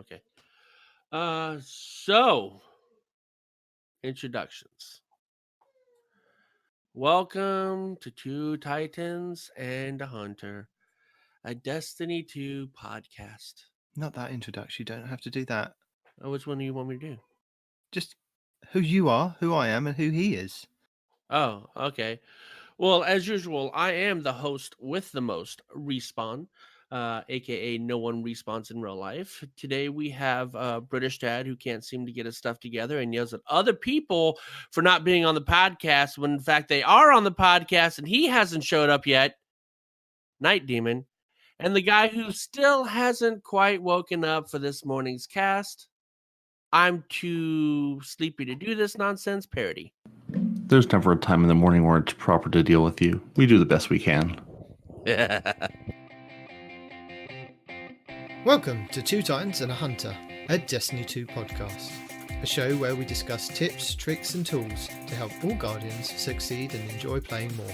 Okay. So introductions. Welcome to Two Titans and a Hunter, a Destiny 2 podcast. Not that introduction. You don't have to do that. Oh, which one do you want me to do? Just who you are, who I am, and who he is. Oh, okay. Well, as usual, I am the host with the most, Respawn, aka no one respawns in real life. Today we have a British dad who can't seem to get his stuff together and yells at other people for not being on the podcast when in fact they are on the podcast and he hasn't showed up yet. Night Demon. And the guy who still hasn't quite woken up for this morning's cast. I'm too sleepy to do this nonsense. Parody. There's never a time in the morning where it's proper to deal with you. We do the best we can. Welcome to Two Titans and a Hunter, a Destiny 2 podcast. A show where we discuss tips, tricks and tools to help all Guardians succeed and enjoy playing more.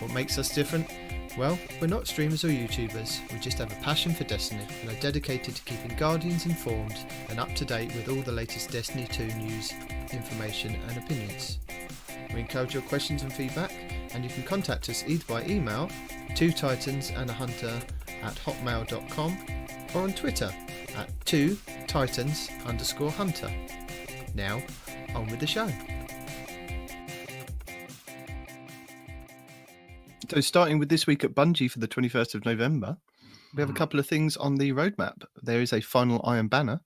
What makes us different? Well, we're not streamers or YouTubers, we just have a passion for Destiny and are dedicated to keeping Guardians informed and up to date with all the latest Destiny 2 news, information and opinions. We encourage your questions and feedback, and you can contact us either by email, twotitansandahunter@hotmail.com, or on Twitter at twotitans_hunter. Now, on with the show. So starting with this week at Bungie for the 21st of November, we have a couple of things on the roadmap. There is a final Iron Banner,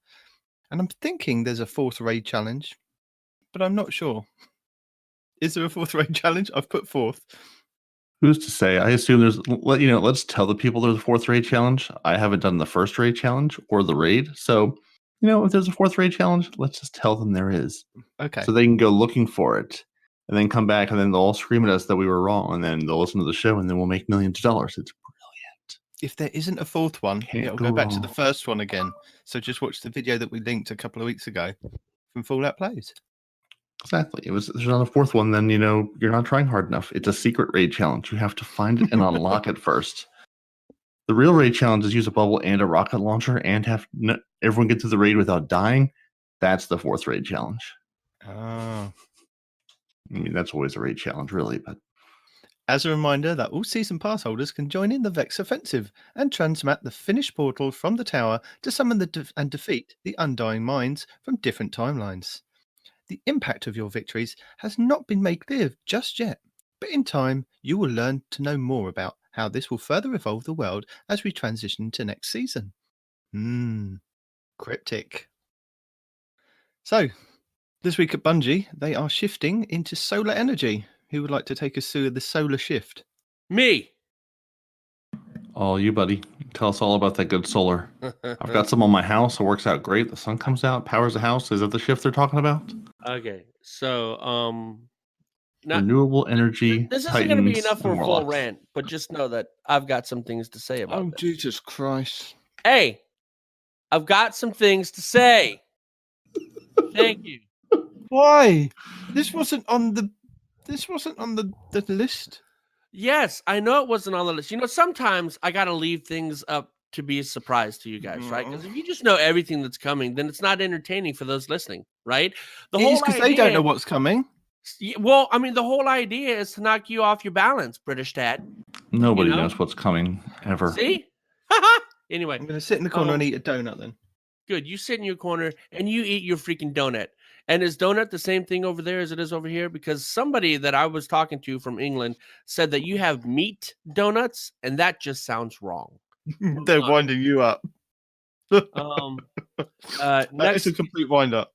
and I'm thinking there's a 4th raid challenge, but I'm not sure. Is there a 4th raid challenge? I've put 4th. Who's to say? I assume there's, let's tell the people there's a 4th raid challenge. I haven't done the 1st raid challenge or the raid. So, if there's a 4th raid challenge, let's just tell them there is. Okay. So they can go looking for it and then come back and then they'll all scream at us that we were wrong. And then they'll listen to the show and then we'll make millions of dollars. It's brilliant. If there isn't a 4th one, it'll go back to the first one again. So just watch the video that we linked a couple of weeks ago from Fallout Plays. Exactly. There's not a 4th one, then you're not trying hard enough. It's a secret raid challenge. You have to find it and unlock it first. The real raid challenge is use a bubble and a rocket launcher and have everyone get through the raid without dying. That's the 4th raid challenge. Oh. That's always a raid challenge, really. But as a reminder that all season pass holders can join in the Vex offensive and transmat the finished portal from the tower to summon and defeat the Undying Minds from different timelines. The impact of your victories has not been made clear just yet, but in time you will learn to know more about how this will further evolve the world as we transition to next season. Cryptic. So, this week at Bungie, they are shifting into solar energy. Who would like to take us through the solar shift? Me. Oh, you, buddy. Tell us all about that good solar. I've got some on my house. It works out great. The sun comes out, powers the house. Is that the shift they're talking about? Okay, so renewable energy. This isn't going to be enough for a full rant, but just know that I've got some things to say about this. Jesus Christ! Hey, I've got some things to say. Thank you. Why? This wasn't on the list. Yes, I know it wasn't on the list. Sometimes I got to leave things up to be a surprise to you guys, right? Because if you just know everything that's coming, then it's not entertaining for those listening, right? Because they don't know what's coming. Well, the whole idea is to knock you off your balance, British dad. Nobody knows what's coming, ever. See? Anyway. I'm going to sit in the corner and eat a donut then. Good. You sit in your corner and you eat your freaking donut. And is donut the same thing over there as it is over here? Because somebody that I was talking to from England said that you have meat donuts, and that just sounds wrong. They're winding you up. Next is a complete wind up.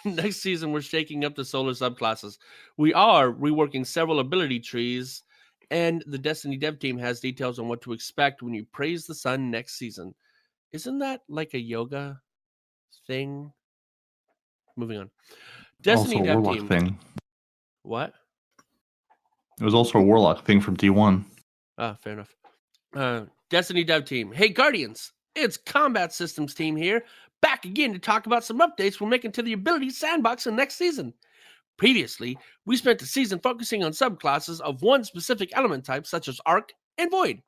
Next season, we're shaking up the solar subclasses. We are reworking several ability trees, and the Destiny dev team has details on what to expect when you praise the sun next season. Isn't that like a yoga thing? Moving on. Destiny also a dev warlock team. Thing. What? It was also a warlock thing from D1. Ah, fair enough. Destiny dev team. Hey, Guardians. It's Combat Systems team here. Back again to talk about some updates we're making to the ability sandbox in next season. Previously, we spent the season focusing on subclasses of one specific element type, such as Arc and Void.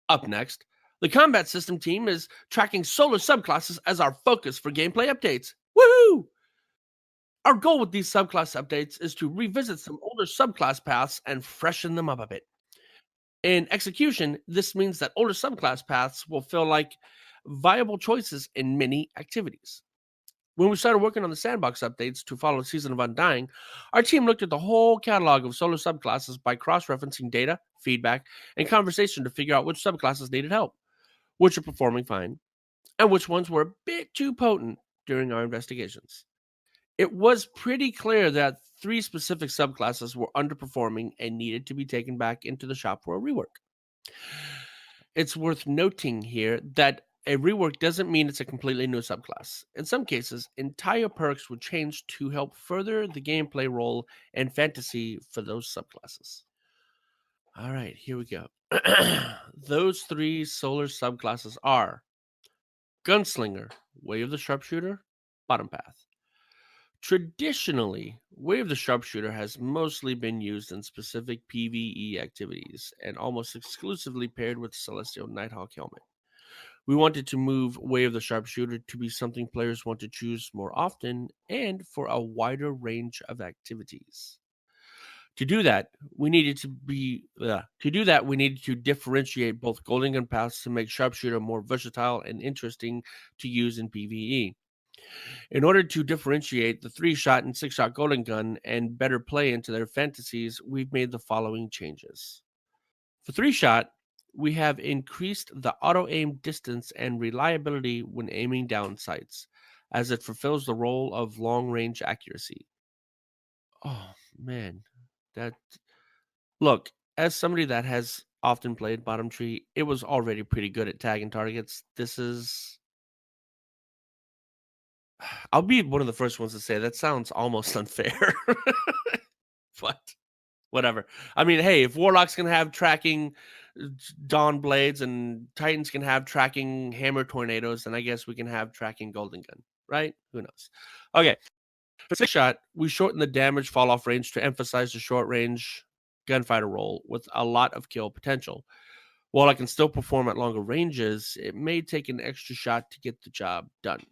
Up next, The combat system team is tracking solar subclasses as our focus for gameplay updates. Woohoo! Our goal with these subclass updates is to revisit some older subclass paths and freshen them up a bit. In execution, this means that older subclass paths will feel like viable choices in many activities. When we started working on the sandbox updates to follow Season of Undying, our team looked at the whole catalog of solar subclasses by cross-referencing data, feedback, and conversation to figure out which subclasses needed help, which are performing fine, and which ones were a bit too potent during our investigations. It was pretty clear that 3 specific subclasses were underperforming and needed to be taken back into the shop for a rework. It's worth noting here that a rework doesn't mean it's a completely new subclass. In some cases, entire perks would change to help further the gameplay role and fantasy for those subclasses. All right, here we go. Those 3 solar subclasses are Gunslinger, Way of the Sharpshooter, Bottom Path. Traditionally, Way of the Sharpshooter has mostly been used in specific PvE activities and almost exclusively paired with Celestial Nighthawk Helmet. We wanted to move Way of the Sharpshooter to be something players want to choose more often and for a wider range of activities. To do that, we needed to differentiate both Golden Gun paths to make Sharpshooter more versatile and interesting to use in PvE. In order to differentiate the 3-shot and 6-shot Golden Gun and better play into their fantasies, we've made the following changes. For 3-shot, we have increased the auto-aim distance and reliability when aiming down sights, as it fulfills the role of long-range accuracy. Oh, man. Look, as somebody that has often played Bottom Tree, it was already pretty good at tagging targets. I'll be one of the first ones to say that sounds almost unfair. But whatever. I mean, hey, if Warlocks can have tracking Dawn Blades and Titans can have tracking Hammer Tornadoes, then I guess we can have tracking Golden Gun, right? Who knows? Okay. For 6-shot, we shorten the damage fall-off range to emphasize the short-range gunfighter role with a lot of kill potential. While I can still perform at longer ranges, it may take an extra shot to get the job done.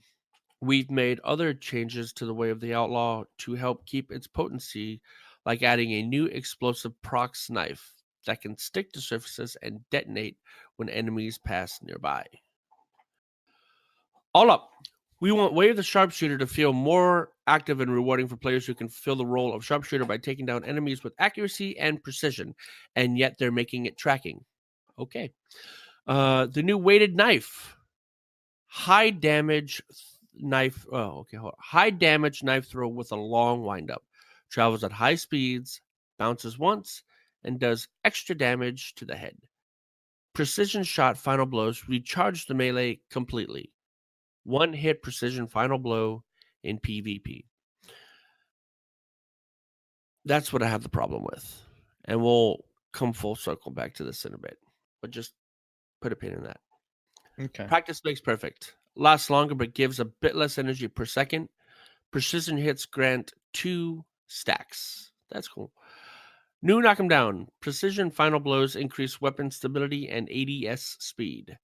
We've made other changes to the Way of the Outlaw to help keep its potency, like adding a new explosive prox knife that can stick to surfaces and detonate when enemies pass nearby. All up, we want Way of the Sharpshooter to feel more active and rewarding for players who can fill the role of Sharpshooter by taking down enemies with accuracy and precision, and yet they're making it tracking. Okay. The new weighted knife. High damage knife throw with a long windup. Travels at high speeds, bounces once, and does extra damage to the head. Precision shot final blows recharge the melee completely. 1-hit precision final blow in PvP. That's what I have the problem with. And we'll come full circle back to this in a bit. But just put a pin in that. Okay. Practice makes perfect. Lasts longer but gives a bit less energy per second. Precision hits grant 2 stacks. That's cool. New knock 'em down. Precision final blows increase weapon stability and ADS speed.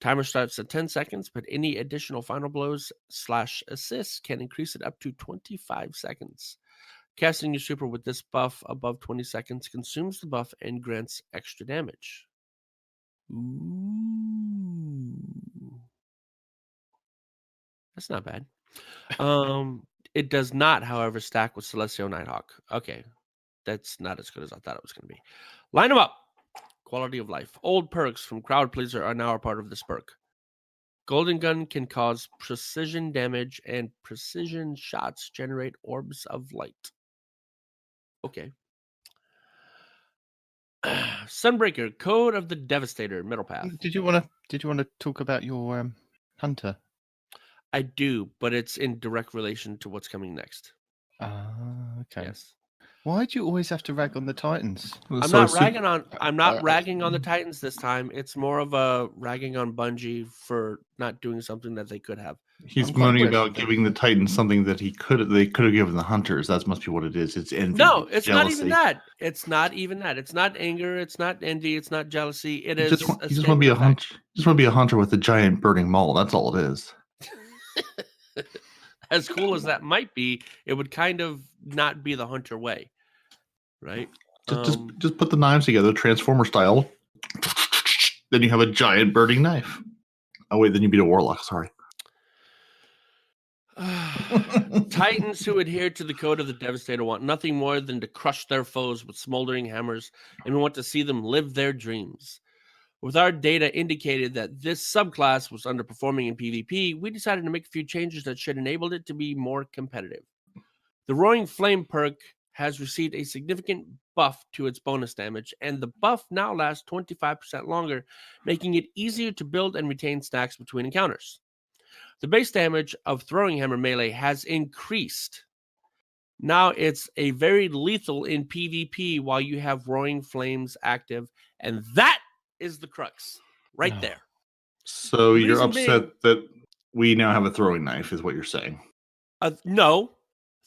Timer starts at 10 seconds, but any additional final blows / assists can increase it up to 25 seconds. Casting your super with this buff above 20 seconds consumes the buff and grants extra damage. Ooh. That's not bad. It does not, however, stack with Celestial Nighthawk. Okay. That's not as good as I thought it was going to be. Line them up. Quality of life. Old perks from Crowd Pleaser are now a part of this perk. Golden Gun can cause precision damage, and precision shots generate orbs of light. Okay. Sunbreaker, Code of the Devastator, middle path. Did you want to talk about your hunter? I do, but it's in direct relation to what's coming next. Okay. Yes. Why do you always have to rag on the Titans? I'm not ragging on the Titans this time. It's more of a ragging on Bungie for not doing something that they could have. He's moaning about giving the Titans something that they could have given the Hunters. That must be what it is. It's envy. No, it's jealousy. not even that. It's not even that. It's not anger. It's not envy. It's not jealousy. It is. You just want to be a hunter. Just want to be a hunter with a giant burning maul. That's all it is. As cool as that might be, it would kind of not be the hunter way, right? Just put the knives together, Transformer style. Then you have a giant burning knife. Oh wait, then you beat a warlock. Sorry. Titans who adhere to the code of the Devastator want nothing more than to crush their foes with smoldering hammers, and we want to see them live their dreams. With our data indicated that this subclass was underperforming in PvP, we decided to make a few changes that should enable it to be more competitive. The Roaring Flame perk has received a significant buff to its bonus damage, and the buff now lasts 25% longer, making it easier to build and retain stacks between encounters. The base damage of Throwing Hammer melee has increased. Now it's a very lethal in PvP while you have Roaring Flames active, and that is the crux right there. So you're upset that we now have a throwing knife, is what you're saying? No.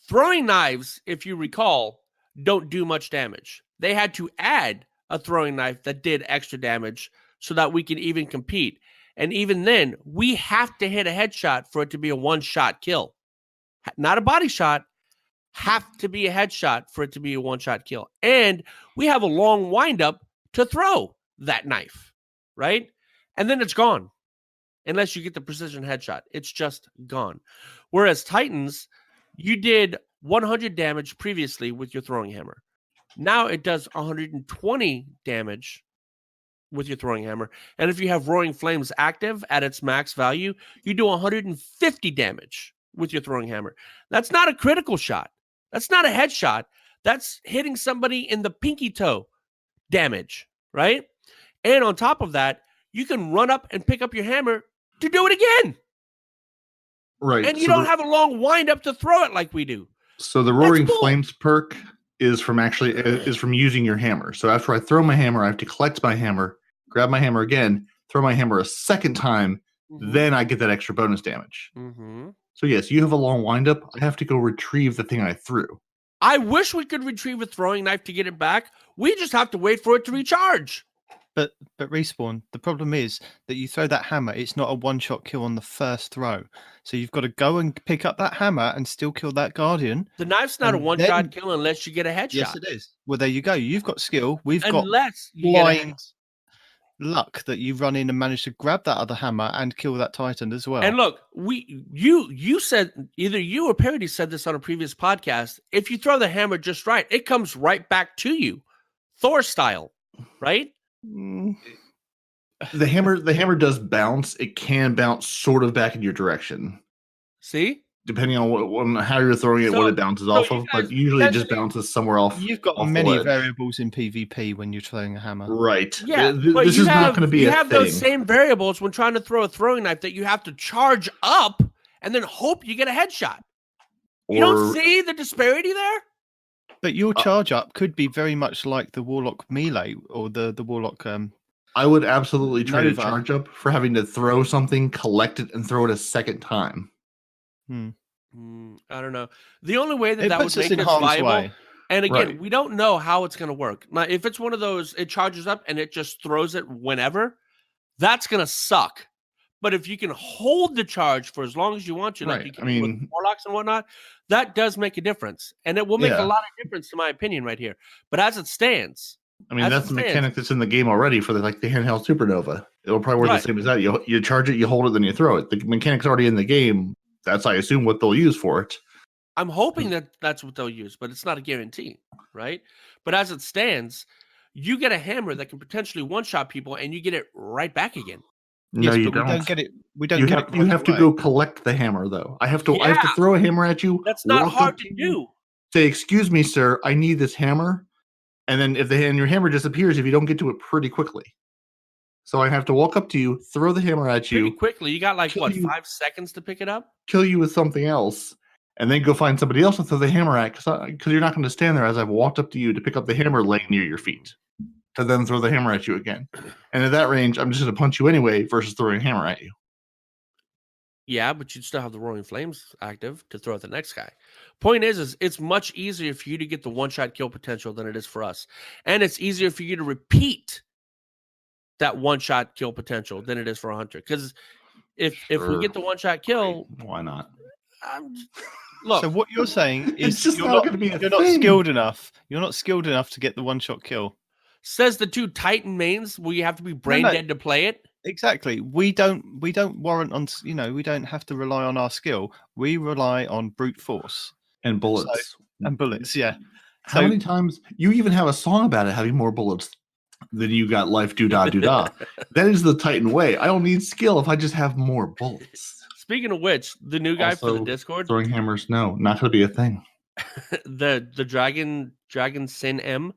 Throwing knives, if you recall, don't do much damage. They had to add a throwing knife that did extra damage so that we can even compete. And even then, we have to hit a headshot for it to be a one-shot kill. Not a body shot, have to be a headshot for it to be a one-shot kill. And we have a long windup to throw that knife, right? And then it's gone. Unless you get the precision headshot. It's just gone. Whereas Titans, you did 100 damage previously with your throwing hammer. Now it does 120 damage with your throwing hammer. And if you have Roaring Flames active at its max value, you do 150 damage with your throwing hammer. That's not a critical shot. That's not a headshot. That's hitting somebody in the pinky toe damage, right? And on top of that, you can run up and pick up your hammer to do it again. Right. And you don't have a long wind up to throw it like we do. So the Roaring Flames perk is from using your hammer. So after I throw my hammer, I have to collect my hammer, grab my hammer again, throw my hammer a second time, then I get that extra bonus damage. So yes, you have a long windup. I have to go retrieve the thing I threw. I wish we could retrieve a throwing knife to get it back. We just have to wait for it to recharge. But Respawn, the problem is that you throw that hammer, it's not a one-shot kill on the first throw. So you've got to go and pick up that hammer and still kill that Guardian. The knife's not a one-shot kill unless you get a headshot. Yes, it is. Well, there you go. You've got skill. We've got you blind luck that you run in and manage to grab that other hammer and kill that Titan as well. And look, you said, either you or Parody said this on a previous podcast, if you throw the hammer just right, it comes right back to you. Thor style, right? The hammer does bounce. It can bounce sort of back in your direction. See? Depending on how you're throwing it, what it bounces off of, but usually it just bounces somewhere off. You've got many variables in PvP when you're throwing a hammer. Right. Yeah, this is not going to be a thing. You have those same variables when trying to throw a throwing knife that you have to charge up and then hope you get a headshot. You don't see the disparity there? But your charge up could be very much like the Warlock melee or the Warlock. I would absolutely try Nova. to charge up for having to throw something, collect it, and throw it a second time. I don't know. The only way that would make this viable, and again, we don't know how it's going to work. Now, if it's one of those, it charges up and it just throws it whenever, that's going to suck. But if you can hold the charge for as long as you want to, like you can with Warlocks and whatnot, that does make a difference. And it will make a lot of difference, in my opinion, right here. But as it stands, that's the mechanic that's in the game already for the handheld Supernova. It'll probably work the same as that. You charge it, you hold it, then you throw it. The mechanic's already in the game. That's, I assume, what they'll use for it. I'm hoping that that's what they'll use, but it's not a guarantee, right? But as it stands, you get a hammer that can potentially one-shot people, and you get it right back again. No, you don't. We don't get it. We don't get it. You have to go collect the hammer, though. I have to throw a hammer at you. That's not hard to do. Say, excuse me, sir, I need this hammer. And then your hammer disappears if you don't get to it pretty quickly. So I have to walk up to you, throw the hammer at you. Pretty quickly. You got 5 seconds to pick it up? Kill you with something else. and then go find somebody else to throw the hammer at, because you're not going to stand there as I've walked up to you to pick up the hammer laying near your feet, to then throw the hammer at you again. And at that range, I'm just going to punch you anyway versus throwing a hammer at you. Yeah, but you'd still have the Roaring Flames active to throw at the next guy. Point is it's much easier for you to get the one-shot kill potential than it is for us. And it's easier for you to repeat that one-shot kill potential than it is for a hunter. Because if we get the one-shot kill... Why not? Look, so what you're saying is it's just you're not going to be a you're thing. not skilled enough. You're not skilled enough to get the one-shot kill. Says the two Titan mains where you have to be brain dead to play it. Exactly. We don't warrant on, we don't have to rely on our skill. We rely on brute force and bullets. Yeah. How many times you even have a song about it having more bullets than you got life doo-dah. That is the Titan way. I don't need skill if I just have more bullets. Speaking of which, the new guy for the Discord, throwing hammers, no, not going to be a thing. the DragonSinM,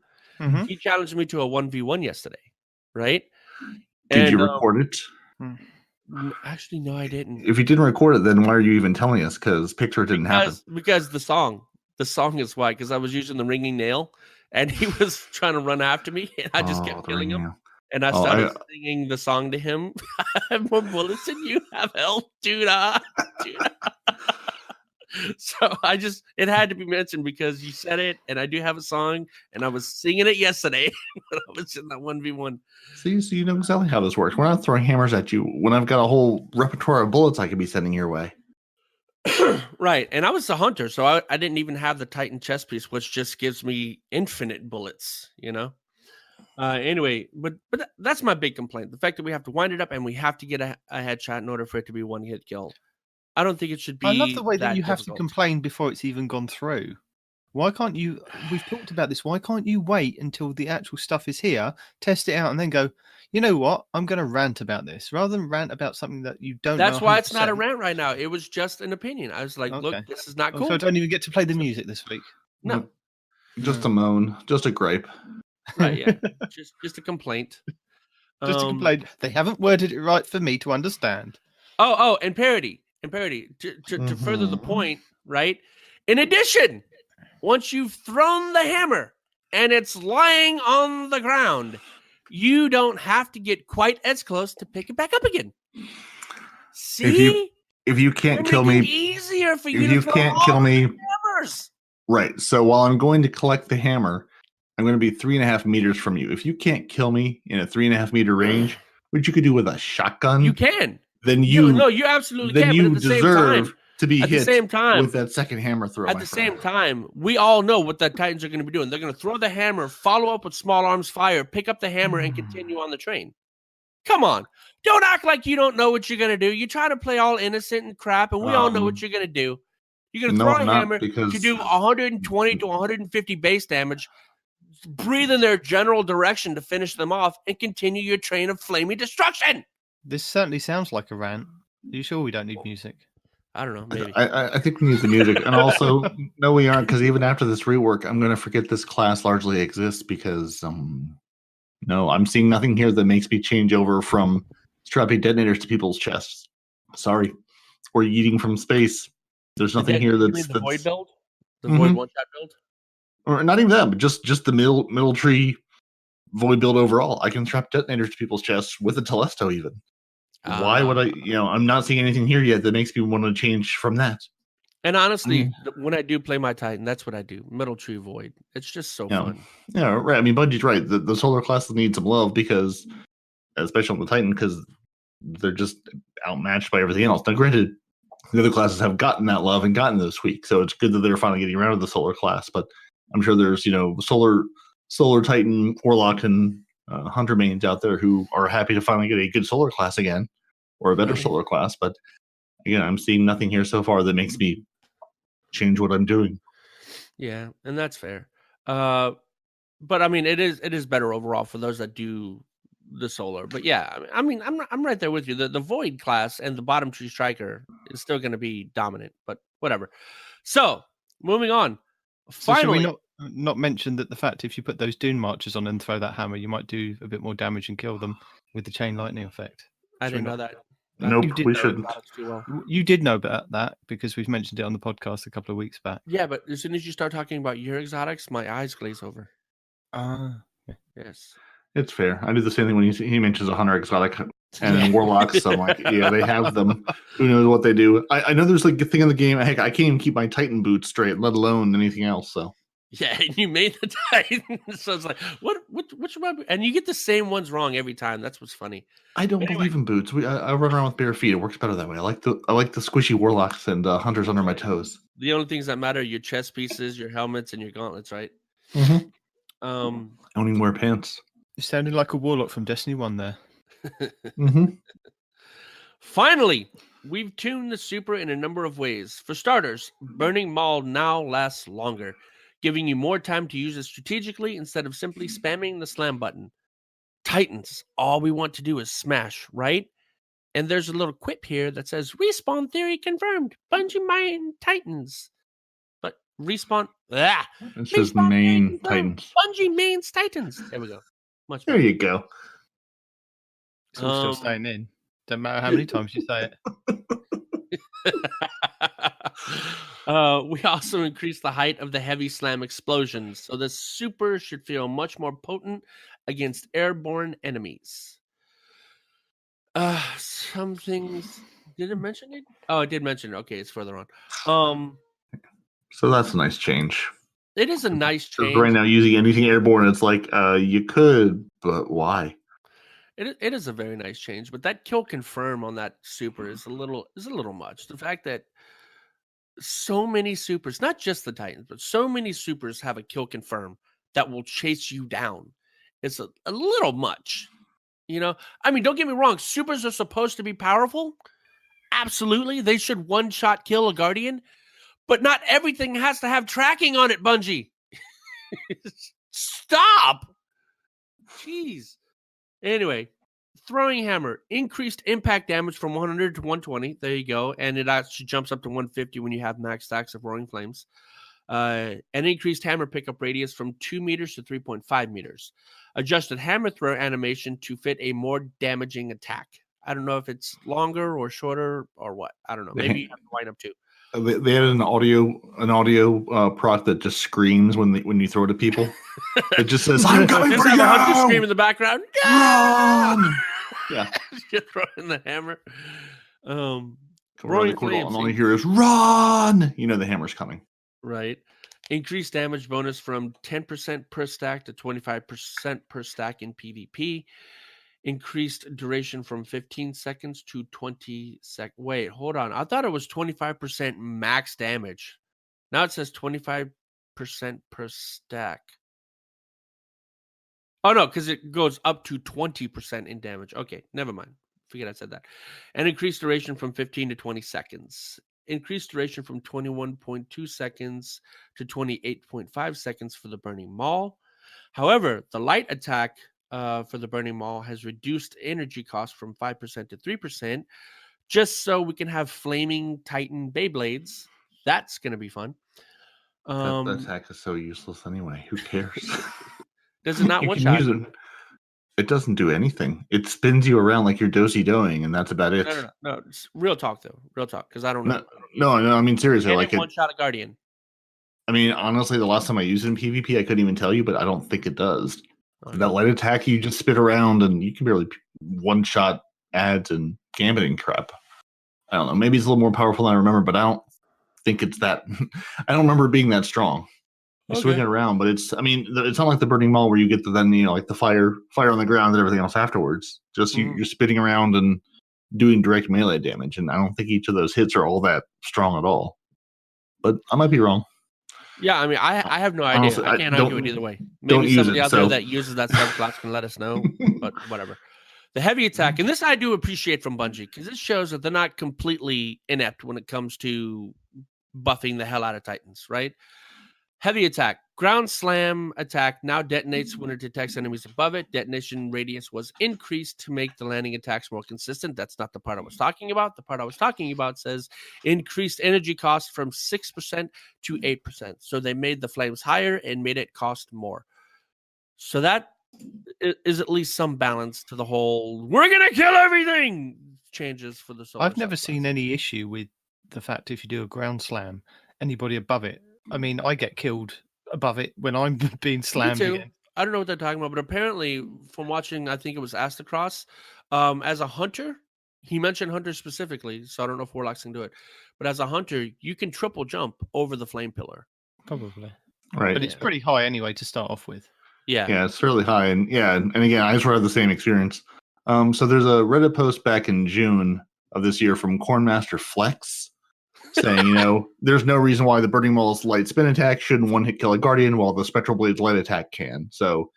he challenged me to a 1v1 yesterday, right? Did you record it? Actually, no, I didn't. If you didn't record it, then why are you even telling us? Because picture didn't happen. Because the song is why. Because I was using the ringing nail, and he was trying to run after me, and I just kept killing him. And I started singing the song to him. I have more bullets than you have health, dude. So it had to be mentioned because you said it, and I do have a song, and I was singing it yesterday when I was in that 1v1. See, so you know exactly how this works. We're not throwing hammers at you when I've got a whole repertoire of bullets I could be sending your way. Right, and I was a hunter, so I didn't even have the Titan chest piece, which just gives me infinite bullets, Anyway, but that's my big complaint. The fact that we have to wind it up and we have to get a headshot in order for it to be one hit kill. I don't think it should be. I love the way that you difficult. have to complain before it's even gone through. Why can't you? We've talked about this. Why can't you wait until the actual stuff is here, test it out, and then go, you know what? I'm going to rant about this rather than rant about something that you don't know. That's why it's not a rant right now. It was just an opinion. I was like, look, this is not cool. So I don't even get to play the music this week. No. Just a moan, just a gripe. Right, yeah. just a complaint. Just a complaint. They haven't worded it right for me to understand. Oh, and parody. To further the point, right? In addition, once you've thrown the hammer and it's lying on the ground, you don't have to get quite as close to pick it back up again. See? If you can't kill me, easier for you. If you can't kill me, hammers. Right. So while I'm going to collect the hammer, I'm going to be 3.5 meters from you. If you can't kill me in a 3.5 meter range, which you could do with a shotgun, you can. Then you absolutely then can. you But at the deserve same time, to be hit with that second hammer throw. At the same time, we all know what the Titans are going to be doing. They're going to throw the hammer, follow up with small arms fire, pick up the hammer, and continue on the train. Come on. Don't act like you don't know what you're going to do. You try to play all innocent and crap, and we all know what you're going to do. You're going to throw a hammer to do 120 to 150 base damage, breathe in their general direction to finish them off, and continue your train of flaming destruction. This certainly sounds like a rant. Are you sure we don't need music? I don't know. Maybe. I think we need the music. And also, no, we aren't, because even after this rework, I'm going to forget this class largely exists because, no, I'm seeing nothing here that makes me change over from strapping detonators to people's chests. Sorry. Or eating from space. There's nothing here that's... the Void build? The Void one-shot build? Or not even that, but just the middle tree Void build overall. I can strap detonators to people's chests with a Telesto even. Why would I, I'm not seeing anything here yet that makes me want to change from that. And honestly, when I do play my Titan, that's what I do. Middle tree Void. It's just so fun. Yeah, right. I mean, Bungie's right. The solar classes need some love because, especially on the Titan, because they're just outmatched by everything else. Now, granted, the other classes have gotten that love and gotten those tweaks, so it's good that they're finally getting around to the solar class. But I'm sure there's, solar Titan, Warlock, and Hunter mains out there who are happy to finally get a good solar class again, or a better solar class. But again, I'm seeing nothing here so far that makes me change what I'm doing. Yeah, and that's fair. But I mean, it is better overall for those that do the solar. But yeah, I mean, I'm right there with you. The Void class and the bottom tree striker is still going to be dominant. But whatever. So moving on. Finally, so should we not mention that the fact if you put those Dune Marchers on and throw that hammer, you might do a bit more damage and kill them with the chain lightning effect. I didn't know that. Nope, You did we know shouldn't. Exotics too well. You did know about that because we've mentioned it on the podcast a couple of weeks back. Yeah, but as soon as you start talking about your exotics, my eyes glaze over. Yes. It's fair. I do the same thing when he mentions a hunter exotic and warlocks. So I'm like, yeah, they have them. Who knows what they do? I know there's like a thing in the game. Heck, I can't even keep my Titan boots straight, let alone anything else. So Yeah, and you made the Titan. So it's like, which one? And you get the same ones wrong every time. That's what's funny. I don't believe in boots. I run around with bare feet. It works better that way. I like the squishy warlocks and hunters under my toes. The only things that matter are your chest pieces, your helmets, and your gauntlets, right? Mm-hmm. Um, I don't even wear pants. You sounded like a warlock from Destiny 1 there. Mm-hmm. Finally, we've tuned the super in a number of ways. For starters, Burning Maul now lasts longer, giving you more time to use it strategically instead of simply spamming the slam button. Titans, all we want to do is smash, right? And there's a little quip here that says, Respawn theory confirmed, Bungie mine Titans. But Respawn, It says Respawn theory main confirmed, Titans. Bungie mains Titans. There we go. Much There better. you go. It's all still staying in. Don't matter how many times you say it. We also increased the height of the heavy slam explosions, so the super should feel much more potent against airborne enemies. Some things. Did it mention it? Oh, it did mention it. Okay, it's further on. So that's a nice change. It is a nice change. Right now, using anything airborne, it's like you could, but why? It is a very nice change, but that kill confirm on that super is a little much. The fact that so many supers, not just the Titans, but so many supers have a kill confirm that will chase you down. It's a little much. You know, I mean, don't get me wrong. Supers are supposed to be powerful. Absolutely. They should one-shot kill a Guardian, but not everything has to have tracking on it, Bungie. Stop. Jeez. Anyway, throwing hammer, increased impact damage from 100 to 120. There you go. And it actually jumps up to 150 when you have max stacks of roaring flames. An increased hammer pickup radius from 2 meters to 3.5 meters. Adjusted hammer throw animation to fit a more damaging attack. I don't know if it's longer or shorter or what. I don't know. Maybe you have to line up too. They added an audio proc that just screams when you throw it at people. It just says, "I'm coming for you!" A hunter scream in the background. Run! Yeah, you're throwing the hammer. Roaring flames, and all you hear is "Run!" You know the hammer's coming. Right. Increased damage bonus from 10% per stack to 25% per stack in PvP. Increased duration from 15 seconds to 20 seconds. Wait, hold on. I thought it was 25% max damage. Now it says 25% per stack. Oh, no, because it goes up to 20% in damage. Okay, never mind. Forget I said that. And increased duration from 15 to 20 seconds. Increased duration from 21.2 seconds to 28.5 seconds for the Burning Maul. However, the light attack for the Burning Maul has reduced energy cost from 5% to 3%, just so we can have flaming Titan Beyblades. That's going to be fun. That attack is so useless anyway. Who cares? Does it not one-shot? It doesn't do anything. It spins you around like you're dozy-doing, and that's about it. No. It's real talk, though. Real talk, because I don't know. No, I mean, seriously. Like one-shot a Guardian. I mean, honestly, the last time I used it in PvP, I couldn't even tell you, but I don't think it does. That light attack, you just spit around, and you can barely one-shot ads and gambiting crap. I don't know. Maybe it's a little more powerful than I remember, but I don't think it's that. I don't remember it being that strong. You swing it around, but it's not like the Burning Maul where you get like the fire on the ground and everything else afterwards. Just you're spinning around and doing direct melee damage, and I don't think each of those hits are all that strong at all. But I might be wrong. Yeah, I mean, I have no idea. Honestly, I can't argue it either way. Maybe somebody out there that uses that subclass can let us know, but whatever. The heavy attack, and this I do appreciate from Bungie, because it shows that they're not completely inept when it comes to buffing the hell out of Titans, right? Heavy attack. Ground slam attack now detonates when it detects enemies above it. Detonation radius was increased to make the landing attacks more consistent. That's not the part I was talking about. The part I was talking about says increased energy cost from 6% to 8%. So they made the flames higher and made it cost more. So that is at least some balance to the whole, we're going to kill everything changes for the solar. I've never subclass. seen any issue with the fact if you do a ground slam, anybody above it. I mean, I get killed above it when I'm being Me slammed too. again. I don't know what they're talking about, but apparently, from watching, I think it was Astacross, as a hunter, he mentioned hunter specifically, so I don't know if warlocks can do it, but as a hunter, you can triple jump over the flame pillar. Probably. Right. But it's pretty high anyway to start off with. Yeah. Yeah, it's fairly high, and again, I just had the same experience. So there's a Reddit post back in June of this year from Cornmaster Flex saying, there's no reason why the Burning Maul's light spin attack shouldn't one-hit kill a Guardian while the Spectral Blade's light attack can. So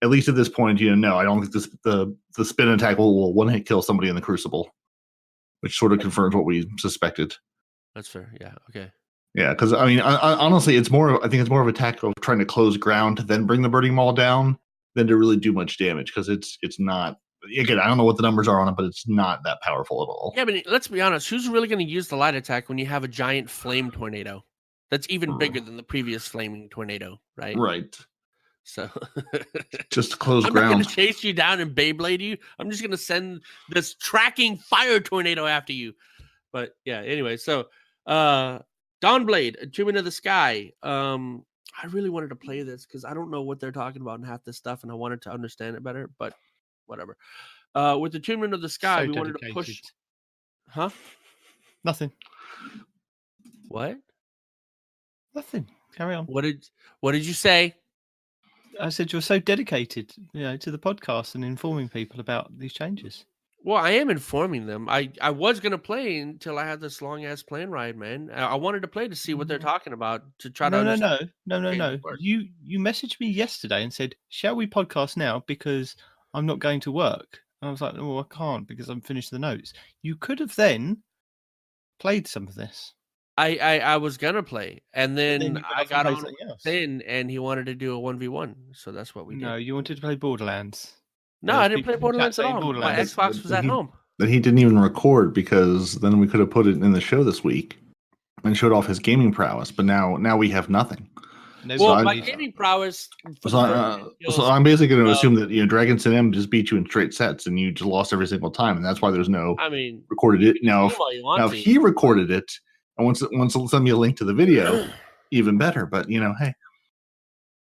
at least at this point, no, I don't think the spin attack will one-hit kill somebody in the Crucible, which sort of confirms what we suspected. That's fair. Yeah. Okay. Yeah, because I mean, honestly, I think it's more of a tactic of trying to close ground to then bring the Burning Maul down than to really do much damage, because it's not. Again, I don't know what the numbers are on it, but it's not that powerful at all. Yeah, but let's be honest. Who's really going to use the light attack when you have a giant flame tornado that's even bigger than the previous flaming tornado, right? Right. So just to close I'm ground. not going to chase you down and Beyblade you. I'm just going to send this tracking fire tornado after you. But yeah, anyway, so Dawnblade, Attunement of the Sky. I really wanted to play this because I don't know what they're talking about in half this stuff, and I wanted to understand it better, but whatever. With Attunement of the Sky, So we wanted to push. dedicated. Huh? Nothing. What? Nothing. Carry on. What did you say? I said you're so dedicated, to the podcast and informing people about these changes. Well, I am informing them. I was gonna play until I had this long ass plane ride, man. I wanted to play to see what they're talking about to try to understand. No. work. You messaged me yesterday and said, "Shall we podcast now because I'm not going to work?" And I was like, "Oh, I can't because I'm finished the notes." You could have then played some of this. I was gonna play, and then you got I off got and on played something else. Finn, and he wanted to do a 1v1, so that's what we No, did. you wanted to play Borderlands. No, There's I didn't play people in the chat Borderlands at saying all. My Borderlands. Xbox was at home. That he didn't even record, because then we could have put it in the show this week and showed off his gaming prowess. But now we have nothing. Well, my gaming prowess. So I'm basically going to assume that DragonSinM just beat you in straight sets, and you just lost every single time, and that's why there's no. I mean, recorded it now. If he recorded it and wants to send me a link to the video, even better. But hey,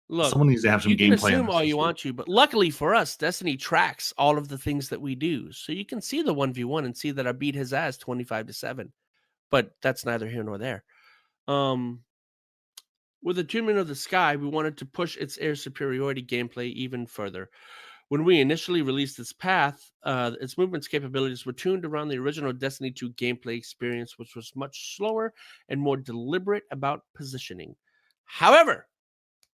look, someone needs to have some you can gameplay. Assume all you want to, but luckily for us, Destiny tracks all of the things that we do, so you can see the 1v1 and see that I beat his ass 25-7. But that's neither here nor there. With Attunement of the Sky, we wanted to push its air superiority gameplay even further. When we initially released this path, its movements capabilities were tuned around the original Destiny 2 gameplay experience, which was much slower and more deliberate about positioning. However,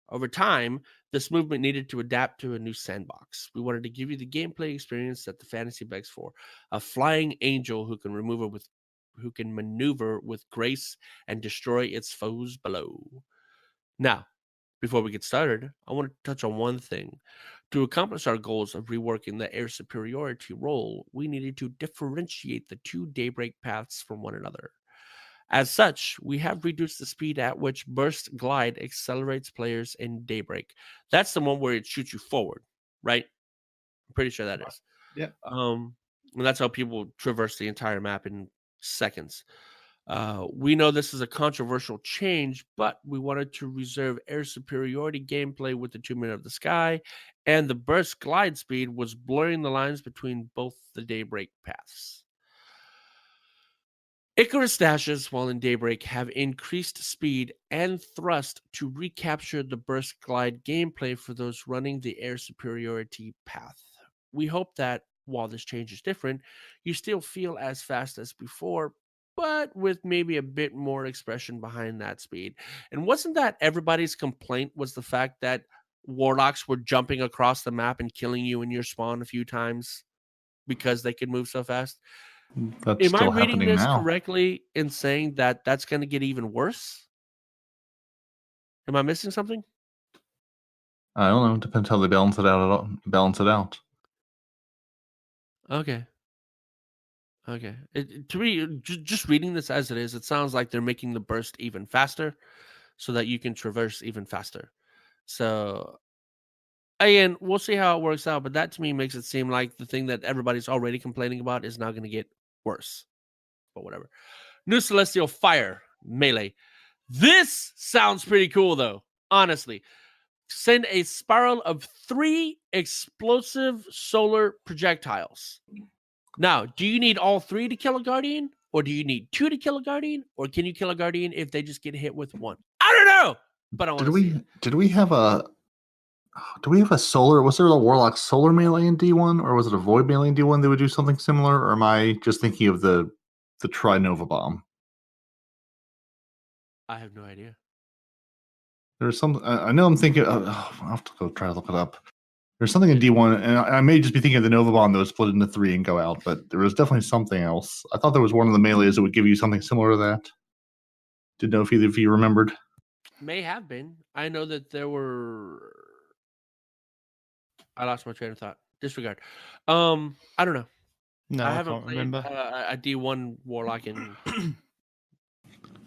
over time, this movement needed to adapt to a new sandbox. We wanted to give you the gameplay experience that the fantasy begs for: a flying angel who can maneuver with grace and destroy its foes below. Now, before we get started, I want to touch on one thing. To accomplish our goals of reworking the air superiority role, we needed to differentiate the two Daybreak paths from one another. As such, we have reduced the speed at which Burst Glide accelerates players in Daybreak. That's the one where it shoots you forward, right? I'm pretty sure that is. Yeah. And that's how people traverse the entire map in seconds. We know this is a controversial change, but we wanted to reserve air superiority gameplay with the Attunement of the Sky, and the burst glide speed was blurring the lines between both the Daybreak paths. Icarus dashes while in Daybreak have increased speed and thrust to recapture the burst glide gameplay for those running the air superiority path. We hope that while this change is different, you still feel as fast as before, but with maybe a bit more expression behind that speed. And wasn't that everybody's complaint, was the fact that warlocks were jumping across the map and killing you in your spawn a few times because they could move so fast? That's Am still I reading happening this now. correctly in saying that that's going to get even worse? Am I missing something? I don't know. It depends how they balance it out. Okay. To me, just reading this as it is, it sounds like they're making the burst even faster so that you can traverse even faster. So, again, we'll see how it works out. But that to me makes it seem like the thing that everybody's already complaining about is now going to get worse. But whatever. New Celestial Fire melee. This sounds pretty cool, though. Honestly, send a spiral of 3 explosive solar projectiles. Now, do you need all 3 to kill a Guardian? Or do you need 2 to kill a Guardian? Or can you kill a Guardian if they just get hit with 1? I don't know! But I want to see it. Did we have a solar? Was there a Warlock solar melee in D1, or was it a Void melee in D1 that would do something similar? Or am I just thinking of the Tri-Nova Bomb? I have no idea. There's some. I know I'm thinking. I'll have to go try to look it up. There's something in D1, and I may just be thinking of the Nova Bomb that was split into 3 and go out, but there was definitely something else. I thought there was one of the melees that would give you something similar to that. Didn't know if either of you remembered. May have been. I know that there were. I lost my train of thought. Disregard. I don't know. No, I I haven't can't played remember. a D1 Warlock in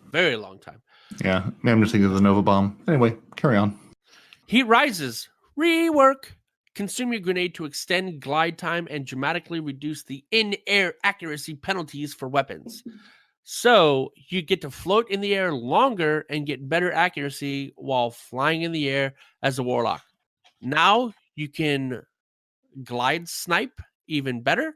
very long time. Yeah, I'm just thinking of the Nova Bomb. Anyway, carry on. Heat Rises. Rework. Consume your grenade to extend glide time and dramatically reduce the in-air accuracy penalties for weapons. So you get to float in the air longer and get better accuracy while flying in the air as a Warlock. Now you can glide snipe even better.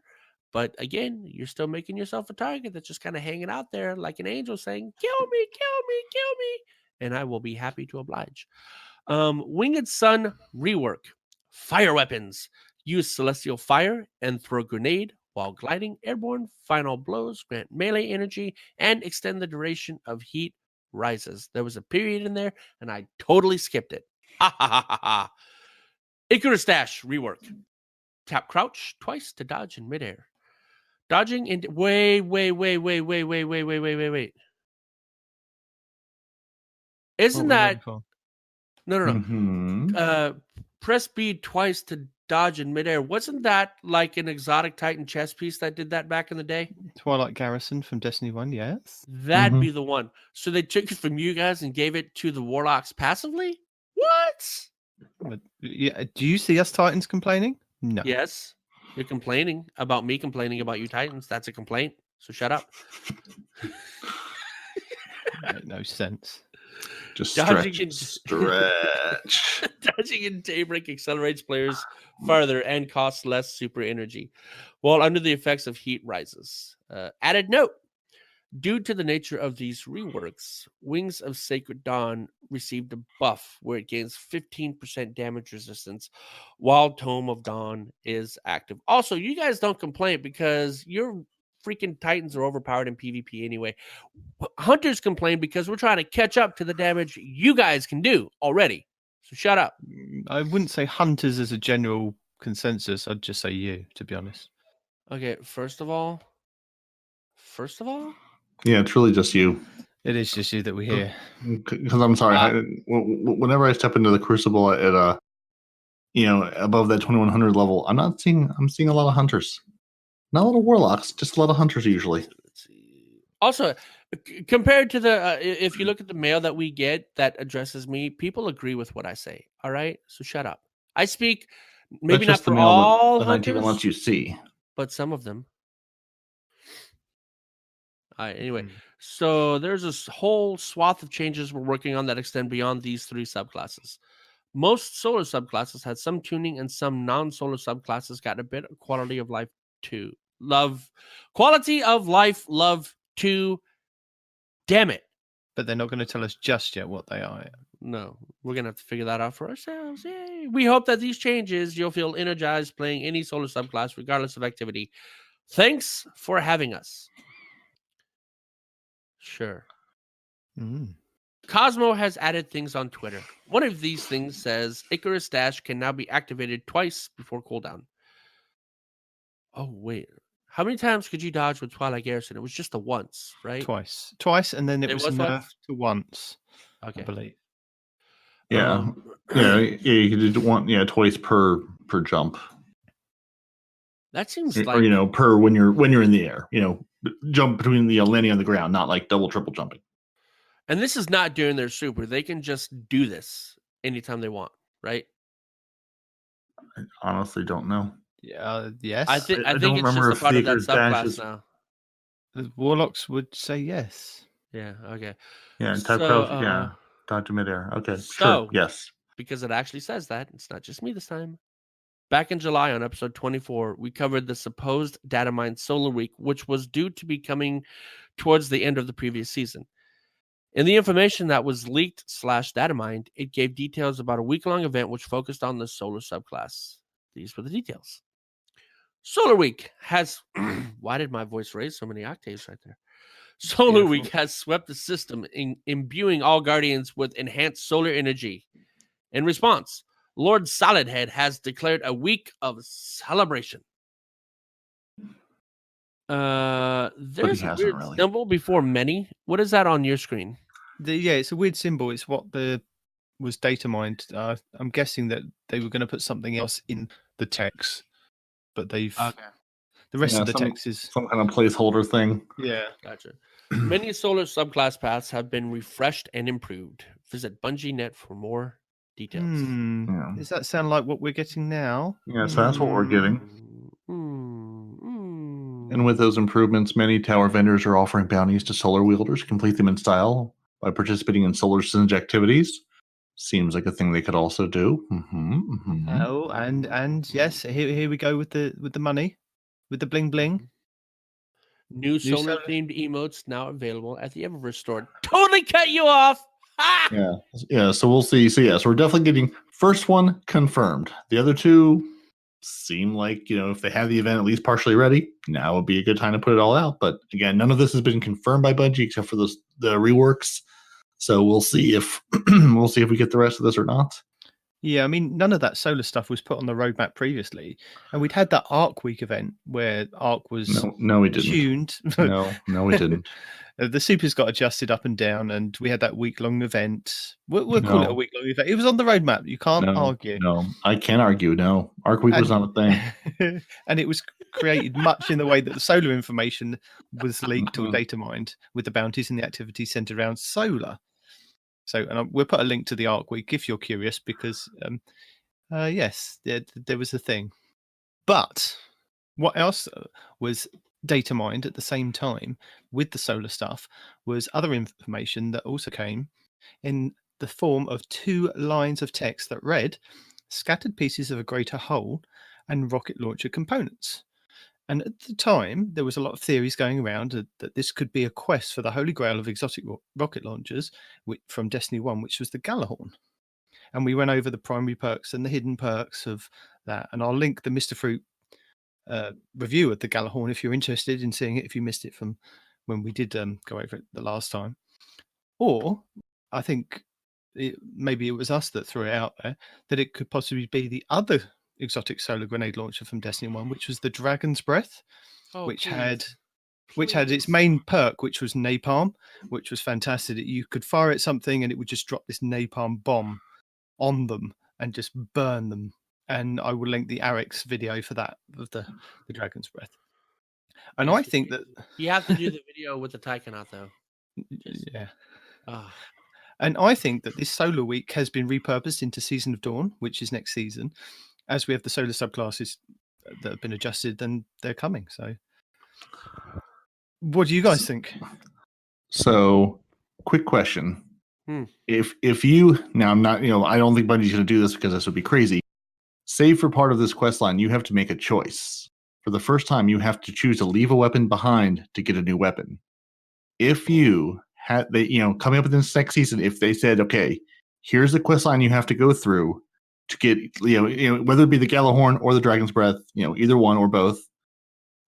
But again, you're still making yourself a target that's just kind of hanging out there like an angel saying, kill me, kill me, kill me. And I will be happy to oblige. Winged Sun Rework. Fire weapons. Use Celestial Fire and throw grenade while gliding airborne. Final blows grant melee energy and extend the duration of Heat Rises. There was a period in there, and I totally skipped it. Ha ha ha ha ha. Icarus Dash Rework. Tap crouch twice to dodge in midair. Dodging into wait. Isn't that no? Mm-hmm. Press B twice to dodge in midair. Wasn't that like an exotic Titan chess piece that did that back in the day? Twilight Garrison from Destiny 1, yes. That'd be the one. So they took it from you guys and gave it to the Warlocks passively? What? But, yeah, do you see us Titans complaining? No. Yes. You're complaining about me complaining about you Titans. That's a complaint. So shut up. Made no sense. Just stretch. Dodging in Daybreak accelerates players farther and costs less super energy, while under the effects of Heat Rises. Added note: due to the nature of these reworks, Wings of Sacred Dawn received a buff where it gains 15% damage resistance while Tome of Dawn is active. Also, you guys don't complain because your freaking Titans are overpowered in PvP anyway. Hunters complain because we're trying to catch up to the damage you guys can do already. So shut up. I wouldn't say Hunters as a general consensus. I'd just say you, to be honest. Okay, first of all, yeah, it's really just you. It is just you that we hear. Because I'm sorry, whenever I step into the Crucible at above that 2100 level, I'm seeing a lot of Hunters. Not a lot of Warlocks, just a lot of Hunters usually. Let's see. Also, compared to the, if you look at the mail that we get that addresses me, people agree with what I say. All right, so shut up. I speak maybe not for all Hunters, lets you see, but some of them. All right. Anyway, so there's this whole swath of changes we're working on that extend beyond these 3 subclasses. Most solar subclasses had some tuning, and some non-solar subclasses got a bit of quality of life too. Quality of life, love too. Damn it. But they're not going to tell us just yet what they are. No, we're going to have to figure that out for ourselves. Yay. We hope that these changes, you'll feel energized playing any solar subclass, regardless of activity. Thanks for having us. Sure. Cosmo has added things on Twitter. One of these things says Icarus Dash can now be activated twice before cooldown. Oh, wait. How many times could you dodge with Twilight Garrison? It was just the once, right? Twice, and then it was nerfed to once. Okay. I believe. Yeah. You could do twice per jump. That seems or per when you're in the air. Jump between the landing on the ground, not like double, triple jumping. And this is not during their super. They can just do this anytime they want, right? I honestly don't know. Yeah. Yes. I think don't it's remember just a part of that if the Icarus Dash subclass is- now. The warlocks would say yes. Yeah. Okay. Yeah, and So, type crows, yeah. Dodge midair. Okay, So- sure. Yes. because it actually says that. It's not just me this time. Back in July on episode 24, we covered the supposed data mine Solar Week, which was due to be coming towards the end of the previous season. In the information that was leaked / data mined, it gave details about a week-long event which focused on the solar subclass. These were the details. Solar Week has... Why did my voice raise so many octaves right there? Solar Beautiful. Week has swept the system, imbuing all Guardians with enhanced solar energy. In response, Lord Solidhead has declared a week of celebration. There's a hasn't weird really. symbol before many. What is that on your screen? It's a weird symbol. It's what was data mined. I'm guessing that they were going to put something else in the text, but they've the rest of the text is some kind of placeholder thing. yeah. Gotcha. Many solar subclass paths have been refreshed and improved. Visit Bungie.net for more details. Yeah. Does that sound like what we're getting now? Yeah, so that's what we're getting. Mm. And with those improvements, many tower vendors are offering bounties to solar wielders. Complete them in style by participating in solar synergy activities. Seems like a thing they could also do. Oh, and yes, here we go with the money, with the bling bling. New solar solar- themed emotes now available at the Eververse store. Totally cut you off. Ha! Yeah. So we'll see. So we're definitely getting first one confirmed. The other two seem like, if they have the event at least partially ready, now would be a good time to put it all out. But again, none of this has been confirmed by Bungie except for the reworks. So we'll see if we get the rest of this or not. Yeah, I mean, none of that solar stuff was put on the roadmap previously, and we'd had that Arc Week event where Arc was No, we didn't. tuned. No, we didn't. The supers got adjusted up and down, and we had that week-long event. We'll call it a week-long event. It was on the roadmap. You can't argue. No, I can't argue. No, Arc Week was not a thing. And it was created much in the way that the solar information was leaked or data mined, with the bounties and the activities centered around solar. So, and we'll put a link to the Arc Week if you're curious, because yes, there was a thing. But what else was data mined at the same time with the solar stuff was other information that also came in the form of 2 lines of text that read scattered pieces of a greater whole and rocket launcher components. And at the time, there was a lot of theories going around that this could be a quest for the holy grail of exotic rocket launchers from Destiny 1, which was the Galahorn. And we went over the primary perks and the hidden perks of that. And I'll link the Mr. Fruit review of the Galahorn if you're interested in seeing it, if you missed it from when we did go over it the last time. Or I think maybe it was us that threw it out there, that it could possibly be the other exotic solar grenade launcher from Destiny 1, which was the Dragon's Breath, which had its main perk, which was napalm, which was fantastic. You could fire at something and it would just drop this napalm bomb on them and just burn them. And I will link the Arix video for that, of the Dragon's Breath. And I think that you have to do the video with the Taikonaut, though. Yeah. Ah. And I think that this solar week has been repurposed into Season of Dawn, which is next season. As we have the solar subclasses that have been adjusted, then they're coming. So, what do you guys think? So, quick question: If you now, I'm not, I don't think Bungie's going to do this because this would be crazy. Say for part of this quest line, you have to make a choice. For the first time, you have to choose to leave a weapon behind to get a new weapon. If you had, coming up in this next season, if they said, okay, here's the quest line you have to go through to get, whether it be the Galahorn or the Dragon's Breath, either one or both.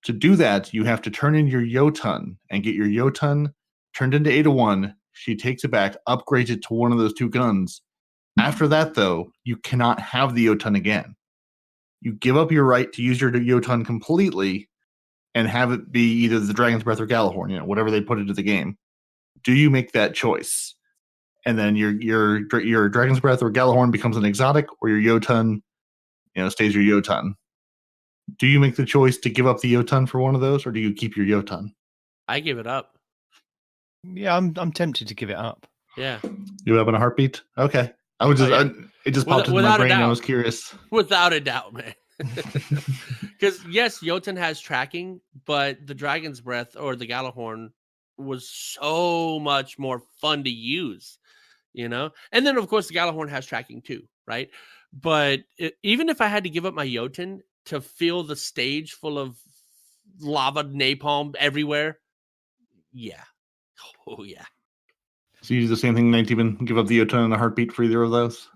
To do that, you have to turn in your Jotun and get your Jotun turned into Ada-1. She takes it back, upgrades it to one of those 2 guns. After that, though, you cannot have the Jotun again. You give up your right to use your Jotun completely and have it be either the Dragon's Breath or Galahorn, whatever they put into the game. Do you make that choice? And then your Dragon's Breath or Galahorn becomes an exotic, or your Jotun, stays your Jotun. Do you make the choice to give up the Jotun for one of those, or do you keep your Jotun? I give it up. Yeah, I'm tempted to give it up. Yeah. You have in a heartbeat? Okay. I was just it just popped into my brain and I was curious. Without a doubt, man. Because yes, Jotun has tracking, but the Dragon's Breath or the Galahorn was so much more fun to use, you know. And then of course the Galahorn has tracking too, right? But even if I had to give up my Jotun to fill the stage full of lava napalm everywhere, yeah, oh yeah. So you do the same thing, 19, give up the Jotun and a heartbeat for either of those?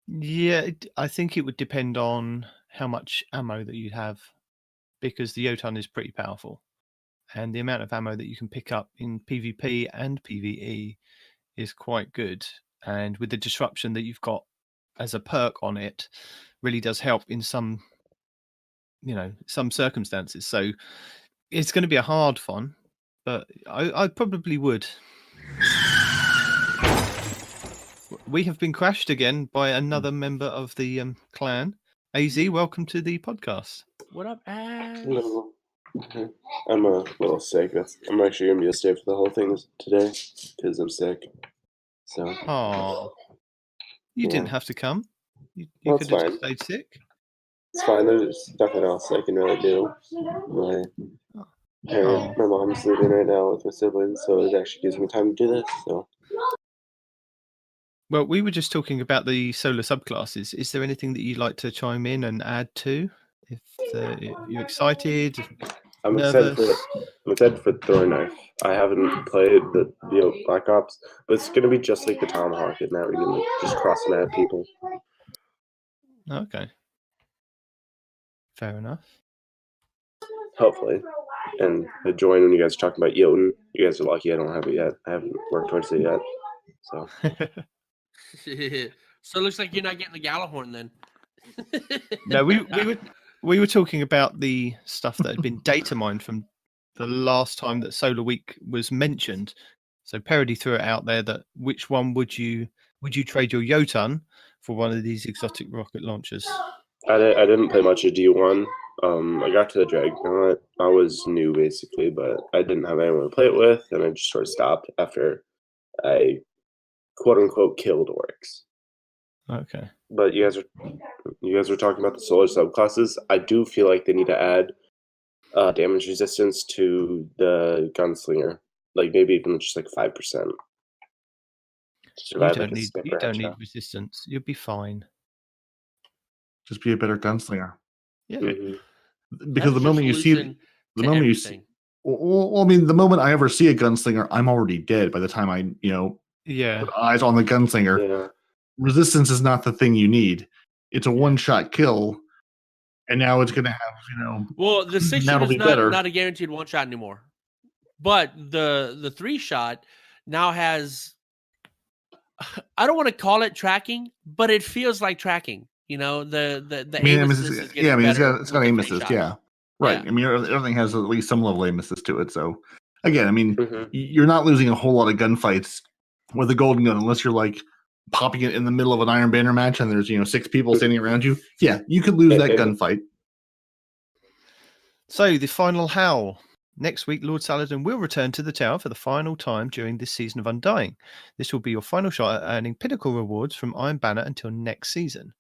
Yeah, I think it would depend on how much ammo that you have, because the Jotun is pretty powerful, and the amount of ammo that you can pick up in PvP and PvE is quite good. And with the disruption that you've got as a perk on it, really does help in some, some circumstances. So it's going to be a hard one, but I probably would. We have been crashed again by another member of the clan. AZ, welcome to the podcast. What up, Az? Hello. I'm a little sick. I'm actually gonna be a stay for the whole thing today because I'm sick. So. Oh, you didn't have to come. You Well, could it's have just fine. stayed sick. It's fine. There's nothing else I can really do. My mom's living right now with my siblings, so it actually gives me time to do this. So. Well, we were just talking about the solar subclasses. Is there anything that you'd like to chime in and add to? If you're excited, I'm excited for Throwing Knife. I haven't played the Black Ops, but it's gonna be just like the Tomahawk, and now we're gonna just cross mad people. Okay, fair enough. Hopefully, and I join when you guys are talking about Jotun. You guys are lucky I don't have it yet. I haven't worked towards it yet. So. So it looks like you're not getting the Galahorn then. No, we were talking about the stuff that had been data mined from the last time that Solar Week was mentioned. So Parody threw it out there that which one would you trade your Jotun for one of these exotic rocket launchers? I didn't play much of D1. I got to the Dreadnought. I was new basically, but I didn't have anyone to play it with, and I just sort of stopped after I quote unquote killed orcs. Okay. But you guys were talking about the solar subclasses. I do feel like they need to add damage resistance to the gunslinger, like maybe even just like 5%. You don't need resistance. You'll be fine. Just be a better gunslinger. Yeah. Mm-hmm. Because the moment you see, well, I mean, the moment I ever see a gunslinger, I'm already dead by the time I, put eyes on the gunslinger. Yeah. Resistance is not the thing you need. It's a one-shot kill, and now it's going to have, Well, the 6-shooter is not a guaranteed one-shot anymore. But the 3-shot now has, I don't want to call it tracking, but it feels like tracking. The aim assist is getting better. It's got aim assist, yeah. Right. Yeah. I mean, everything has at least some level of aim assist to it. So, again, I mean, you're not losing a whole lot of gunfights with a golden gun unless you're like popping it in the middle of an Iron Banner match and there's 6 people standing around you. Yeah, you could lose that gunfight. So the final howl. Next week, Lord Saladin will return to the tower for the final time during this season of Undying. This will be your final shot at earning pinnacle rewards from Iron Banner until next season.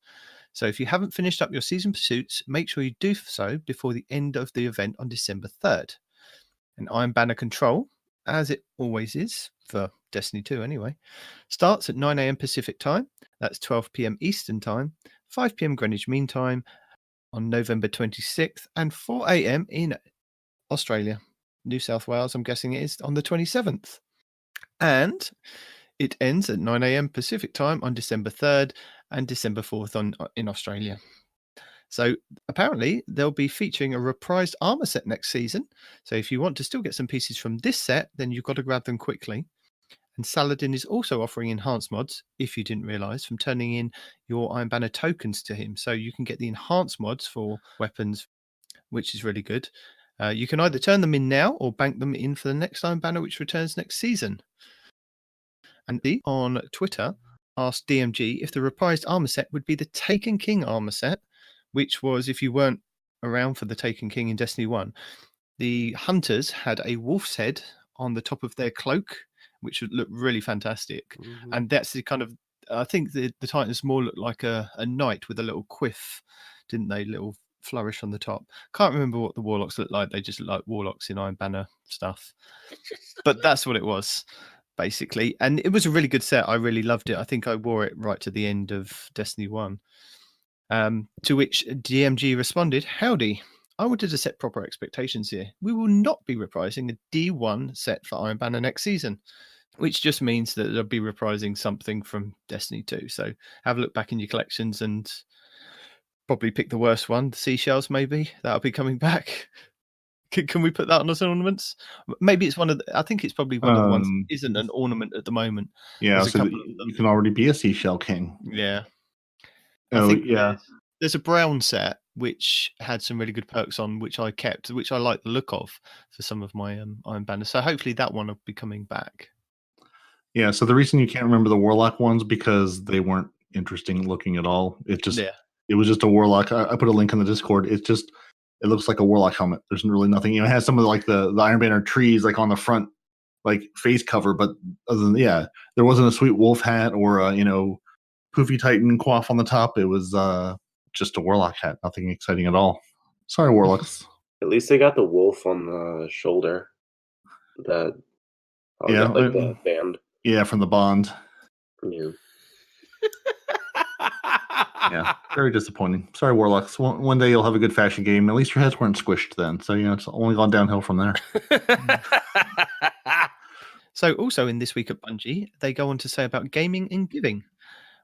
So if you haven't finished up your season pursuits, make sure you do so before the end of the event on December 3rd. And Iron Banner Control, as it always is, for Destiny 2 anyway, starts at 9 a.m. Pacific time. That's 12 p.m. Eastern time, 5 p.m. Greenwich Mean Time on November 26th, and 4 a.m. in Australia. New South Wales, I'm guessing it is, on the 27th. And it ends at 9 a.m. Pacific time on December 3rd and December 4th in Australia. So apparently they'll be featuring a reprised armor set next season. So if you want to still get some pieces from this set, then you've got to grab them quickly. And Saladin is also offering enhanced mods, if you didn't realize, from turning in your Iron Banner tokens to him. So you can get the enhanced mods for weapons, which is really good. You can either turn them in now or bank them in for the next Iron Banner, which returns next season. And B on Twitter asked DMG if the reprised armor set would be the Taken King armor set, which was, if you weren't around for the Taken King in Destiny 1, the hunters had a wolf's head on the top of their cloak, which would look really fantastic. Mm-hmm. And that's the kind of, I think the Titans more looked like a knight with a little quiff, didn't they? Little flourish on the top. Can't remember what the warlocks look like. They just look like warlocks in Iron Banner stuff. But that's what it was, basically. And it was a really good set. I really loved it. I think I wore it right to the end of Destiny 1. To which DMG responded, "Howdy. I wanted to set proper expectations here. We will not be reprising a D1 set for Iron Banner next season," which just means that they'll be reprising something from Destiny 2. So have a look back in your collections and probably pick the worst one, the seashells, maybe. That'll be coming back. Can we put that on as ornaments? Maybe it's one of the, I think it's probably one of the ones that isn't an ornament at the moment. Yeah, There's a so couple you can already be a seashell king. Yeah. Oh, I think yeah. there's a brown set which had some really good perks on, which I kept, which I like the look of for some of my Iron Banners. So hopefully that one will be coming back. Yeah, so the reason you can't remember the Warlock ones because they weren't interesting looking at all. It was just a Warlock. I put a link in the Discord. It looks like a Warlock helmet. There's really nothing. It has some of the Iron Banner trees like on the front, like face cover, but other than there wasn't a sweet wolf hat or a poofy Titan coif on the top. It was just a Warlock hat. Nothing exciting at all. Sorry, Warlocks. At least they got the wolf on the shoulder. The band. Yeah, from the Bond. Yeah. Yeah, very disappointing. Sorry, Warlocks. One day you'll have a good fashion game. At least your heads weren't squished then. So, it's only gone downhill from there. So also in This Week at Bungie, they go on to say about gaming and giving.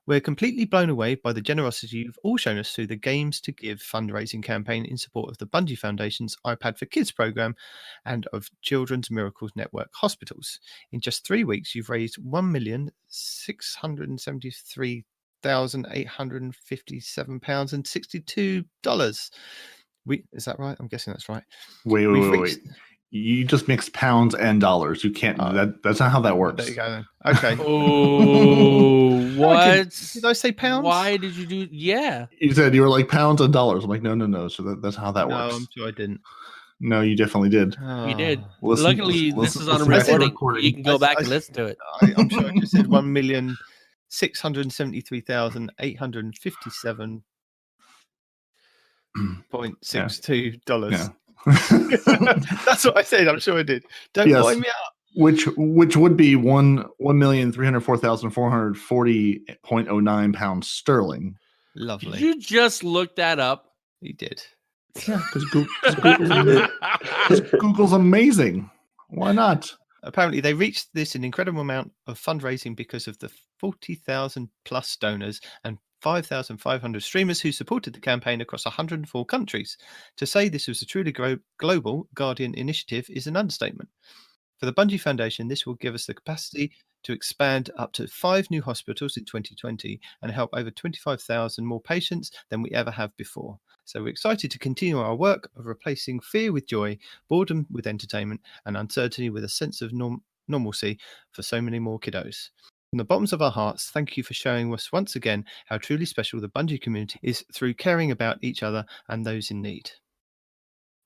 "We're completely blown away by the generosity you've all shown us through the Games to Give fundraising campaign in support of the Bungie Foundation's iPad for Kids program and of Children's Miracles Network hospitals. In just 3 weeks, you've raised £1,673,857.62. Is that right? I'm guessing that's right. Wait. You just mixed pounds and dollars. You can't. That's not how that works. There you go then. Okay. Oh, what? Did I say pounds? Why did you do? Yeah. You said you were like pounds and dollars. I'm like, no. So that's how that works. No, I'm sure I didn't. No, you definitely did. You did. Luckily, this is on a recording. You can go back and listen to it. I'm sure I just said $1,673,857.62. Yeah. That's what I said. I'm sure I did. Don't wind me up. Which would be 1,304,440.09 pounds sterling. Lovely. Did you just look that up? He did. Yeah, because Google's amazing. Why not? Apparently, they reached this an incredible amount of fundraising because of the 40,000 plus donors and 5,500 streamers who supported the campaign across 104 countries. To say this was a truly global Guardian initiative is an understatement. For the Bungie Foundation, this will give us the capacity to expand up to 5 new hospitals in 2020 and help over 25,000 more patients than we ever have before. So we're excited to continue our work of replacing fear with joy, boredom with entertainment, and uncertainty with a sense of normalcy for so many more kiddos. From the bottoms of our hearts, thank you for showing us once again how truly special the Bungie community is through caring about each other and those in need.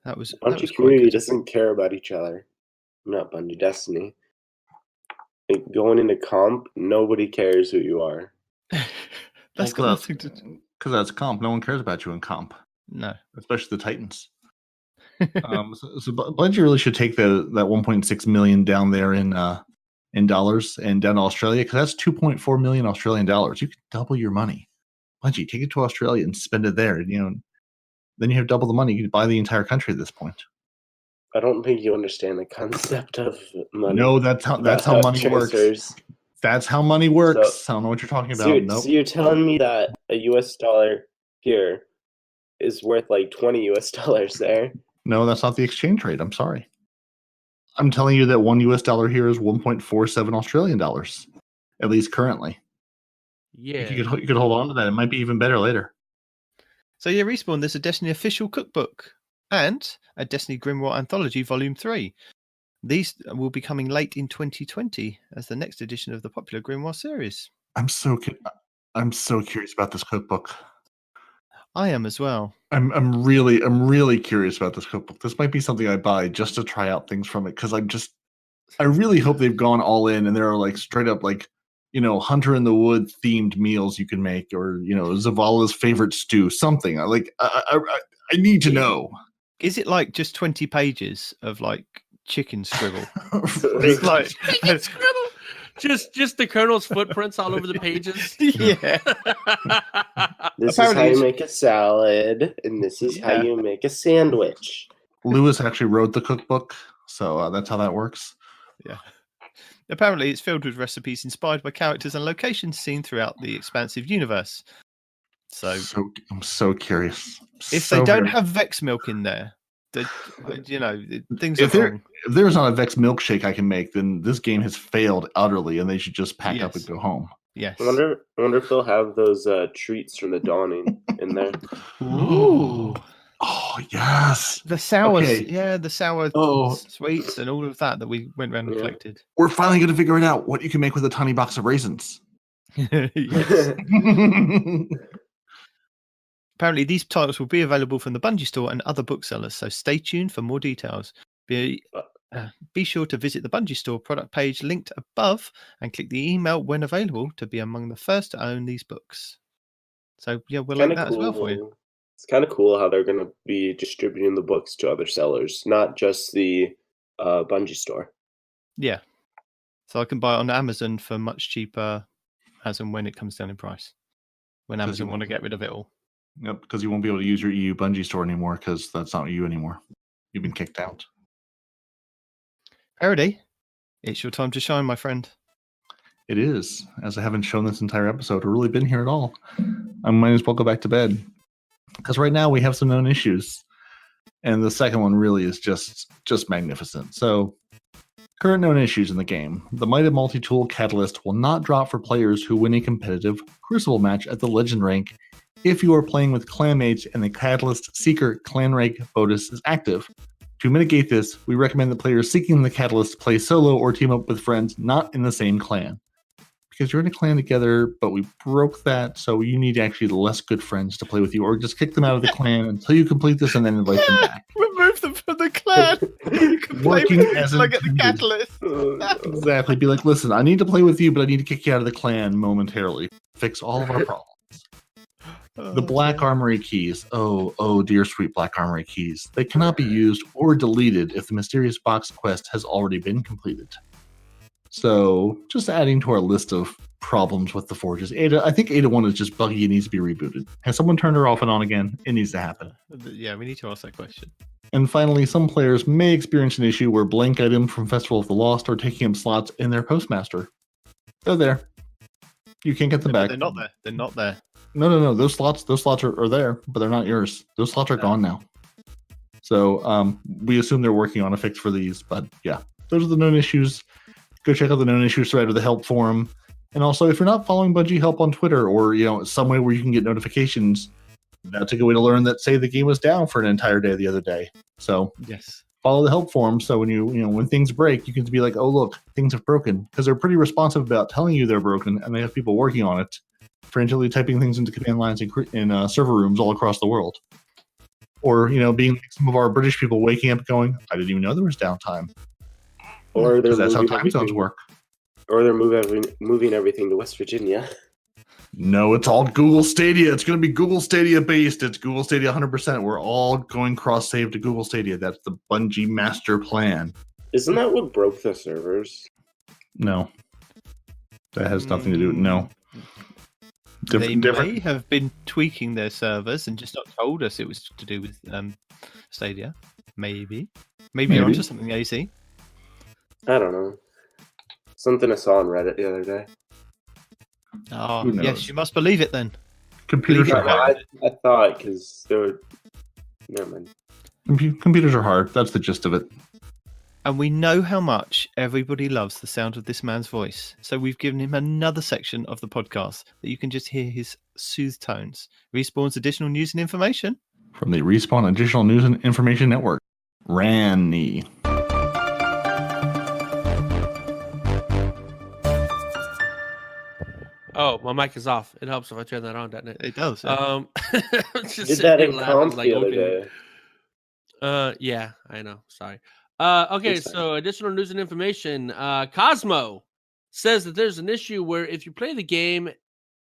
The Bungie community doesn't care about each other. Not Bungie Destiny. Like going into comp, nobody cares who you are. That's got nothing to do. Because that's comp. No one cares about you in comp. No. Especially the Titans. So Bungie really should take that 1.6 million down there in dollars and down to Australia, because that's 2.4 million Australian dollars. You can double your money. Bungie, take it to Australia and spend it there. Then you have double the money. You can buy the entire country at this point. I don't think you understand the concept of money. No, that's how money works. That's how money works. So, I don't know what you're talking about. So you're telling me that a US dollar here is worth like $20 there? No, that's not the exchange rate. I'm sorry. I'm telling you that $1 US here is 1.47 Australian dollars, at least currently. Yeah. You could hold on to that. It might be even better later. So yeah, Respawn, there's a Destiny official cookbook and a Destiny Grimoire Anthology Volume 3. These will be coming late in 2020 as the next edition of the popular Grimoire series. I'm so curious about this cookbook. I am as well. I'm really curious about this cookbook. This might be something I buy just to try out things from it, because I really hope they've gone all in and there are like straight up like, Hunter in the Wood themed meals you can make, or Zavala's favorite stew, something like I need to know. Is it like just 20 pages of like chicken scribble? It's like just the Colonel's footprints all over the pages. yeah. This is Apparently how you he's- make a salad, and this is how Yeah. you make a sandwich. Lewis actually wrote the cookbook, so that's how that works. Apparently, it's filled with recipes inspired by characters and locations seen throughout the expansive universe. So, I'm so curious. if So they don't very- have Vex milk in there, things if are there wrong. if there's not a Vex milkshake I can make, then this game has failed utterly, and they should just pack up Yes. and go home. Yes. I wonder if they'll have those treats from the Dawning in there. Ooh. Oh yes, The sour, Okay. the sour Oh. sweets and all of that we went around and Yeah. collected. we're finally going to figure it out. What you can make with a tiny box of raisins. Yes. Apparently, these titles will be available from the Bungie store and other booksellers, so stay tuned for more details. Be sure to visit the Bungie store product page linked above and click the email when available to be among the first to own these books. So, yeah, we'll link Kinda that as well for you. It's kind of cool how they're going to be distributing the books to other sellers, not just the Bungie store. Yeah. So I can buy it on Amazon for much cheaper as and when it comes down in price. When Because you Amazon want to get rid of it all. Yep, because you won't be able to use your EU Bungie store anymore because that's not you anymore. You've been kicked out. Parody, it's your time to shine, my friend. It is, as I haven't shown this entire episode or really been here at all. I might as well go back to bed. Because right now we have some known issues. And the second one really is just magnificent. So, current known issues in the game. The Might of Multi-Tool Catalyst will not drop for players who win a competitive Crucible match at the Legend rank if you are playing with clanmates and the Catalyst Seeker clan rank bonus is active. To mitigate this, we recommend that players seeking the Catalyst play solo or team up with friends not in the same clan. Because you're in a clan together, but we broke that, so you need actually less good friends to play with you, or just kick them out of the clan until you complete this and then invite them back. Remove them from the clan. You can play Working with as them like at the intended. catalyst. Exactly. Be like, listen, I need to play with you, but I need to kick you out of the clan momentarily. Fix all of our problems. The Black Armory keys. Oh, dear sweet Black Armory keys. They cannot be used or deleted if the mysterious box quest has already been completed. So, just adding to our list of problems with the forges. I think Ada 1 is just buggy and needs to be rebooted. Has someone turned her off and on again? It needs to happen. Yeah, we need to ask that question. And finally, some players may experience an issue where blank items from Festival of the Lost are taking up slots in their Postmaster. They're there. You can't get them back. They're not there. They're not there. No. Those slots are there, but they're not yours. Those slots are gone now. So we assume they're working on a fix for these. But yeah, those are the known issues. Go check out the known issues thread or the help forum. And also, if you're not following Bungie Help on Twitter or some way where you can get notifications, that's a good way to learn that, say, the game was down for an entire day the other day. So Yes. follow the help forum. So when when things break, you can be like, oh look, things have broken, because they're pretty responsive about telling you they're broken, and they have people working on it, frantically typing things into command lines in server rooms all across the world. Or being like some of our British people waking up going, I didn't even know there was downtime. Or they're That's how moving time zones everything- work. Or they're moving everything to West Virginia. No, it's all Google Stadia. It's going to be Google Stadia based. It's Google Stadia 100%. We're all going cross-save to Google Stadia. That's the Bungie master plan. Isn't that what broke the servers? No. That has nothing to do with no. They Different. may have been tweaking their servers and just not told us it was to do with Stadia. Maybe you're onto something, AC. I don't know. Something I saw on Reddit the other day. Oh, Who knows? yes, you must believe it then. Computers Believe are it. hard. I thought because they were. Never mind. Computers are hard. That's the gist of it. And we know how much everybody loves the sound of this man's voice. So we've given him another section of the podcast that you can just hear his soothed tones. Respawn's additional news and information. From the Respawn Additional News and Information Network, Ranny. Oh, my mic is off. It helps if I turn that on, doesn't it? It does. Just Did sitting that here in laughing, comp like, the other okay. day. Yeah, I know. Sorry. Okay, It's fine. so additional news and information. Cosmo says that there's an issue where if you play the game,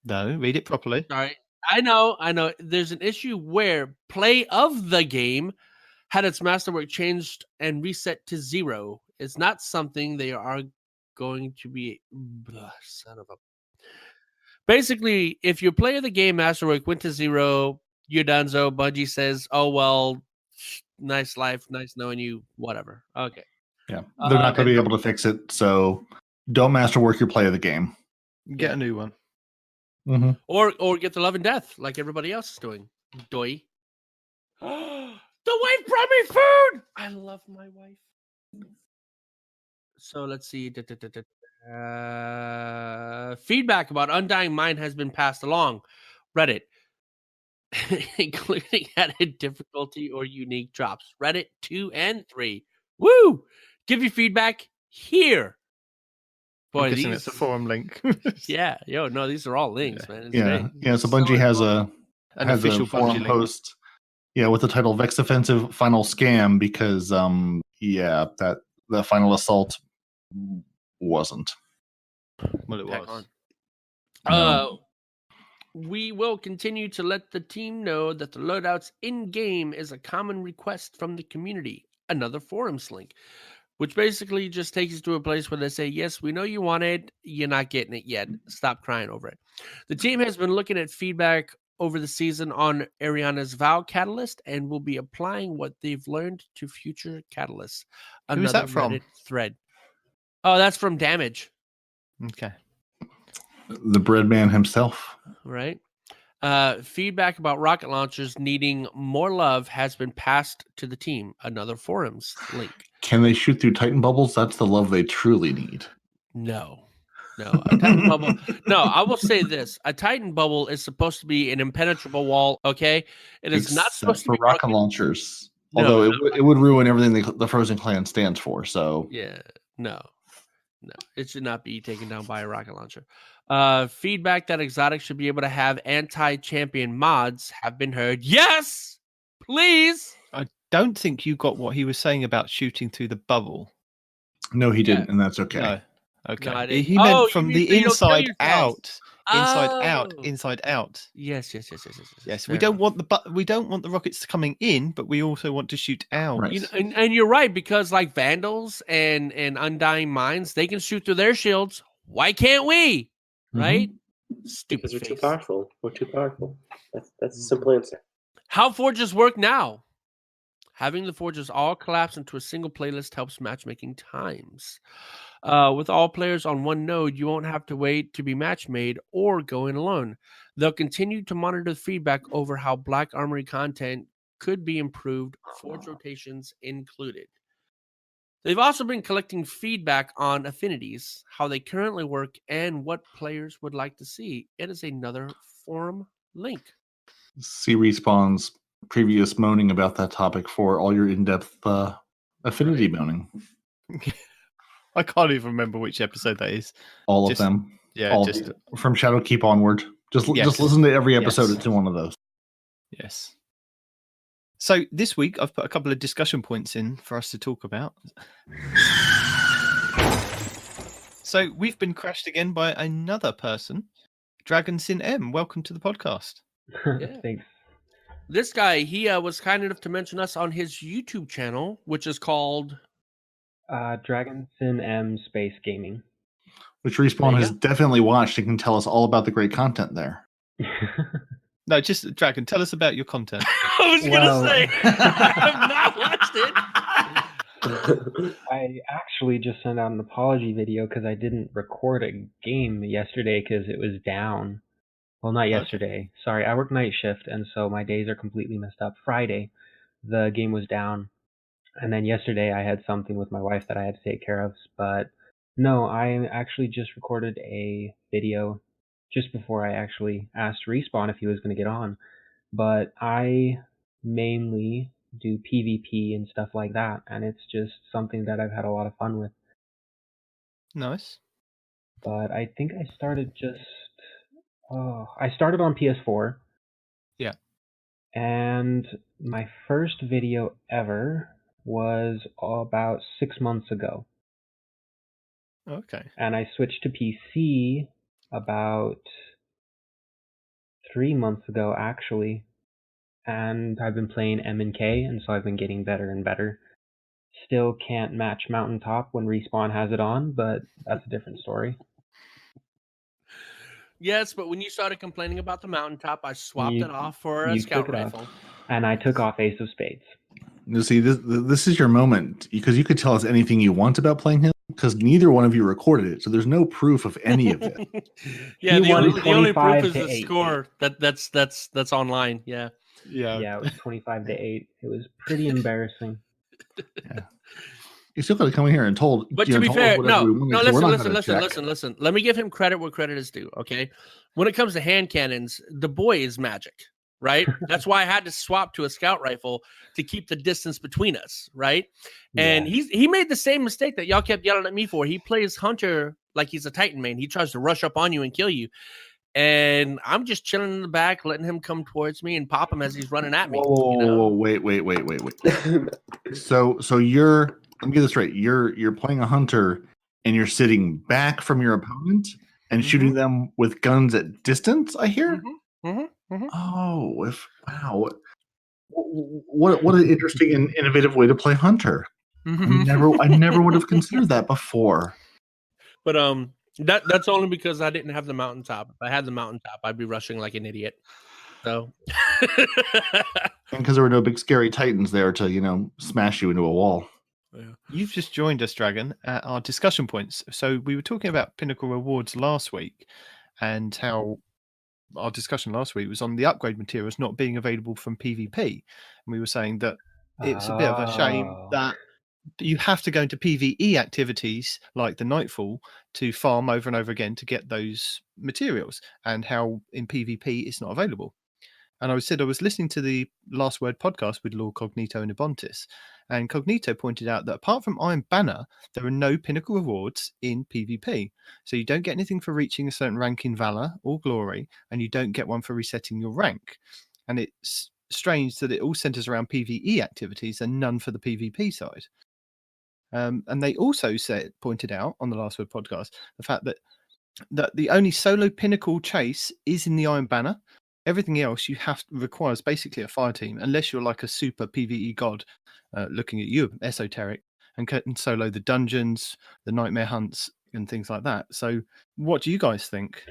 No, read it properly. sorry, I know. There's an issue where play of the game had its masterwork changed and reset to 0. It's not something they are going to be. Son of a. Basically, if your play of the game masterwork went to 0, you're donezo. Bungie says, "Oh well, nice life, nice knowing you, whatever." Okay. Yeah, they're not going to be able to fix it, so don't masterwork your play of the game. Get a new one. Mm-hmm. Or get the love and death like everybody else is doing. Doi. The wife brought me food. I love my wife. So let's see. Feedback about Undying Mind has been passed along. Reddit, including added difficulty or unique drops. Reddit 2 and 3. Woo! Give your feedback here. Boy, I'm guessing it's a forum link. Yeah, no, these are all links, man. It's yeah. So Bungie has an official forum Bungie post. Yeah, with the title "Vex Offensive Final Scam" because that the final assault wasn't. Well, it was. No. We will continue to let the team know that the loadouts in-game is a common request from the community. Another forums link, which basically just takes you to a place where they say, yes, we know you want it. You're not getting it yet. Stop crying over it. The team has been looking at feedback over the season on Ariana's Vow Catalyst and will be applying what they've learned to future catalysts. Who's that from? Reddit thread. Oh, that's from Damage. Okay. The bread man himself. Right. Feedback about rocket launchers needing more love has been passed to the team. Another forums link. Can they shoot through Titan bubbles? That's the love they truly need. No. A Titan bubble. No, I will say this: a Titan bubble is supposed to be an impenetrable wall. Okay, it is not supposed to for be rocket launchers. Although it would ruin everything the Frozen Clan stands for. So yeah, no, it should not be taken down by a rocket launcher. Feedback that exotics should be able to have anti-champion mods have been heard. Yes, please. I don't think you got what he was saying about shooting through the bubble. No, he didn't, and that's okay. No. Okay. No, he meant from the inside out. Oh. Inside out. Yes. We don't want the rockets coming in, but we also want to shoot out. Right. And you're right, because like Vandals and Undying Minds, they can shoot through their shields. Why can't we? Right? Stupid. Because we're too powerful. We're too powerful. That's a simple answer. How forges work now? Having the forges all collapse into a single playlist helps matchmaking times. With all players on one node, you won't have to wait to be match made or go in alone. They'll continue to monitor the feedback over how Black Armory content could be improved, forge rotations included. They've also been collecting feedback on affinities, how they currently work, and what players would like to see. It is another forum link. See Respawn's previous moaning about that topic for all your in-depth affinity moaning. I can't even remember which episode that is. All of them. Yeah, from Shadowkeep onward. Just listen to every episode. It's one of those. Yes. So this week I've put a couple of discussion points in for us to talk about. So we've been crashed again by another person, DragonSinM. Welcome to the podcast. Yeah. Thanks. This guy, he was kind enough to mention us on his YouTube channel, which is called DragonSinM Space Gaming. Which Respawn has definitely watched and can tell us all about the great content there. No, just Dragon, tell us about your content. I was going to say, I have not watched it. I actually just sent out an apology video because I didn't record a game yesterday because it was down. Well, not yesterday. Okay. Sorry, I work night shift, and so my days are completely messed up. Friday, the game was down. And then yesterday I had something with my wife that I had to take care of. But no, I actually just recorded a video just before I actually asked Respawn if he was going to get on. But I mainly do PvP and stuff like that. And it's just something that I've had a lot of fun with. Nice. But I think I started I started on PS4. Yeah. And my first video ever was about 6 months ago. Okay. And I switched to PC about 3 months ago, actually. And I've been playing M and K, and so I've been getting better and better. Still can't match Mountaintop when Respawn has it on, but that's a different story. Yes, but when you started complaining about the Mountaintop, I swapped it off for a You scout took it off, rifle. and I took off Ace of Spades. You see, this is your moment, because you could tell us anything you want about playing him, because neither one of you recorded it, so there's no proof of any of this. Yeah, He the won only proof 25 is to the 8. score that's online. Yeah. Yeah, it was 25 to 8. It was pretty embarrassing. Yeah. You still got to come in here and told. But you to know, be told us fair, whatever no, we wanted, no. so we're Listen, not gonna check. listen. Let me give him credit where credit is due. Okay, when it comes to hand cannons, the boy is magic, right? That's why I had to swap to a scout rifle to keep the distance between us, right? And he made the same mistake that y'all kept yelling at me for. He plays Hunter like he's a Titan main. He tries to rush up on you and kill you. And I'm just chilling in the back, letting him come towards me and pop him as he's running at me. Whoa, wait. So you're, let me get this straight. You're playing a hunter and you're sitting back from your opponent and shooting them with guns at distance, I hear? Oh, wow. What an interesting and innovative way to play hunter. I never would have considered that before. But that's only because I didn't have the Mountaintop. If I had the Mountaintop, I'd be rushing like an idiot. So and because there were no big scary titans there to, smash you into a wall. Yeah. You've just joined us, Dragon, at our discussion points. So we were talking about Pinnacle Rewards last week and how our discussion last week was on the upgrade materials not being available from PvP. And we were saying that it's a bit of a shame that you have to go into PvE activities like the Nightfall to farm over and over again to get those materials, and how in PvP it's not available. And I said I was listening to the Last Word podcast with Lord Cognito and Ebontis, and Cognito pointed out that apart from Iron Banner, there are no pinnacle rewards in PvP. So you don't get anything for reaching a certain rank in Valor or Glory, and you don't get one for resetting your rank. And it's strange that it all centers around PvE activities and none for the PvP side. And they also pointed out on the Last Word podcast the fact that the only solo pinnacle chase is in the Iron Banner. Everything else requires basically a fire team, unless you're like a super PvE god looking at you, esoteric, and can solo the dungeons, the nightmare hunts, and things like that. So what do you guys think?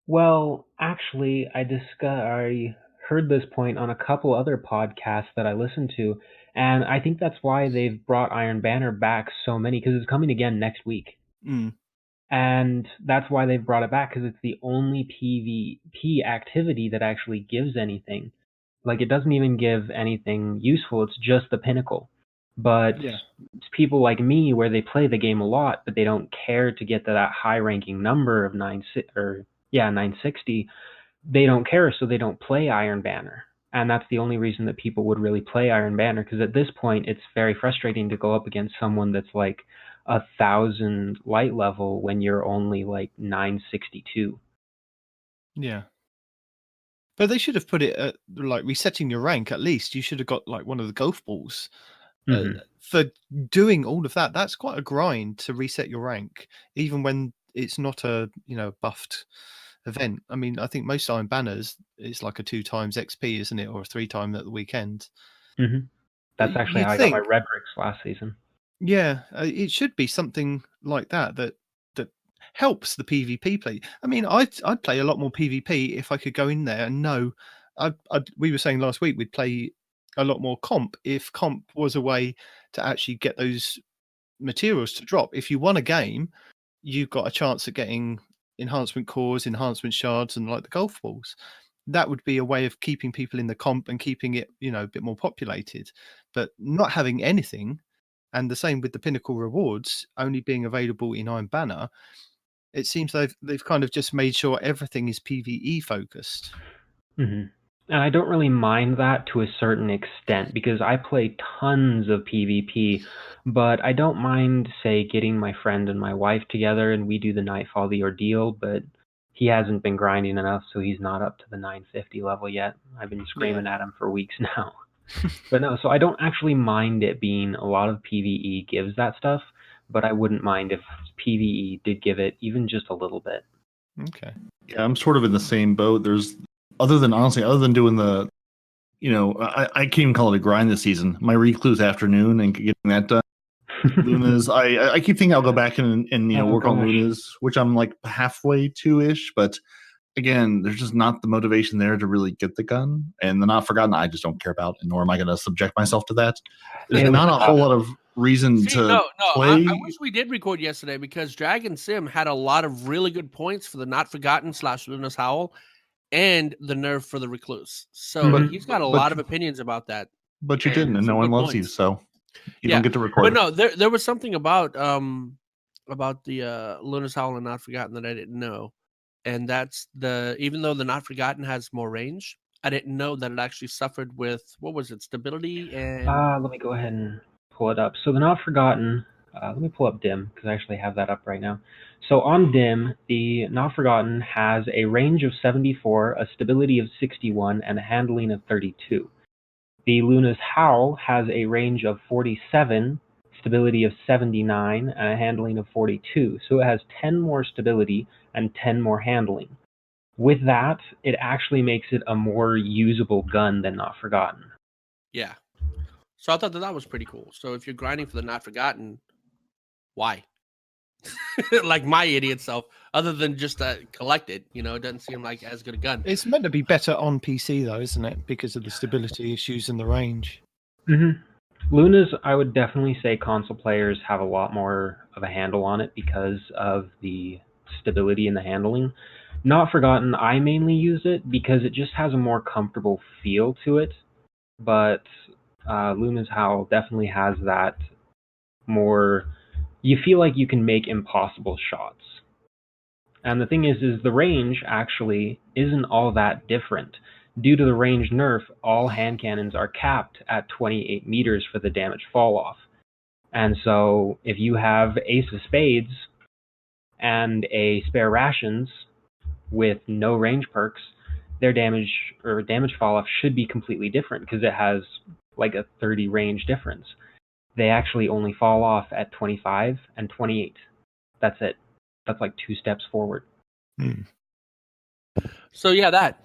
Well, actually, I heard this point on a couple other podcasts that I listened to, and I think that's why they've brought Iron Banner back so many, because it's coming again next week. And that's why they've brought it back, because it's the only PvP activity that actually gives anything. Like, it doesn't even give anything useful, it's just the pinnacle. But it's people like me, where they play the game a lot, but they don't care to get to that high-ranking number of 960. They don't care, so they don't play Iron Banner. And that's the only reason that people would really play Iron Banner, because at this point, it's very frustrating to go up against someone that's like 1,000 light level when you're only like 962. Yeah. But they should have put it at like resetting your rank. At least you should have got like one of the golf balls for doing all of that. That's quite a grind to reset your rank, even when it's not a buffed event. I mean, I think most Iron Banners it's like a 2 times XP, isn't it, or a 3 times at the weekend. That's actually how I got my Red Bricks last season. Yeah, it should be something like that helps the PvP play. I mean, I'd play a lot more PvP if I could go in there and know. We were saying last week we'd play a lot more comp if comp was a way to actually get those materials to drop. If you won a game, you got a chance at getting enhancement cores, enhancement shards, and like the golf balls. That would be a way of keeping people in the comp and keeping it, a bit more populated. But not having anything, and the same with the pinnacle rewards only being available in Iron Banner, it seems they've kind of just made sure everything is PvE focused. And I don't really mind that to a certain extent, because I play tons of PvP, but I don't mind, say, getting my friend and my wife together and we do the Nightfall the Ordeal, but he hasn't been grinding enough, so he's not up to the 950 level yet. I've been screaming at him for weeks now. But no, so I don't actually mind it being a lot of PvE gives that stuff, but I wouldn't mind if PvE did give it even just a little bit. Okay. Yeah, I'm sort of in the same boat. There's other than doing the, I can't even call it a grind this season. My Recluse Afternoon and getting that done. Luna's, I keep thinking I'll go back and work on Luna's, which I'm like halfway to-ish, but again, there's just not the motivation there to really get the gun. And the Not Forgotten, I just don't care about, and nor am I going to subject myself to that. There's not a whole lot of reason to play. I wish we did record yesterday because DragonSinM had a lot of really good points for the Not Forgotten / Luna's Howl and the nerf for the Recluse. So he's got a lot of opinions about that. But you didn't, and no one loves you, so you don't get to record. But no, there was something about the Luna's Howl and Not Forgotten that I didn't know. And that's even though the Not Forgotten has more range, I didn't know that it actually suffered with, what was it, stability and... let me go ahead and pull it up. So the Not Forgotten, let me pull up DIM, because I actually have that up right now. So on DIM, the Not Forgotten has a range of 74, a stability of 61, and a handling of 32. The Luna's Howl has a range of 47, stability of 79, and a handling of 42. So it has 10 more stability and 10 more handling. With that, it actually makes it a more usable gun than Not Forgotten. Yeah. So I thought that was pretty cool. So if you're grinding for the Not Forgotten, why? Like my idiot self, other than just collect it, it doesn't seem like as good a gun. It's meant to be better on PC though, isn't it? Because of the stability issues and the range. Luna's, I would definitely say console players have a lot more of a handle on it because of the stability and the handling. Not Forgotten, I mainly use it because it just has a more comfortable feel to it. But Luna's Howl definitely has that more... You feel like you can make impossible shots. And the thing is the range actually isn't all that different. Due to the range nerf, all hand cannons are capped at 28 meters for the damage fall off. And so if you have Ace of Spades and a Spare Rations with no range perks, their damage fall off should be completely different because it has like a 30 range difference. They actually only fall off at 25 and 28. That's it. That's like 2 steps forward. So yeah, that.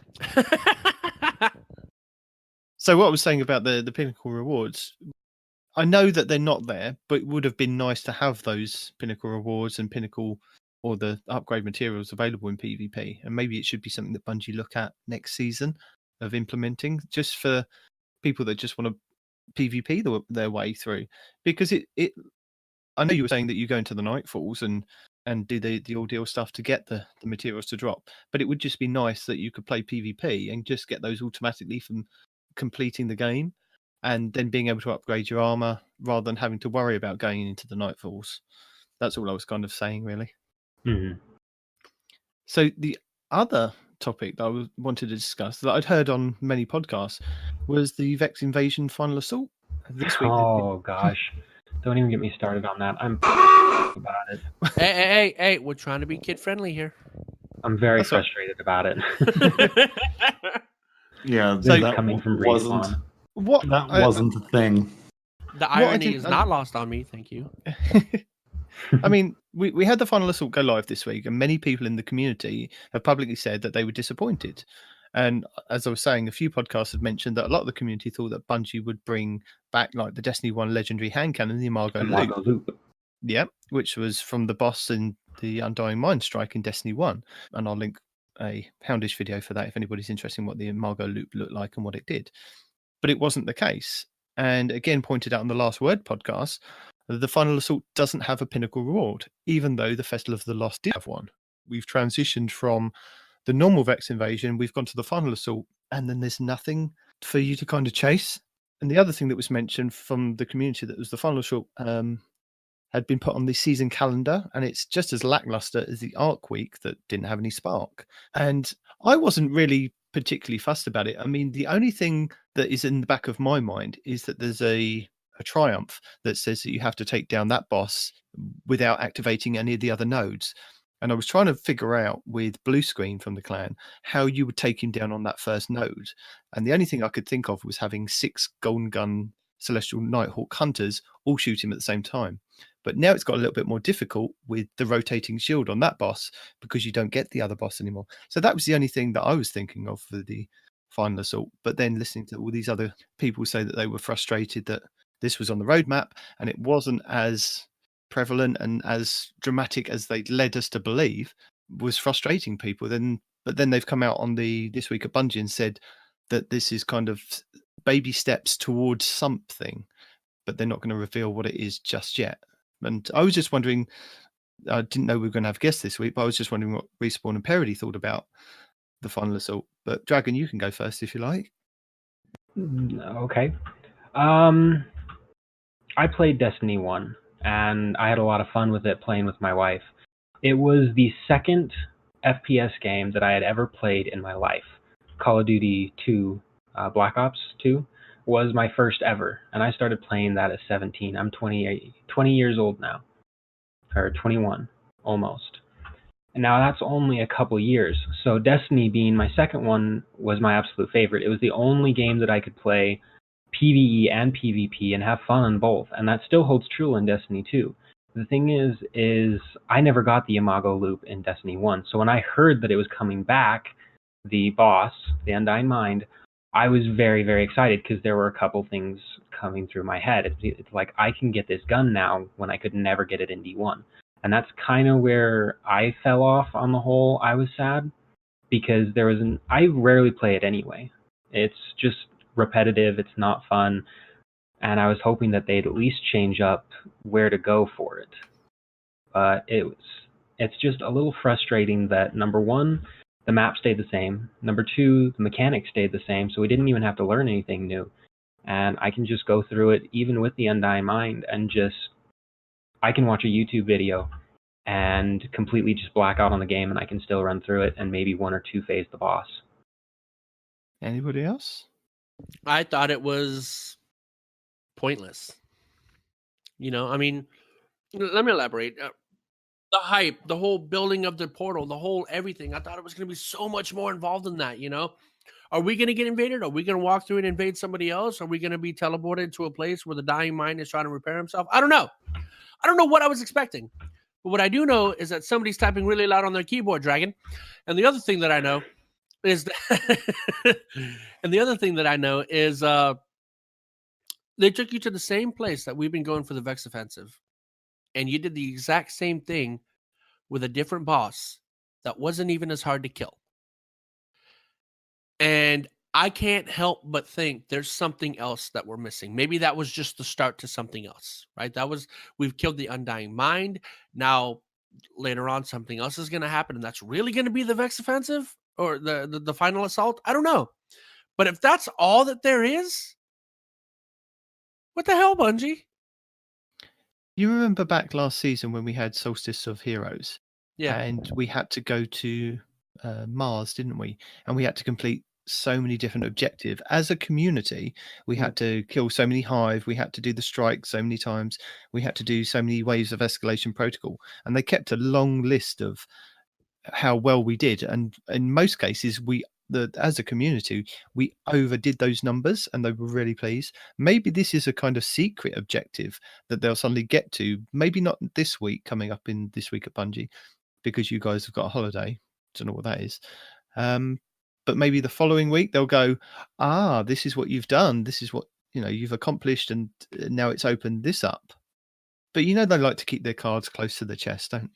So what I was saying about the pinnacle rewards, I know that they're not there, but it would have been nice to have those pinnacle rewards and pinnacle or the upgrade materials available in PvP. And maybe it should be something that Bungie look at next season of implementing, just for people that just want to PvP their way through. Because I know you were saying that you go into the Nightfalls and do the ordeal stuff to get the materials to drop, but it would just be nice that you could play PvP and just get those automatically from completing the game and then being able to upgrade your armor rather than having to worry about going into the Nightfalls. That's all I was kind of saying, really. So the other topic that I wanted to discuss that I'd heard on many podcasts was the Vex Invasion Final Assault this week. Oh gosh, don't even get me started on that. I'm about it. Hey, we're trying to be kid friendly here. I'm very frustrated about it. Yeah, so that coming from wasn't Respawn. that wasn't the thing. The irony is not lost on me. Thank you. I mean, we had the Final Assault go live this week, and many people in the community have publicly said that they were disappointed. And as I was saying, a few podcasts have mentioned that a lot of the community thought that Bungie would bring back like the Destiny 1 legendary hand cannon, the Imago Loop. Yeah, which was from the boss in the Undying Mind Strike in Destiny 1. And I'll link a Houndish video for that if anybody's interested in what the Imago Loop looked like and what it did. But it wasn't the case. And again, pointed out on the Last Word podcast, the Final Assault doesn't have a pinnacle reward, even though the Festival of the Lost did have one. We've transitioned from the normal Vex Invasion, we've gone to the Final Assault, and then there's nothing for you to kind of chase. And the other thing that was mentioned from the community that was the Final Assault had been put on the season calendar, and it's just as lackluster as the Arc Week that didn't have any spark. And I wasn't really particularly fussed about it. I mean, the only thing that is in the back of my mind is that there's a triumph that says that you have to take down that boss without activating any of the other nodes. And I was trying to figure out with Blue Screen from the clan how you would take him down on that first node. And the only thing I could think of was having 6 golden gun Celestial Nighthawk hunters all shoot him at the same time. But now it's got a little bit more difficult with the rotating shield on that boss because you don't get the other boss anymore. So that was the only thing that I was thinking of for the final assault. But then listening to all these other people say that they were frustrated that this was on the roadmap and it wasn't as prevalent and as dramatic as they led us to believe was frustrating people. But then they've come out on the This Week at Bungie and said that this is kind of baby steps towards something, but they're not going to reveal what it is just yet. And I was just wondering, I didn't know we were going to have guests this week, but I was just wondering what Respawn and Parody thought about the final assault. But Dragon, you can go first if you like. Okay. I played Destiny 1, and I had a lot of fun with it playing with my wife. It was the second FPS game that I had ever played in my life. Call of Duty 2, Black Ops 2, was my first ever, and I started playing that at 17. I'm 20 years old now, or 21, almost. And now that's only a couple years. So Destiny being my second one was my absolute favorite. It was the only game that I could play PvE and PvP and have fun on both, and that still holds true in Destiny 2. The thing is I never got the Imago loop in Destiny 1, so when I heard that it was coming back, the boss, the Undying Mind, I was very, very excited because there were a couple things coming through my head. It's like, I can get this gun now when I could never get it in D1. And that's kind of where I fell off on the whole. I was sad because I rarely play it anyway. It's just repetitive. It's not fun. And I was hoping that they'd at least change up where to go for it. But it's just a little frustrating that, number one, the map stayed the same. Number two, the mechanics stayed the same, so we didn't even have to learn anything new. And I can just go through it, even with the Undying Mind, and I can watch a YouTube video and completely just black out on the game, and I can still run through it and maybe one or two phase the boss. Anybody else? I thought it was pointless. I mean, let me elaborate. The hype, the whole building of the portal, the whole everything. I thought it was going to be so much more involved than that, Are we going to get invaded? Are we going to walk through and invade somebody else? Are we going to be teleported to a place where the dying mind is trying to repair himself? I don't know. I don't know what I was expecting. But what I do know is that somebody's typing really loud on their keyboard, Dragon. And the other thing that I know is they took you to the same place that we've been going for the Vex offensive. And you did the exact same thing with a different boss that wasn't even as hard to kill. And I can't help but think there's something else that we're missing. Maybe that was just the start to something else, right? We've killed the Undying Mind. Now, later on, something else is going to happen, and that's really going to be the Vex offensive or the final assault. I don't know. But if that's all that there is, what the hell, Bungie? You remember back last season when we had Solstice of Heroes? Yeah. And we had to go to Mars, didn't we? And we had to complete so many different objectives. As a community, we had to kill so many Hive. We had to do the strike so many times. We had to do so many waves of escalation protocol. And they kept a long list of how well we did. And in most cases, as a community, we overdid those numbers and they were really pleased. Maybe this is a kind of secret objective that they'll suddenly get to. Maybe not this week, coming up in This Week at Bungie, because you guys have got a holiday. Don't know what that is. But maybe the following week they'll go, this is what you've done. This is what you've accomplished, and now it's opened this up. But they like to keep their cards close to the chest, don't you?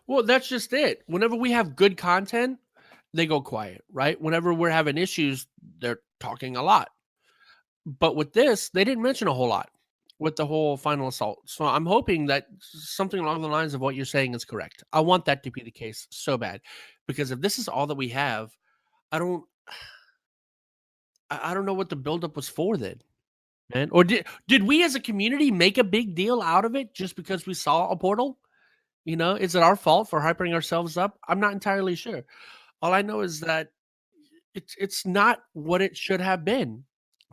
Well, that's just it. Whenever we have good content, they go quiet, right? Whenever we're having issues, they're talking a lot. But with this, they didn't mention a whole lot with the whole final assault. So I'm hoping that something along the lines of what you're saying is correct. I want that to be the case so bad, because if this is all that we have, I don't know what the buildup was for then, man. Or did we as a community make a big deal out of it just because we saw a portal? Is it our fault for hyping ourselves up? I'm not entirely sure. All I know is that it's not what it should have been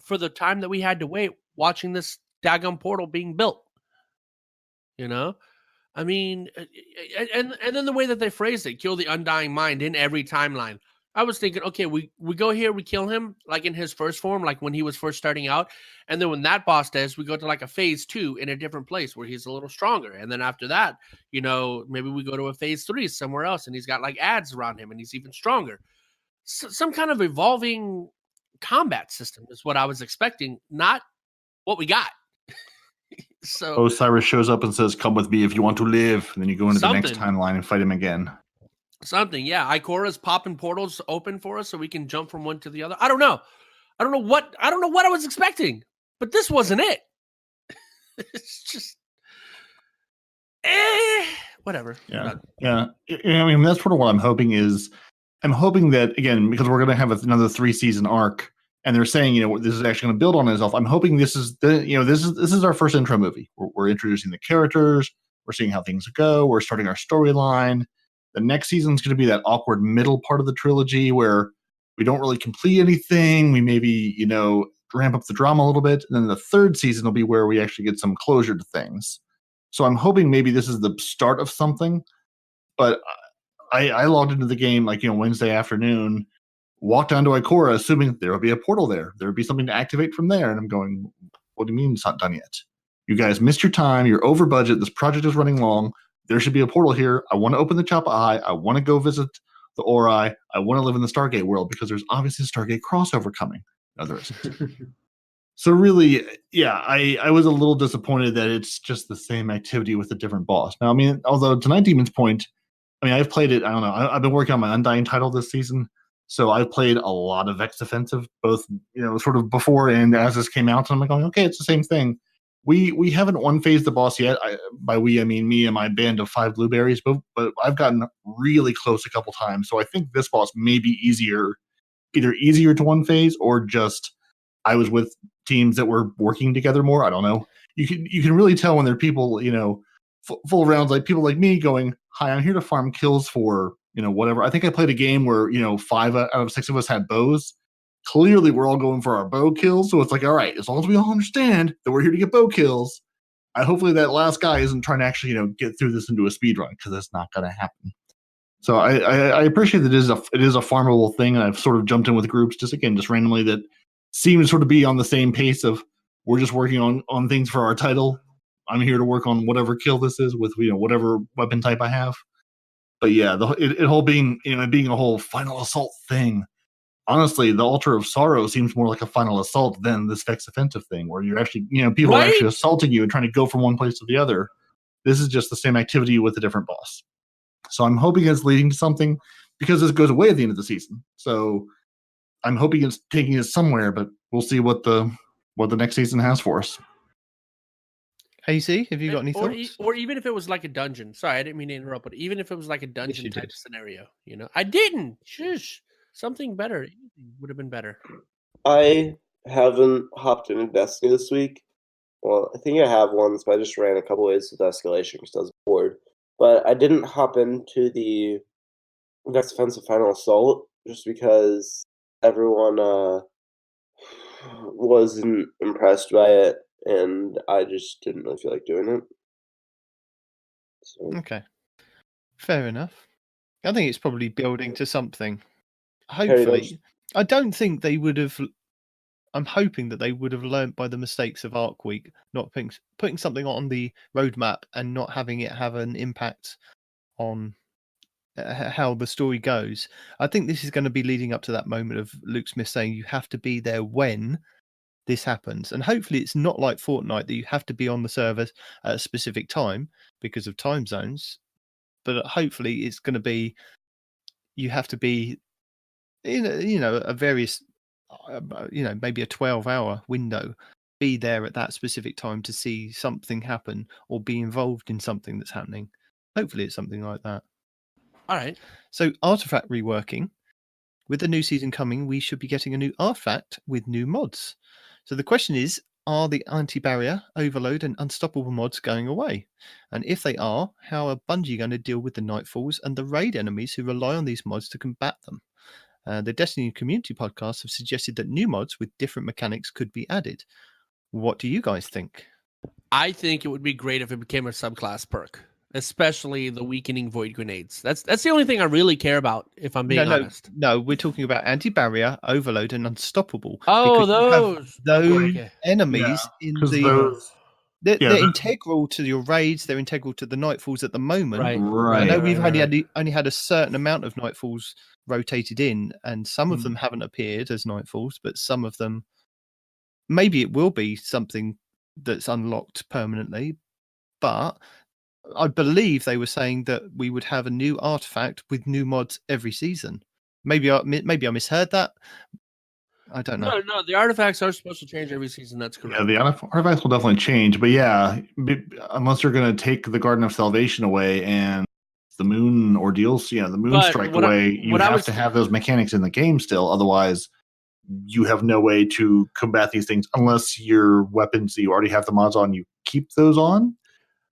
for the time that we had to wait watching this daggone portal being built. I mean, and then the way that they phrased it, kill the Undying Mind in every timeline. I was thinking, okay, we go here, we kill him like in his first form, like when he was first starting out, and then when that boss does, we go to like a phase 2 in a different place where he's a little stronger, and then after that, maybe we go to a phase 3 somewhere else, and he's got like ads around him, and he's even stronger. Some kind of evolving combat system is what I was expecting, not what we got. So Osiris shows up and says, "Come with me if you want to live." And then you go into the next timeline and fight him again. Something, yeah. Ikora's popping portals open for us so we can jump from one to the other. I don't know what I was expecting, but this wasn't it. It's just whatever. Yeah. I mean, that's sort of what I'm hoping is. I'm hoping that, again, because we're going to have another 3-season arc, and they're saying, this is actually going to build on itself. I'm hoping this is this is our first intro movie. We're introducing the characters. We're seeing how things go. We're starting our storyline. The next season is going to be that awkward middle part of the trilogy where we don't really complete anything. We maybe, ramp up the drama a little bit. And then the third season will be where we actually get some closure to things. So I'm hoping maybe this is the start of something. But I logged into the game Wednesday afternoon, walked down to Ikora, assuming there would be a portal there. There would be something to activate from there. And I'm going, what do you mean it's not done yet? You guys missed your time. You're over budget. This project is running long. There should be a portal here. I want to open the Chappa Eye. I want to go visit the Ori. I want to live in the Stargate world because there's obviously a Stargate crossover coming. No, there isn't. So really, yeah, I was a little disappointed that it's just the same activity with a different boss. Now, I mean, although to Night Demon's point, I've played it. I don't know. I've been working on my Undying title this season. So I've played a lot of Vex Offensive, both, sort of before and as this came out. And I'm like, going, okay, it's the same thing. We haven't one-phased the boss yet. By we, I mean me and my band of 5 blueberries, but I've gotten really close a couple times. So I think this boss may be either easier to one-phase or just I was with teams that were working together more. I don't know. You can really tell when there are people, full rounds, like people like me going, hi, I'm here to farm kills for, whatever. I think I played a game where, 5 out of 6 of us had bows. Clearly, we're all going for our bow kills. So it's like, all right, as long as we all understand that we're here to get bow kills, hopefully that last guy isn't trying to actually, get through this into a speed run, because that's not going to happen. So I appreciate that it is a farmable thing, and I've sort of jumped in with groups just randomly that seem to sort of be on the same pace of we're just working on things for our title. I'm here to work on whatever kill this is with whatever weapon type I have. But yeah, it whole being being a whole final assault thing. Honestly, the Altar of Sorrow seems more like a final assault than this Vex Offensive thing, where you're actually, people are actually assaulting you and trying to go from one place to the other. This is just the same activity with a different boss. So I'm hoping it's leading to something, because this goes away at the end of the season. So I'm hoping it's taking us somewhere, but we'll see what the next season has for us. AC, have you got any thoughts? Or even if it was like a dungeon. Sorry, I didn't mean to interrupt, but even if it was like a dungeon type scenario, I didn't. Shush. Something better would have been better. I haven't hopped into Destiny this week. Well, I think I have once, but I just ran a couple ways with escalation because I was bored. But I didn't hop into the Vex Offensive Final Assault just because everyone wasn't impressed by it, and I just didn't really feel like doing it. So. Okay. Fair enough. I think it's probably building to something. Hopefully. I don't think they would have... I'm hoping that they would have learnt by the mistakes of Arc Week, not putting something on the roadmap and not having it have an impact on how the story goes. I think this is going to be leading up to that moment of Luke Smith saying you have to be there when this happens. And hopefully it's not like Fortnite that you have to be on the server at a specific time because of time zones. But hopefully it's going to be you have to be in a various, maybe a 12-hour window, be there at that specific time to see something happen or be involved in something that's happening. Hopefully it's something like that. All right. So artifact reworking. With the new season coming, we should be getting a new artifact with new mods. So the question is, are the anti-barrier, overload and unstoppable mods going away? And if they are, how are Bungie going to deal with the Nightfalls and the raid enemies who rely on these mods to combat them? The Destiny community podcasts have suggested that new mods with different mechanics could be added. What do you guys think? I think it would be great if it became a subclass perk. especially the weakening void grenades. That's the only thing I really care about, if I'm being honest. No, we're talking about anti-barrier, overload, and unstoppable. Oh, because you have those. those Okay. enemies in Because the. those. They're yeah, they're- integral to your raids. They're integral to the Nightfalls at the moment. Right. Right. I know right, we've right, right. only had a certain amount of Nightfalls rotated in, and some of them haven't appeared as Nightfalls, but some of them, maybe it will be something that's unlocked permanently. But I believe they were saying that we would have a new artifact with new mods every season. Maybe I misheard that. I don't know. No, the artifacts are supposed to change every season. That's correct. Yeah, the artifacts will definitely change, but yeah, unless you're going to take the Garden of Salvation away and the moon ordeals, the moon But strike what I- away, you what I have was- to have those mechanics in the game still. Otherwise, you have no way to combat these things unless your weapons that you already have the mods on, you keep those on,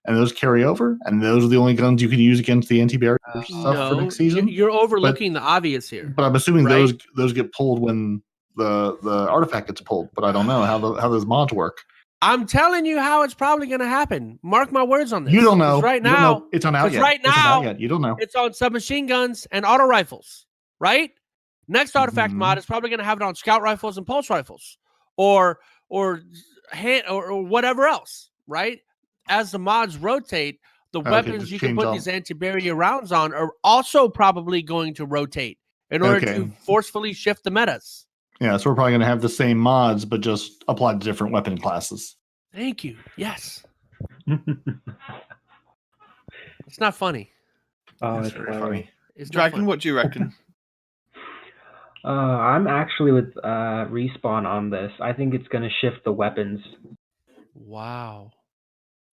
and those carry over, and those are the only guns you can use against the anti-barrier stuff for next season. You're overlooking the obvious here. But I'm assuming right? those get pulled when the artifact gets pulled. But I don't know how those mods work. I'm telling you how it's probably going to happen. Mark my words on this. You don't know. 'Cause Right You don't now, know. It's not out 'cause yet. right It's not now- out yet. You don't know. it's on submachine guns and auto rifles, right? Next artifact Mhm. mod is probably going to have it on scout rifles and pulse rifles, or hand or whatever else, right? As the mods rotate, the Okay, weapons just you can change put all- these anti-barrier rounds on are also probably going to rotate in order Okay. to forcefully shift the metas. Yeah, so we're probably going to have the same mods, but just applied to different weapon classes. Thank you. Yes, it's not funny. Oh, That's it's very funny. funny. It's not Dragon, funny. what do you reckon? I'm actually with Respawn on this. I think it's going to shift the weapons. Wow,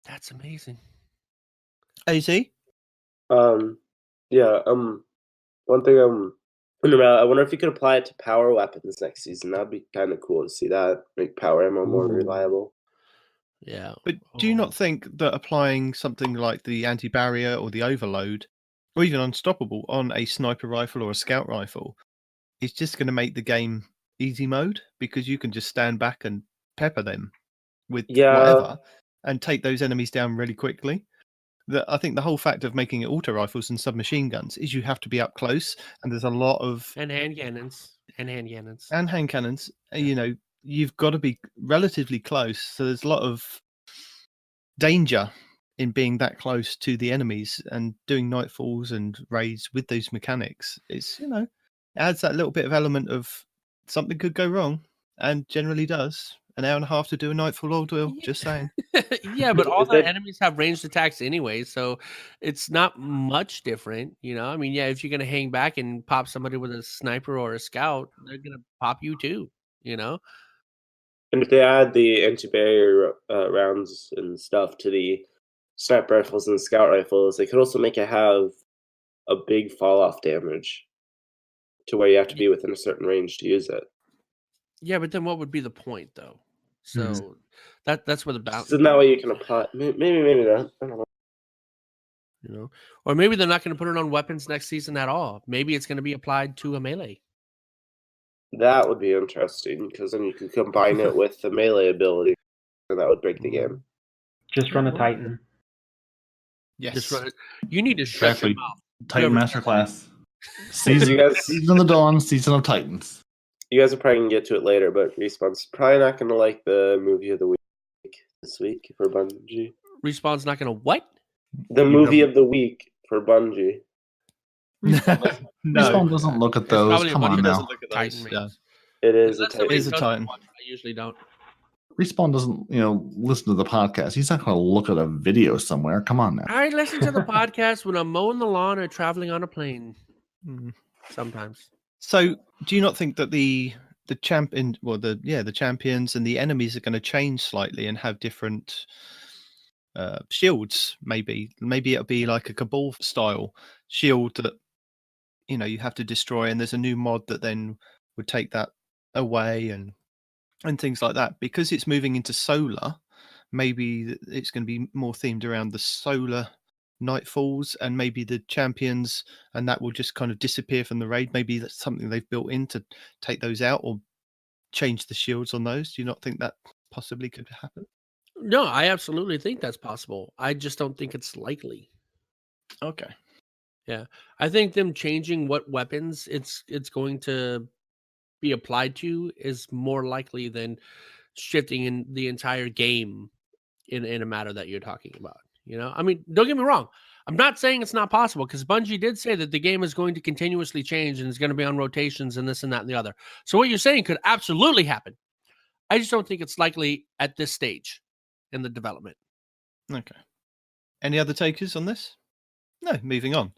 that's amazing. AZ? Yeah. One thing I'm wondering about, I wonder if you could apply it to power weapons next season. That'd be kind of cool to see that. Make power ammo more Ooh. reliable. Yeah, But do you Oh. not think that applying something like the anti-barrier or the overload, or even unstoppable, on a sniper rifle or a scout rifle, is just going to make the game easy mode? Because you can just stand back and pepper them with Yeah. whatever and take those enemies down really quickly. I think the whole fact of making it auto rifles and submachine guns is you have to be up close, and there's a lot of and hand cannons. And hand cannons. and hand cannons. You've got to be relatively close, so there's a lot of danger in being that close to the enemies and doing nightfalls and raids with those mechanics. It's adds that little bit of element of something could go wrong, and generally does. An hour and a half to do a nightfall ordeal. Just saying. Yeah, but all Is the that- enemies have ranged attacks anyway, so it's not much different. I mean, yeah, if you're gonna hang back and pop somebody with a sniper or a scout, they're gonna pop you too. And if they add the anti-barrier rounds and stuff to the sniper rifles and scout rifles, they could also make it have a big fall-off damage to where you have to be within a certain range to use it. Yeah, but then what would be the point, though? So that's where the balance. Isn't that way you can apply? Maybe not. I don't know. Or maybe they're not going to put it on weapons next season at all. Maybe it's going to be applied to a melee. That would be interesting because then you could combine it with the melee ability, and that would break the game. Just run a Titan. Yes. Just run it. You need to shut Exactly. your mouth. Titan Whoever- Masterclass. You Season, guys, season of the Dawn, Season of Titans. you guys are probably gonna get to it later, but Respawn's probably not gonna like the movie of the week this week for Bungie. Respawn's not going to what? The movie of the week for Bungie. Respawn doesn't look at It's those. probably a Come bunch on of now. doesn't look at Titan those. rings. It is a Unless Titan. somebody It is a doesn't Titan. watch it. I usually don't. Respawn doesn't, listen to the podcast. He's not going to look at a video somewhere. Come on now. I listen to the podcast when I'm mowing the lawn or traveling on a plane. Mm. Sometimes. So, do you not think that the champions and the enemies are going to change slightly and have different shields? Maybe it'll be like a Cabal style shield that you have to destroy, and there's a new mod that then would take that away and things like that. Because it's moving into solar, maybe it's going to be more themed around the solar nightfalls and maybe the champions, and that will just kind of disappear from the raid. Maybe that's something they've built in to take those out or change the shields on those. Do you not think that possibly could happen? No, I absolutely think that's possible. I just don't think it's likely. Okay. I think them changing what weapons it's going to be applied to is more likely than shifting in the entire game in a matter that you're talking about. I mean, don't get me wrong. I'm not saying it's not possible, because Bungie did say that the game is going to continuously change and is going to be on rotations and this and that and the other. So what you're saying could absolutely happen. I just don't think it's likely at this stage in the development. Okay. Any other takers on this? No, moving on.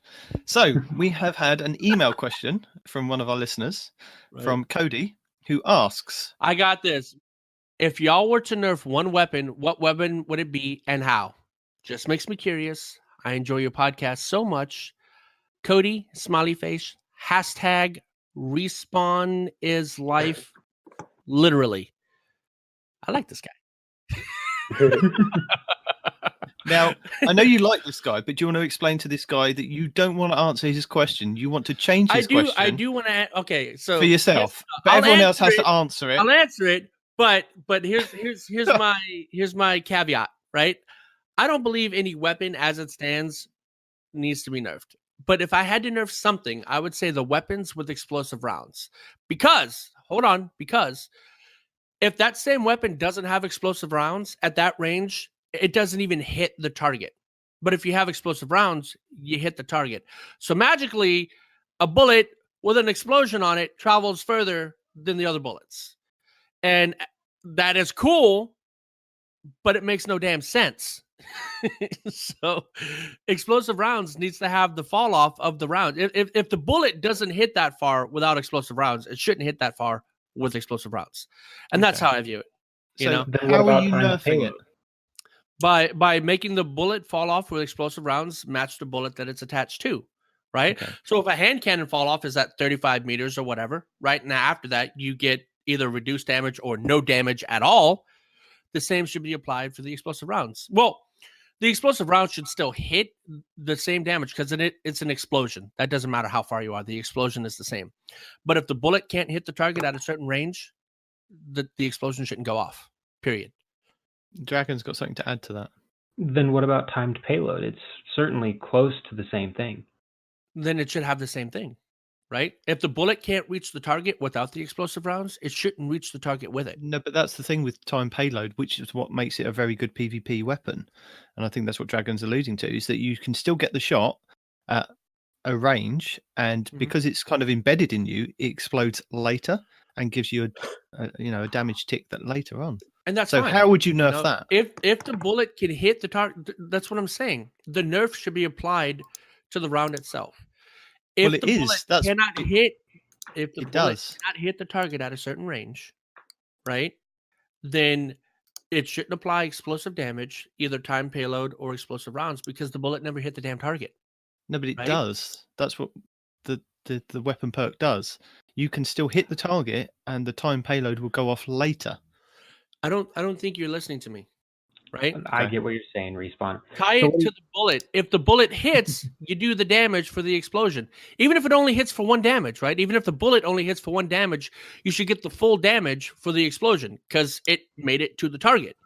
So we have had an email question from one of our listeners, from Cody, who asks, I got this. If y'all were to nerf one weapon, what weapon would it be and how? Just makes me curious. I enjoy your podcast so much. Cody, smiley face, hashtag respawn is life. Literally. I like this guy. Now, I know you like this guy, but do you want to explain to this guy that you don't want to answer his question? You want to change his question. I do want to. Okay, so for yourself, but everyone else has to answer it. I'll answer it, but here's my caveat. Right, I don't believe any weapon as it stands needs to be nerfed. But if I had to nerf something, I would say the weapons with explosive rounds. Because if that same weapon doesn't have explosive rounds at that range, it doesn't even hit the target. But if you have explosive rounds, you hit the target. So magically, a bullet with an explosion on it travels further than the other bullets. And that is cool, but it makes no damn sense. So explosive rounds needs to have the fall off of the round. If the bullet doesn't hit that far without explosive rounds, it shouldn't hit that far with explosive rounds. And that's how I view it. So how are you nerfing it? By making the bullet fall off with explosive rounds match the bullet that it's attached to, right? Okay. So if a hand cannon fall off is at 35 meters or whatever, right? Now after that, you get either reduced damage or no damage at all. The same should be applied for the explosive rounds. Well, the explosive rounds should still hit the same damage because it's an explosion. That doesn't matter how far you are. The explosion is the same. But if the bullet can't hit the target at a certain range, the explosion shouldn't go off, period. Dragon's got something to add to that. Then what about timed payload? It's certainly close to the same thing. Then it should have the same thing, right? If the bullet can't reach the target without the explosive rounds, it shouldn't reach the target with it. No, but that's the thing with timed payload, which is what makes it a very good PvP weapon. And I think that's what Dragon's alluding to, is that you can still get the shot at a range, and because it's kind of embedded in you, it explodes later and gives you a damage tick that later on. And that's so fine. How would you nerf that? If the bullet can hit the target, that's what I'm saying. The nerf should be applied to the round itself. If the bullet cannot hit the target at a certain range, right? Then it shouldn't apply explosive damage, either time payload or explosive rounds, because the bullet never hit the damn target. No, but it does. That's what the weapon perk does. You can still hit the target, and the time payload will go off later. I don't think you're listening to me, right? I get what you're saying, Respawn. Tie it to the bullet. If the bullet hits, you do the damage for the explosion. Even if it only hits for one damage, right? Even if the bullet only hits for one damage, you should get the full damage for the explosion because it made it to the target.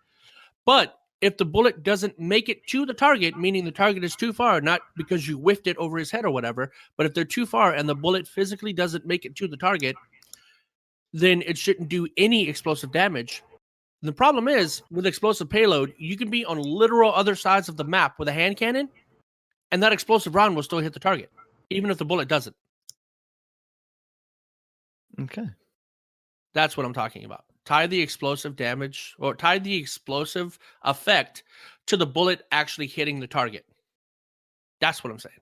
But if the bullet doesn't make it to the target, meaning the target is too far, not because you whiffed it over his head or whatever, but if they're too far and the bullet physically doesn't make it to the target, then it shouldn't do any explosive damage. The problem is, with explosive payload, you can be on literal other sides of the map with a hand cannon, and that explosive round will still hit the target, even if the bullet doesn't. Okay. That's what I'm talking about. Tie the explosive damage, or tie the explosive effect to the bullet actually hitting the target. That's what I'm saying.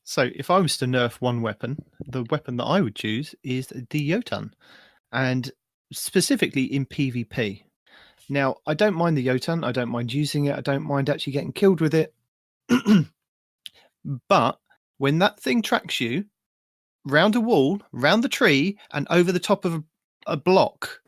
So, if I was to nerf one weapon, the weapon that I would choose is the Yotan. And specifically in PvP. Now, I don't mind the Yotan. I don't mind using it. I don't mind actually getting killed with it. But when that thing tracks you round a wall, round the tree, and over the top of a block,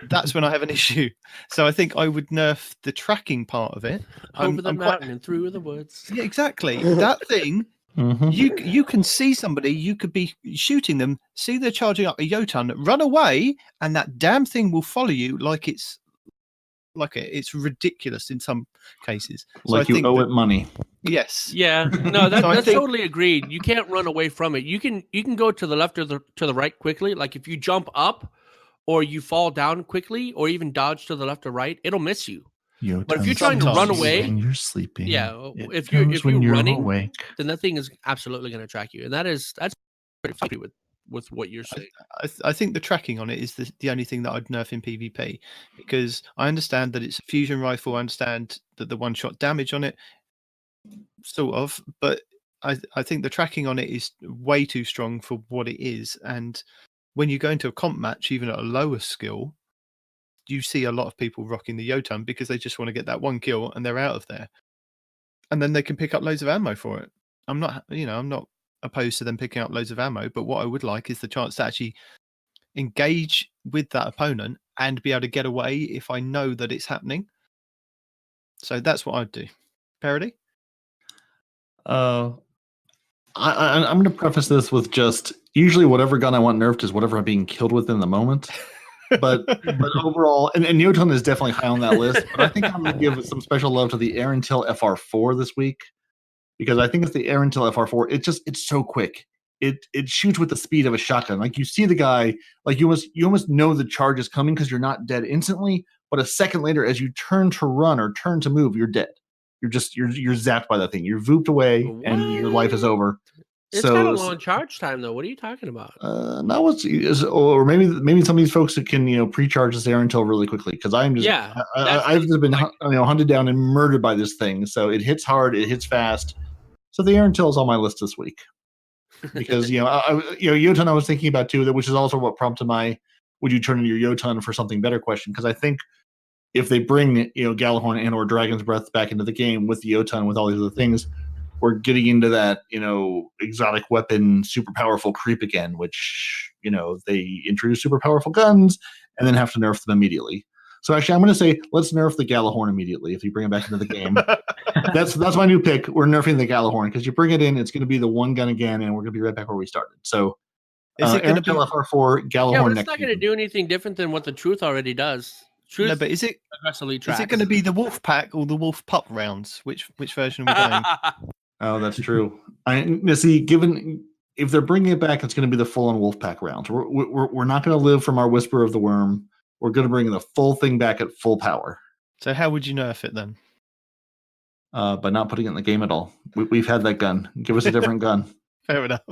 that's when I have an issue. So I think I would nerf the tracking part of it. Over the mountain and through the woods. Yeah, exactly. That thing... You can see somebody, you could be shooting them, see they're charging up a Yotan, run away, and that damn thing will follow you like it's like it's ridiculous in some cases. So Like I you think owe that- it money. Yes. Yeah, no, So I that's think- totally agreed. You can't run away from it. You can go to the left or to the right quickly. Like if you jump up, or you fall down quickly, or even dodge to the left or right, it'll miss you. But if you're trying to run Sometimes. away, when you're sleeping, yeah, it if you're knows when you're running, awake. then that thing is absolutely going to track you, and that's pretty funny with what you're saying. I think the tracking on it is the only thing that I'd nerf in PvP, because I understand that it's a fusion rifle. I understand that the one-shot damage on it, sort of, but I think the tracking on it is way too strong for what it is. And when you go into a comp match, even at a lower skill, you see a lot of people rocking the Jotun because they just want to get that one kill and they're out of there, and then they can pick up loads of ammo for it. I'm not opposed to them picking up loads of ammo, but what I would like is the chance to actually engage with that opponent and be able to get away if I know that it's happening. So that's what I'd do. Parody? I'm going to preface this with just usually whatever gun I want nerfed is whatever I'm being killed with in the moment. But overall, and Jotun is definitely high on that list. But I think I'm going to give some special love to the Arantil FR4 this week, because I think it's the Arantil FR4. It's so quick. It shoots with the speed of a shotgun. Like you see the guy, like you almost know the charge is coming because you're not dead instantly. But a second later, as you turn to run or turn to move, you're dead. You're zapped by that thing. You're vooped away, and your life is over. It's got a long charge time, though. What are you talking about? Not what's or maybe some of these folks that can pre-charge this Arantil really quickly, because I'm just I've just been hunted down and murdered by this thing. So it hits hard, it hits fast. So the Arantil is on my list this week because Jotun I was thinking about too, which is also what prompted my would you turn in your Jotun for something better question, because I think if they bring Galahorn and or Dragon's Breath back into the game with the Jotun with all these other things, we're getting into that exotic weapon super powerful creep again, which they introduce super powerful guns and then have to nerf them immediately. So actually I'm going to say let's nerf the Galahorn immediately if you bring it back into the game. That's my new pick. We're nerfing the Galahorn because you bring it in, it's going to be the one gun again, and we're going to be right back where we started. So is it going to be FR4 Galahorn? Yeah, but it's next not going to do anything different than what the Truth already does. Truth no, but is it aggressively is tracks. it going to be the Wolf Pack or the Wolf Pup rounds? Which version are we going? Oh, that's true. Given if they're bringing it back, it's going to be the full-on Wolfpack rounds. We're not going to live from our Whisper of the Worm. We're going to bring the full thing back at full power. So how would you nerf it then? By not putting it in the game at all. We've had that gun. Give us a different gun. Fair enough.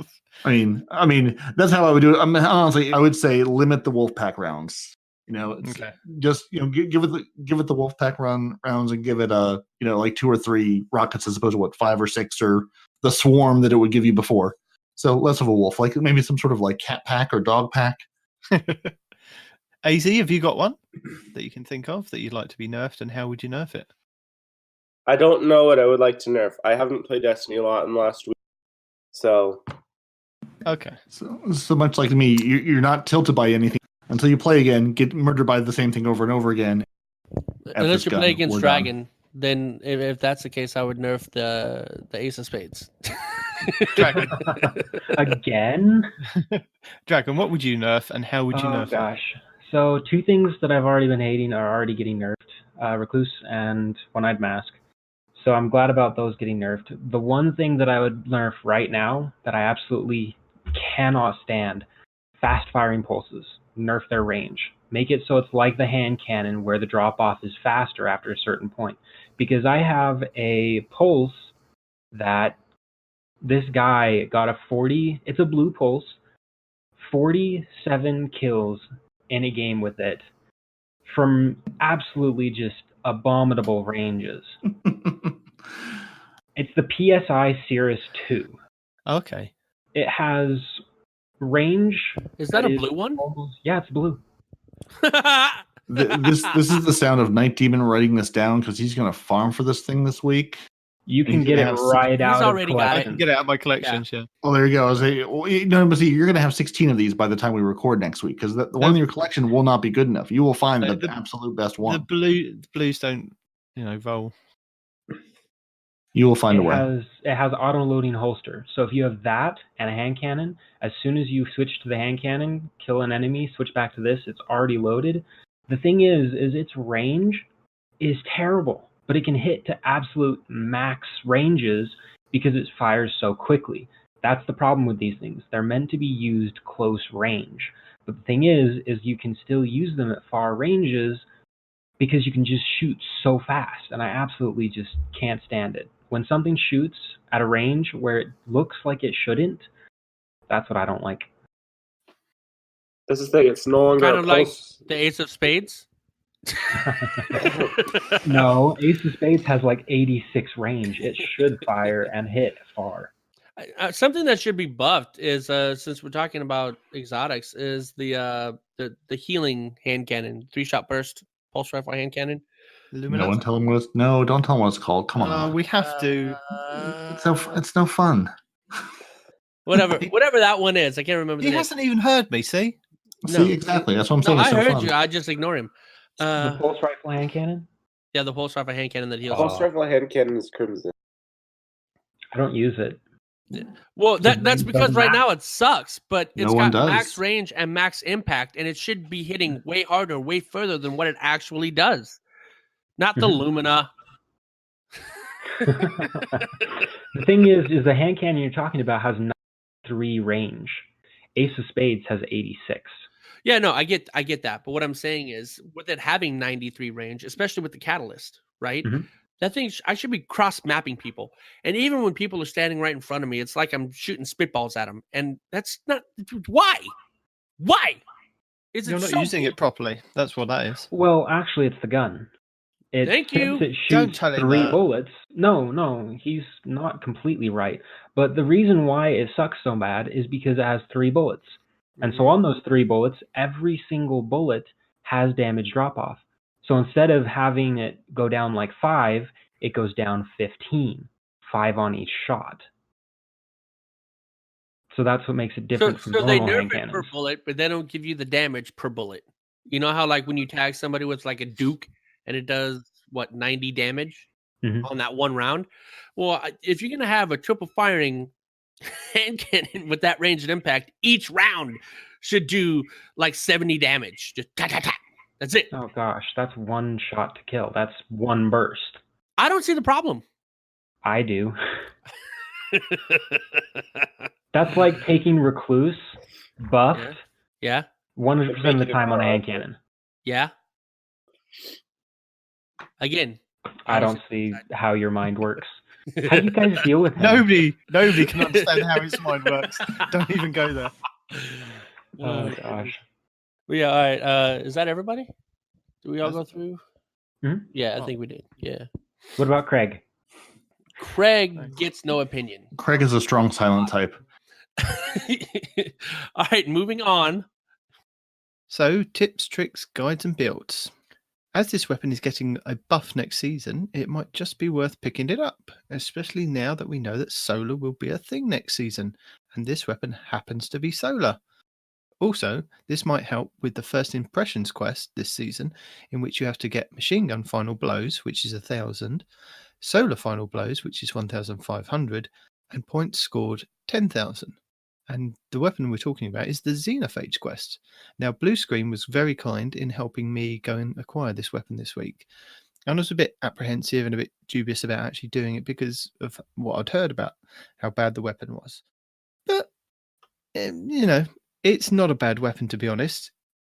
I mean that's how I would do it. Honestly, I would say limit the Wolfpack rounds. Okay. Just give it the Wolfpack rounds and give it like 2 or 3 rockets as opposed to 5 or 6 or the swarm that it would give you before. So less of a wolf, like maybe some sort of like cat pack or dog pack. AZ, have you got one that you can think of that you'd like to be nerfed, and how would you nerf it? I don't know what I would like to nerf. I haven't played Destiny a lot in the last week, so okay. So much like me, you're not tilted by anything until you play again, get murdered by the same thing over and over again. Unless you play against Dragon, then if that's the case, I would nerf the Ace of Spades. Dragon. Again? Dragon, what would you nerf, and how would you nerf it? Gosh. So 2 things that I've already been hating are already getting nerfed. Recluse and One-Eyed Mask. So I'm glad about those getting nerfed. The one thing that I would nerf right now that I absolutely cannot stand, fast-firing pulses. Nerf their range. Make it so it's like the hand cannon where the drop-off is faster after a certain point. Because I have a pulse that this guy got a 40, it's a blue pulse, 47 kills in a game with it from absolutely just abominable ranges. It's the PSI Cirrus 2. Okay. It has range. Is that a blue one? Yeah, it's blue. This is the sound of Night Demon writing this down because he's going to farm for this thing this week. You can get it right out of already got it. I can get it out of my collections, yeah. Well, there you go. But see, you're going to have 16 of these by the time we record next week because the one in your collection will not be good enough. You will find the absolute best one. The blues don't, roll. You will find a way. It has auto-loading holster. So if you have that and a hand cannon, as soon as you switch to the hand cannon, kill an enemy, switch back to this, it's already loaded. The thing is its range is terrible, but it can hit to absolute max ranges because it fires so quickly. That's the problem with these things. They're meant to be used close range. But the thing is you can still use them at far ranges because you can just shoot so fast, and I absolutely just can't stand it. When something shoots at a range where it looks like it shouldn't, that's what I don't like. That's the thing. It's no longer Kind a of like pulse. the Ace of Spades. No, Ace of Spades has like 86 range. It should fire and hit far. Something that should be buffed is, since we're talking about exotics, is the healing hand cannon, 3-shot burst pulse rifle hand cannon. No one tell him what it's. No, don't tell him what it's called. Come on. We have to. It's no fun. Whatever that one is. I can't remember the He name. hasn't even heard me. See? No. See, exactly. That's what I'm saying. No, It's I no heard fun. you. I just ignore him. The pulse rifle hand cannon? Yeah, the pulse rifle hand cannon that heals. Pulse rifle hand cannon is crimson. I don't use it. Well, that's range because doesn't right matter. now it sucks, but it's No one got does. max range and max impact, and it should be hitting way harder, way further than what it actually does. Not the Lumina. The thing is the hand cannon you're talking about has 93 range. Ace of Spades has 86. Yeah, no, I get that. But what I'm saying is, with it having 93 range, especially with the catalyst, right? Mhm. That thing, I should be cross mapping people. And even when people are standing right in front of me, it's like I'm shooting spitballs at them. And that's not why. Why? Is You're it not so using it properly. That's what that is. Well, actually, it's the gun. It Thank says you. It Don't shoots tell him 3 that. bullets. No, he's not completely right. But the reason why it sucks so bad is because it has 3 bullets. And so on those 3 bullets, every single bullet has damage drop-off. So instead of having it go down like 5, it goes down 15. 5 on each shot. So that's what makes it different from So they normal nerf hand it cannons. per bullet, but they don't give you the damage per bullet. You know how, like, when you tag somebody with like a Duke and it does 90 damage Mhm. on that one round? Well, if you're gonna have a triple firing hand cannon with that range and impact, each round should do like 70 damage. Just ta ta ta. That's it. Oh gosh, that's 1 shot to kill. That's 1 burst. I don't see the problem. I do. That's like taking Recluse buffed Yeah. 100% of the time on a hand cannon. Yeah. Again, I don't see how your mind works. How do you guys deal with him? Nobody can understand how his mind works. Don't even go there. Oh gosh. Yeah. All right. Is that everybody? Do we all go through? Mhm. Yeah, I think we did. Yeah. What about Craig? Craig gets no opinion. Craig is a strong silent type. All right, moving on. So, tips, tricks, guides, and builds. As this weapon is getting a buff next season, it might just be worth picking it up, especially now that we know that solar will be a thing next season, and this weapon happens to be solar. Also, this might help with the First Impressions quest this season, in which you have to get Machine Gun Final Blows, which is 1,000, Solar Final Blows, which is 1,500, and points scored 10,000. And the weapon we're talking about is the Xenophage quest. Now, Blue Screen was very kind in helping me go and acquire this weapon this week. And I was a bit apprehensive and a bit dubious about actually doing it because of what I'd heard about how bad the weapon was. But, it's not a bad weapon, to be honest.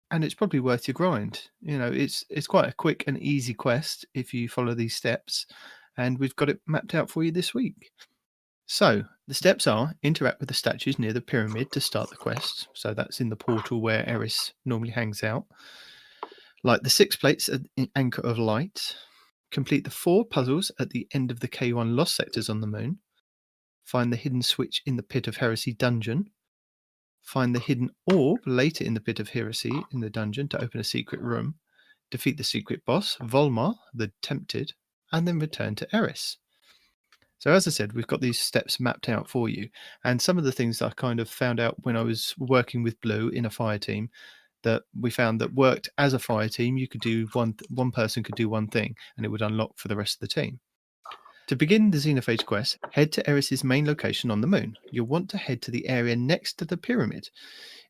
And it's probably worth your grind. It's quite a quick and easy quest if you follow these steps. And we've got it mapped out for you this week. So, the steps are interact with the statues near the pyramid to start the quest. So that's in the portal where Eris normally hangs out. Light the 6 plates at the Anchor of Light. Complete the 4 puzzles at the end of the K1 Lost Sectors on the moon. Find the hidden switch in the Pit of Heresy dungeon. Find the hidden orb later in the Pit of Heresy in the dungeon to open a secret room. Defeat the secret boss, Volmar, the Tempted, and then return to Eris. So as I said, we've got these steps mapped out for you. And some of the things that I kind of found out when I was working with Blue in a fire team, that we found that worked as a fire team, you could do one person could do one thing and it would unlock for the rest of the team. To begin the Xenophage quest, head to Eris's main location on the moon. You'll want to head to the area next to the pyramid.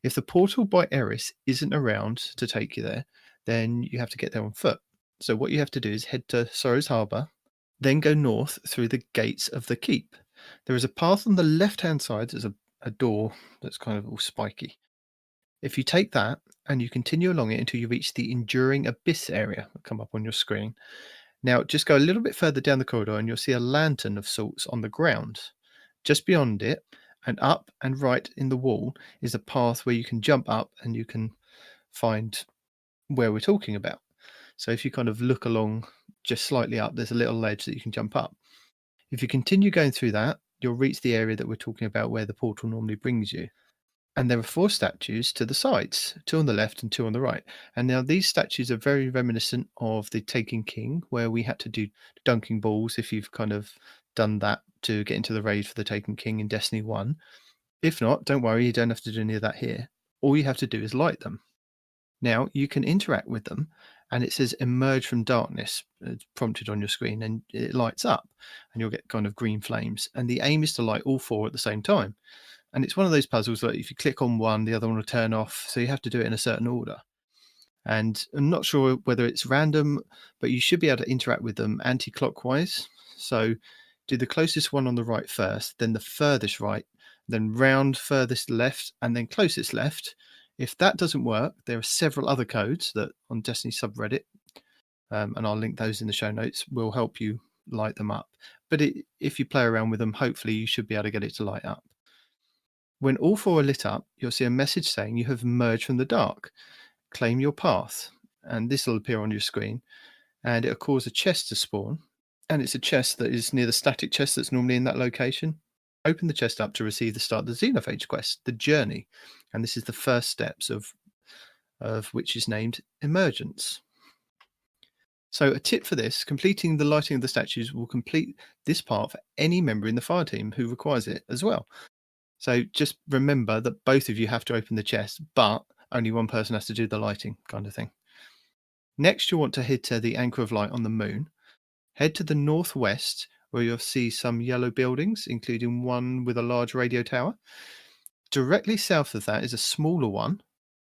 If the portal by Eris isn't around to take you there, then you have to get there on foot. So what you have to do is head to Sorrow's Harbour, then go north through the gates of the keep. There is a path on the left-hand side. There's a door that's kind of all spiky. If you take that and you continue along it until you reach the Enduring Abyss area, it'll come up on your screen. Now, just go a little bit further down the corridor and you'll see a lantern of sorts on the ground. Just beyond it, and up and right in the wall, is a path where you can jump up and you can find where we're talking about. So if you kind of look along just slightly up, there's a little ledge that you can jump up. If you continue going through that, you'll reach the area that we're talking about where the portal normally brings you. And there are 4 statues to the sides, 2 on the left and 2 on the right. And now these statues are very reminiscent of the Taken King, where we had to do dunking balls if you've kind of done that to get into the raid for the Taken King in Destiny 1. If not, don't worry, you don't have to do any of that here. All you have to do is light them. Now, you can interact with them, and it says emerge from darkness. It's prompted on your screen, and it lights up, and you'll get kind of green flames. And the aim is to light all 4 at the same time. And it's one of those puzzles where if you click on one, the other one will turn off. So you have to do it in a certain order. And I'm not sure whether it's random, but you should be able to interact with them anti-clockwise. So do the closest one on the right first, then the furthest right, then round furthest left, and then closest left. If that doesn't work, there are several other codes that on Destiny subreddit, and I'll link those in the show notes, will help you light them up. But if you play around with them, hopefully you should be able to get it to light up. When all 4 are lit up, you'll see a message saying you have emerged from the dark. Claim your path. And this will appear on your screen. And it'll cause a chest to spawn. And it's a chest that is near the static chest that's normally in that location. Open the chest up to receive the start of the Xenophage quest, the journey. And this is the first steps of which is named Emergence. So a tip for this, completing the lighting of the statues will complete this part for any member in the fire team who requires it as well. So just remember that both of you have to open the chest, but only one person has to do the lighting kind of thing. Next, you'll want to head to the Anchor of Light on the moon. Head to the northwest, where you'll see some yellow buildings, including one with a large radio tower. Directly south of that is a smaller one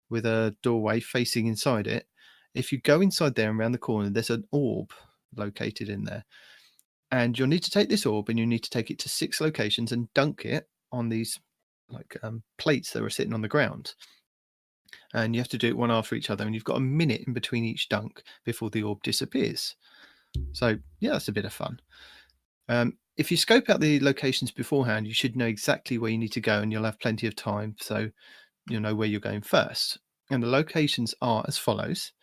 with a doorway facing inside it. If you go inside there and around the corner, there's an orb located in there. And you'll need to take this orb and you need to take it to 6 locations and dunk it on these plates that are sitting on the ground. And you have to do it one after each other. And you've got a minute in between each dunk before the orb disappears. So, yeah, that's a bit of fun. If you scope out the locations beforehand, you should know exactly where you need to go and you'll have plenty of time. So you'll know where you're going first. And the locations are as follows.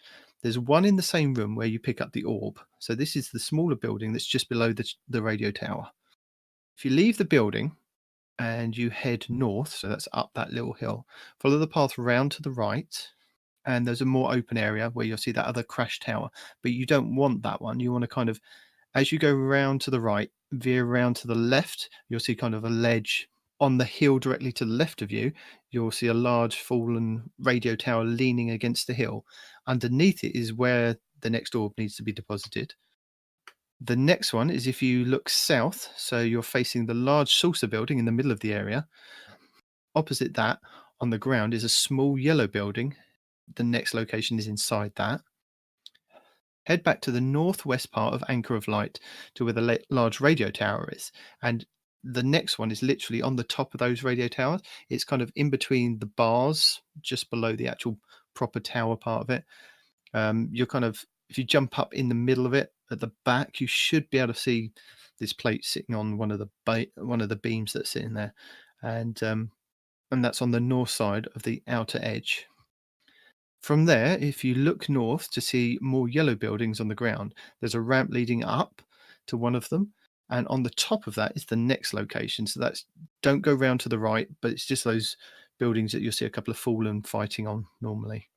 There's one in the same room where you pick up the orb. So this is the smaller building that's just below the radio tower. If you leave the building and you head north, so that's up that little hill, follow the path round to the right, and there's a more open area where you'll see that other crash tower. But you don't want that one. You want to kind of, as you go round to the right, veer around to the left, you'll see kind of a ledge. On the hill directly to the left of you, you'll see a large fallen radio tower leaning against the hill. Underneath it is where the next orb needs to be deposited. The next one is if you look south, so you're facing the large saucer building in the middle of the area. Opposite that, on the ground, is a small yellow building. The next location is inside that. Head back to the northwest part of Anchor of Light to where the large radio tower is. And the next one is literally on the top of those radio towers. It's kind of in between the bars, just below the actual proper tower part of it. You're kind of, if you jump up in the middle of it at the back, you should be able to see this plate sitting on one of the beams that's sitting there, and that's on the north side of the outer edge. From there, if you look north to see more yellow buildings on the ground, there's a ramp leading up to one of them, and on the top of that is the next location. So that's, don't go round to the right, but it's just those buildings that you'll see a couple of fallen fighting on normally.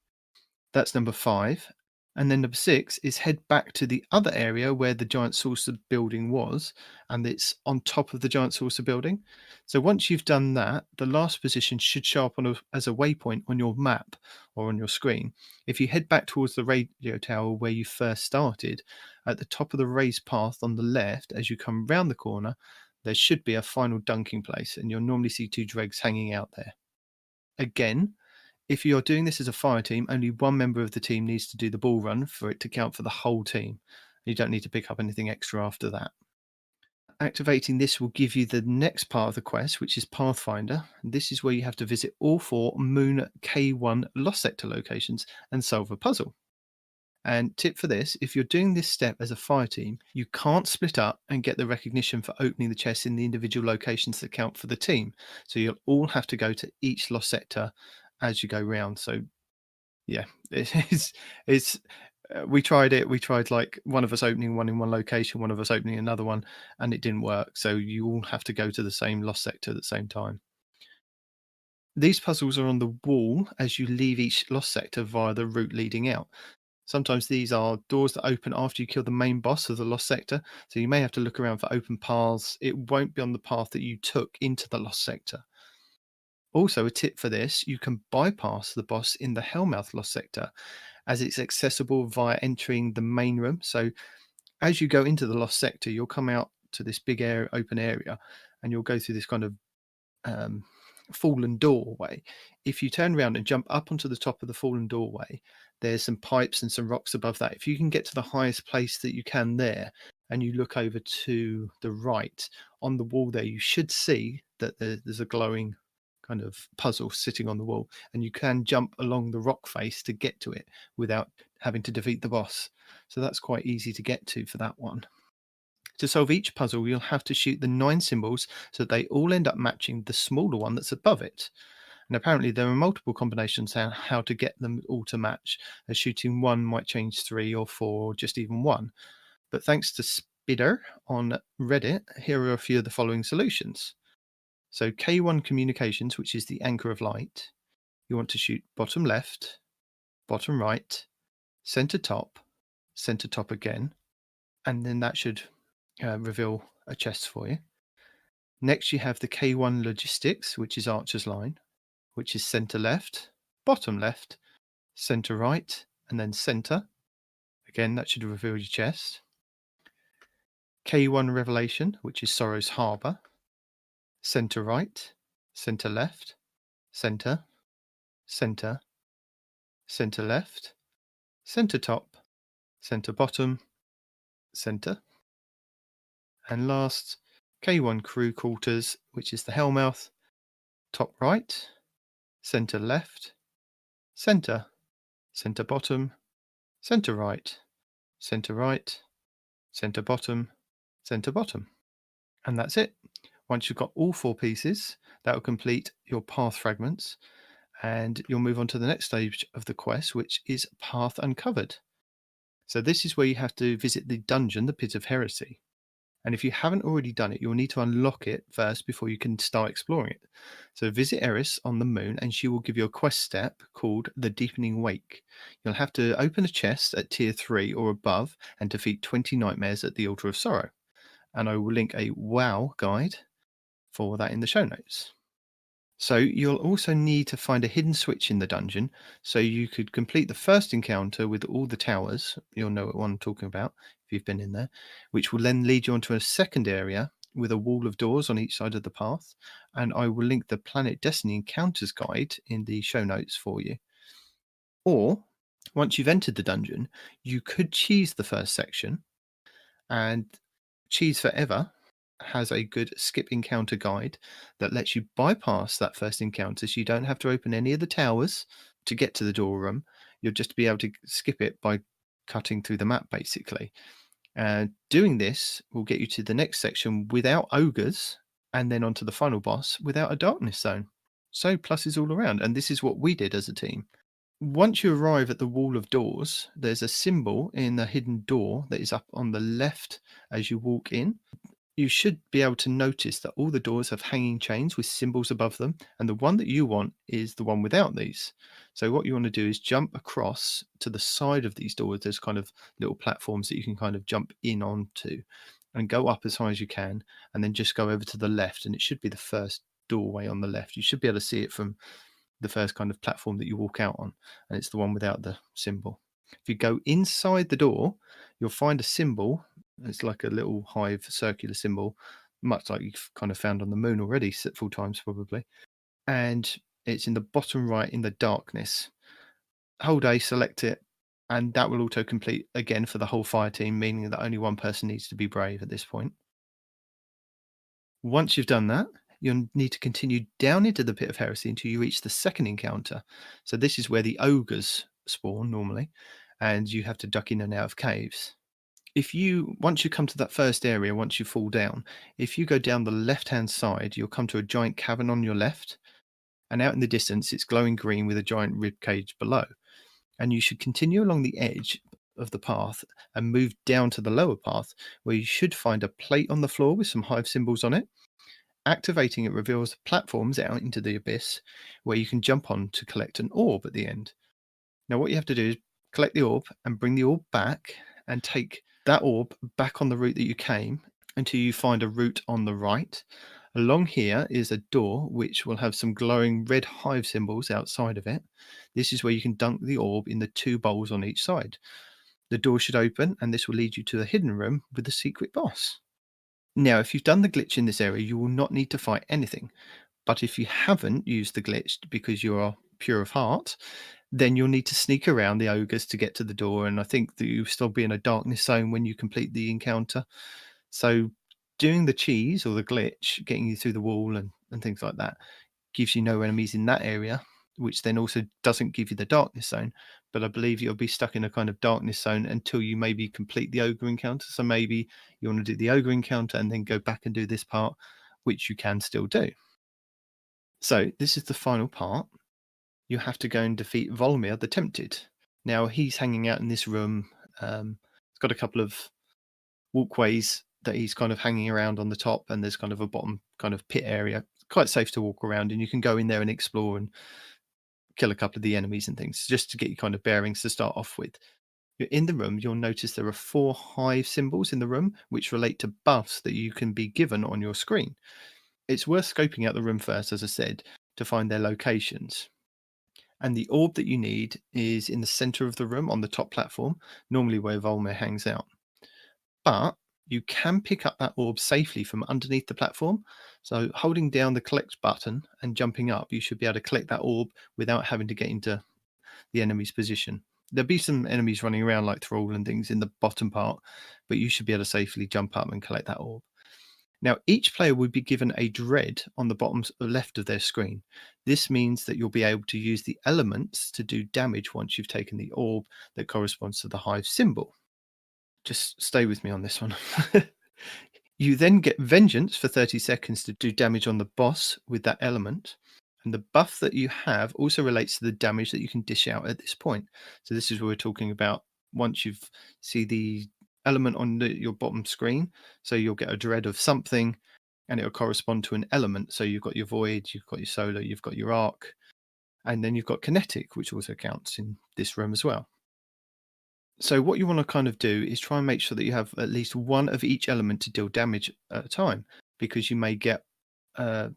That's number 5. And then number 6 is head back to the other area where the giant saucer building was, and it's on top of the giant saucer building. So once you've done that, the last position should show up as a waypoint on your map or on your screen. If you head back towards the radio tower where you first started, at the top of the raised path on the left, as you come round the corner, there should be a final dunking place, and you'll normally see 2 dregs hanging out there. Again, if you're doing this as a fire team, only one member of the team needs to do the ball run for it to count for the whole team. You don't need to pick up anything extra after that. Activating this will give you the next part of the quest, which is Pathfinder. This is where you have to visit all 4 Moon K1 Lost Sector locations and solve a puzzle. And tip for this, if you're doing this step as a fire team, you can't split up and get the recognition for opening the chests in the individual locations that count for the team. So you'll all have to go to each lost sector as you go round. So yeah, we tried it. We tried like one of us opening one in one location, one of us opening another one, and it didn't work. So you all have to go to the same lost sector at the same time. These puzzles are on the wall as you leave each lost sector via the route leading out. Sometimes these are doors that open after you kill the main boss of the lost sector, so you may have to look around for open paths. It won't be on the path that you took into the lost sector. Also, a tip for this, you can bypass the boss in the Hellmouth lost sector as it's accessible via entering the main room. So as you go into the lost sector, you'll come out to this big open area, and you'll go through this kind of fallen doorway. If you turn around and jump up onto the top of the fallen doorway, there's some pipes and some rocks above that. If you can get to the highest place that you can there, and you look over to the right on the wall there, you should see that there's a glowing kind of puzzle sitting on the wall, and you can jump along the rock face to get to it without having to defeat the boss. So that's quite easy to get to for that one. To solve each puzzle, you'll have to shoot the 9 symbols so that they all end up matching the smaller one that's above it. And apparently there are multiple combinations on how to get them all to match, as shooting 1 might change 3 or 4 or just even 1. But thanks to Spider on Reddit, here are a few of the following solutions. So K1 communications, which is the anchor of light, you want to shoot bottom left, bottom right, center top again, and then that should reveal a chest for you. Next, you have the K1 logistics, which is Archer's line, which is center left, center right, and then center. Again, that should reveal your chest. K1 revelation, which is Sorrow's Harbor, center right, center left, center, center, center left, center top, center bottom, center. And last, K1 crew quarters, which is the Hellmouth, top right, center left, center, center bottom, center right, center right, center bottom, center bottom. And that's it. Once you've got all 4 pieces, that will complete your path fragments, and you'll move on to the next stage of the quest, which is Path Uncovered. So this is where you have to visit the dungeon, the Pit of Heresy. And if you haven't already done it, you'll need to unlock it first before you can start exploring it. So visit Eris on the moon, and she will give you a quest step called the Deepening Wake. You'll have to open a chest at tier 3 or above and defeat 20 nightmares at the Altar of Sorrow. And I will link a WoW guide for that in the show notes. So you'll also need to find a hidden switch in the dungeon, so you could complete the first encounter with all the towers. You'll know what one I'm talking about if you've been in there, which will then lead you onto a second area with a wall of doors on each side of the path. And I will link the Planet Destiny Encounters guide in the show notes for you. Or once you've entered the dungeon, you could cheese the first section, and Cheese Forever has a good skip encounter guide that lets you bypass that first encounter, so you don't have to open any of the towers to get to the door room. You'll just be able to skip it by cutting through the map, basically. Doing this will get you to the next section without ogres, and then onto the final boss without a darkness zone. So pluses all around, and this is what we did as a team. Once you arrive at the wall of doors, there's a symbol in the hidden door that is up on the left as you walk in. You should be able to notice that all the doors have hanging chains with symbols above them, and the one that you want is the one without these. So what you want to do is jump across to the side of these doors. There's kind of little platforms that you can kind of jump in onto and go up as high as you can, and then just go over to the left, and it should be the first doorway on the left. You should be able to see it from the first kind of platform that you walk out on, and it's the one without the symbol. If you go inside the door, you'll find a symbol. It's like a little hive circular symbol, much like you've kind of found on the moon already, full times probably. And It's in the bottom right in the darkness. Hold A, select it, and that will auto-complete again for the whole fire team, meaning that only one person needs to be brave at this point. Once you've done that, you'll need to continue down into the Pit of Heresy until you reach the second encounter. So this is where the ogres spawn normally, and you have to duck in and out of caves. Once you come to that first area, once you fall down, if you go down the left-hand side, you'll come to a giant cavern on your left, and out in the distance, it's glowing green with a giant rib cage below. And you should continue along the edge of the path and move down to the lower path, where you should find a plate on the floor with some hive symbols on it. Activating it reveals platforms out into the abyss, where you can jump on to collect an orb at the end. Now, what you have to do is collect the orb and bring the orb back and take that orb back on the route that you came until you find a route on the right. Along here is a door which will have some glowing red hive symbols outside of it. This is where you can dunk the orb in the 2 bowls on each side. The door should open, and this will lead you to a hidden room with the secret boss. Now, if you've done the glitch in this area, you will not need to fight anything. But if you haven't used the glitch because you are pure of heart, then you'll need to sneak around the ogres to get to the door. And I think that you'll still be in a darkness zone when you complete the encounter. So doing the cheese or the glitch, getting you through the wall and things like that, gives you no enemies in that area, which then also doesn't give you the darkness zone. But I believe you'll be stuck in a kind of darkness zone until you maybe complete the ogre encounter. So maybe you want to do the ogre encounter and then go back and do this part, which you can still do. So this is the final part. You have to go and defeat Volmir the Tempted. Now, he's hanging out in this room. It's got a couple of walkways that he's kind of hanging around on the top, and there's kind of a bottom kind of pit area. Quite safe to walk around, and you can go in there and explore and kill a couple of the enemies and things, just to get you kind of bearings to start off with. You're in the room, you'll notice there are 4 hive symbols in the room, which relate to buffs that you can be given on your screen. It's worth scoping out the room first, as I said, to find their locations. And the orb that you need is in the center of the room on the top platform, normally where Volmir hangs out. But you can pick up that orb safely from underneath the platform. So holding down the collect button and jumping up, you should be able to collect that orb without having to get into the enemy's position. There'll be some enemies running around like Thrall and things in the bottom part, but you should be able to safely jump up and collect that orb. Now, each player would be given a dread on the bottom left of their screen. This means that you'll be able to use the elements to do damage once you've taken the orb that corresponds to the hive symbol. Just stay with me on this one. You then get Vengeance for 30 seconds to do damage on the boss with that element. And the buff that you have also relates to the damage that you can dish out at this point. So this is what we're talking about once you see the element on your bottom screen. So you'll get a dread of something, and it'll correspond to an element. So you've got your void, you've got your solar, you've got your arc, and then you've got kinetic, which also counts in this room as well. So what you want to kind of do is try and make sure that you have at least one of each element to deal damage at a time, because you may get the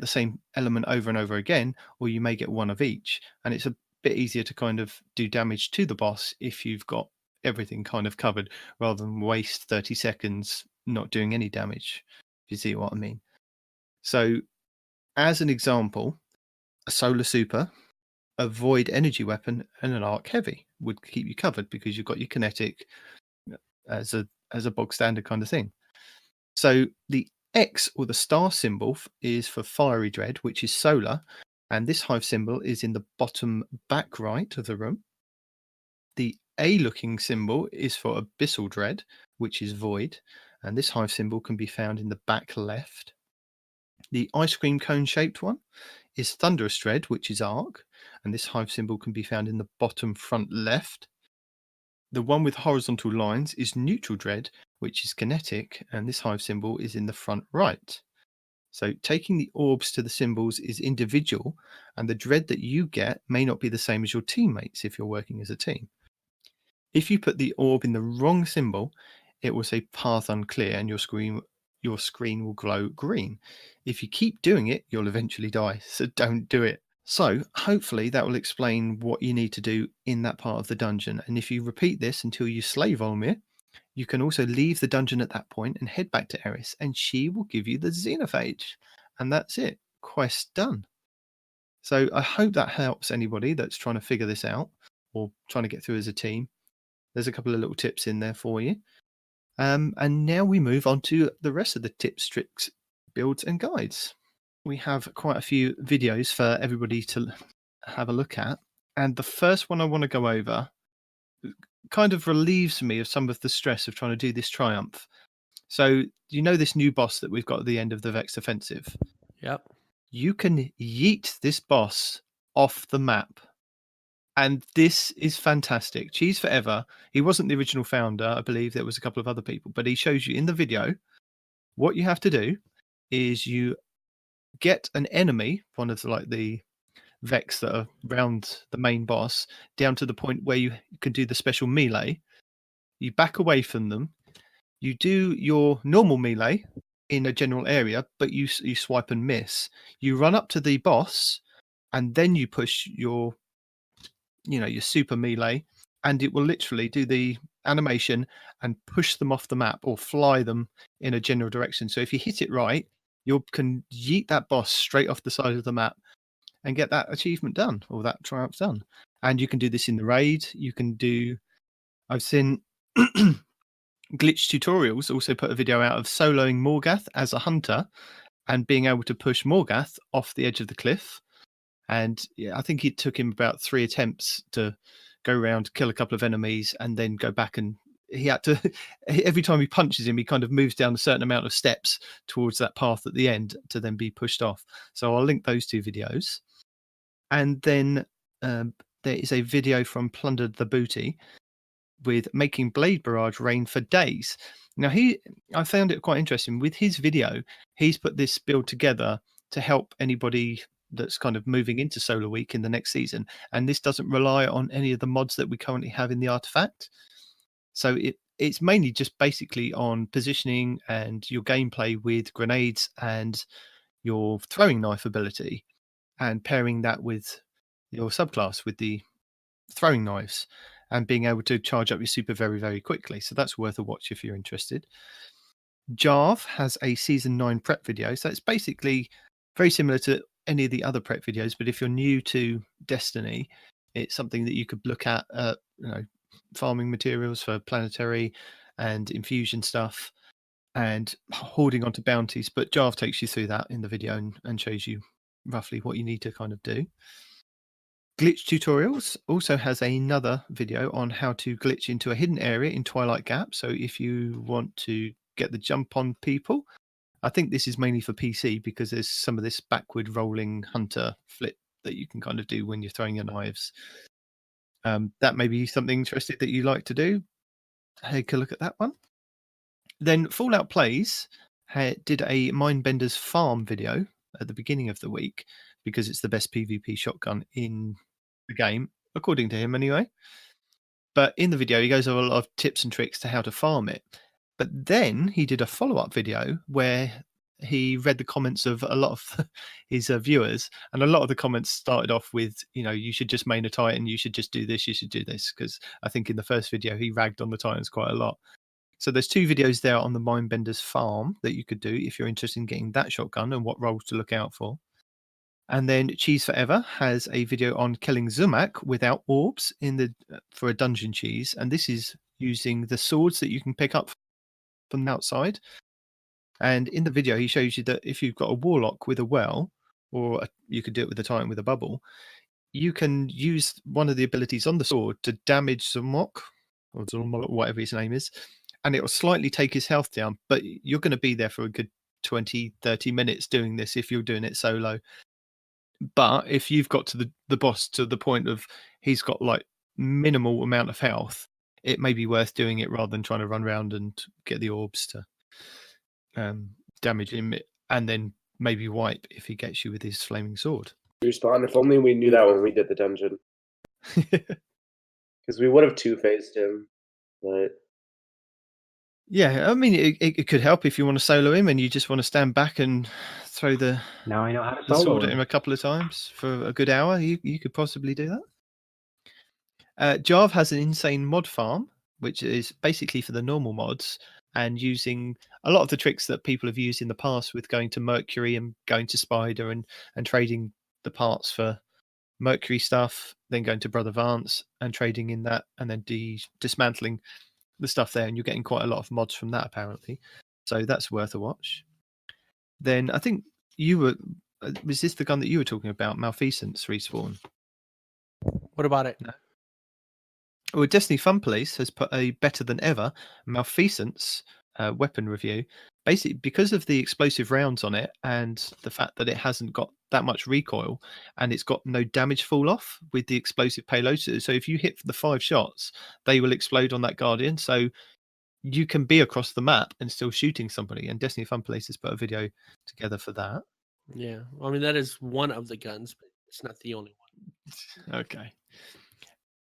same element over and over again, or you may get one of each, and it's a bit easier to kind of do damage to the boss if you've got everything kind of covered, rather than waste 30 seconds not doing any damage, if you see what I mean. So as an example, a solar super, a void energy weapon, and an arc heavy would keep you covered, because you've got your kinetic as a bog standard kind of thing. So the X or the star symbol is for fiery dread, which is solar, and this hive symbol is in the bottom back right of the room. The A looking symbol is for abyssal dread, which is void, and this hive symbol can be found in the back left. The ice cream cone shaped one is thunderous dread, which is arc, and this hive symbol can be found in the bottom front left. The one with horizontal lines is neutral dread, which is kinetic, and this hive symbol is in the front right. So taking the orbs to the symbols is individual, and the dread that you get may not be the same as your teammates if you're working as a team. If you put the orb in the wrong symbol, it will say path unclear, and your screen will glow green. If you keep doing it, you'll eventually die, so don't do it. So hopefully that will explain what you need to do in that part of the dungeon. And if you repeat this until you slay Volmir, you can also leave the dungeon at that point and head back to Eris, and she will give you the Xenophage. And that's it. Quest done. So I hope that helps anybody that's trying to figure this out or trying to get through as a team. There's a couple of little tips in there for you. And now we move on to the rest of the tips, tricks, builds, and guides. We have quite a few videos for everybody to have a look at. And the first one I want to go over kind of relieves me of some of the stress of trying to do this triumph. So, you know, this new boss that we've got at the end of the Vex offensive? Yep. You can yeet this boss off the map. And this is fantastic. Cheese Forever, he wasn't the original founder. I believe there was a couple of other people, but he shows you in the video what you have to do is you get an enemy, one of the Vex that are around the main boss, down to the point where you can do the special melee. You back away from them. You do your normal melee in a general area, but you swipe and miss. You run up to the boss, and then you push your super melee, and it will literally do the animation and push them off the map or fly them in a general direction. So if you hit it right, you can yeet that boss straight off the side of the map and get that achievement done or that triumph done. And you can do this in the raid. I've seen Glitch Tutorials also put a video out of soloing Morgath as a hunter and being able to push Morgath off the edge of the cliff. And yeah, I think it took him about 3 attempts to go around, kill a couple of enemies, and then go back. And he had to, every time he punches him, he kind of moves down a certain amount of steps towards that path at the end to then be pushed off. So I'll link those 2 videos. And then there is a video from Plundered the Booty with making Blade Barrage rain for days. Now, I found it quite interesting. With his video, he's put this build together to help anybody that's kind of moving into Solar Week in the next season. And this doesn't rely on any of the mods that we currently have in the artifact. So it's mainly just basically on positioning and your gameplay with grenades and your throwing knife ability, and pairing that with your subclass with the throwing knives and being able to charge up your super very, very quickly. So that's worth a watch if you're interested. Jarv has a Season 9 prep video. So it's basically very similar to any of the other prep videos, but if you're new to Destiny, it's something that you could look at, farming materials for planetary and infusion stuff and hoarding onto bounties. But Jarv takes you through that in the video and shows you roughly what you need to kind of do. Glitch Tutorials also has another video on how to glitch into a hidden area in Twilight Gap. So if you want to get the jump on people, I think this is mainly for PC because there's some of this backward rolling hunter flip that you can kind of do when you're throwing your knives. That may be something interesting that you like to do. Take a look at that one. Then Fallout Plays did a Mindbender's Farm video at the beginning of the week because it's the best PvP shotgun in the game, according to him anyway. But in the video, he goes over a lot of tips and tricks to how to farm it. But then he did a follow-up video where he read the comments of a lot of his viewers, and a lot of the comments started off with, you should just main a Titan, you should just do this, you should do this, because I think in the first video he ragged on the Titans quite a lot. So there's 2 videos there on the Mindbender's Farm that you could do if you're interested in getting that shotgun and what roles to look out for. And then Cheese Forever has a video on killing Zumak without orbs for a dungeon cheese, and this is using the swords that you can pick up from the outside. And in the video, he shows you that if you've got a warlock with a well, or you could do it with a Titan with a bubble, you can use one of the abilities on the sword to damage Zumok, or Zulmok, whatever his name is, and it will slightly take his health down, but you're going to be there for a good 20-30 minutes doing this if you're doing it solo. But if you've got to the boss to the point of he's got like minimal amount of health, it may be worth doing it rather than trying to run around and get the orbs to damage him and then maybe wipe if he gets you with his flaming sword. Respawn, if only we knew that when we did the dungeon. Because we would have 2-phased him. But yeah, I mean, it could help if you want to solo him and you just want to stand back and throw the Now I know how to the solo sword at him a couple of times for a good hour. You could possibly do that. Jarv has an insane mod farm, which is basically for the normal mods and using a lot of the tricks that people have used in the past with going to Mercury and going to Spider and trading the parts for Mercury stuff, then going to Brother Vance and trading in that, and then dismantling the stuff there, and you're getting quite a lot of mods from that apparently. So that's worth a watch. Then I think you were was this the gun that you were talking about, Malfeasance Respawn? What about it? No. Well, Destiny Fun Police has put a better than ever Malfeasance weapon review, basically because of the explosive rounds on it and the fact that it hasn't got that much recoil and it's got no damage fall off with the explosive payload. So if you hit the 5 shots, they will explode on that Guardian. So you can be across the map and still shooting somebody. And Destiny Fun Police has put a video together for that. Yeah, I mean that is one of the guns, but it's not the only one. Okay.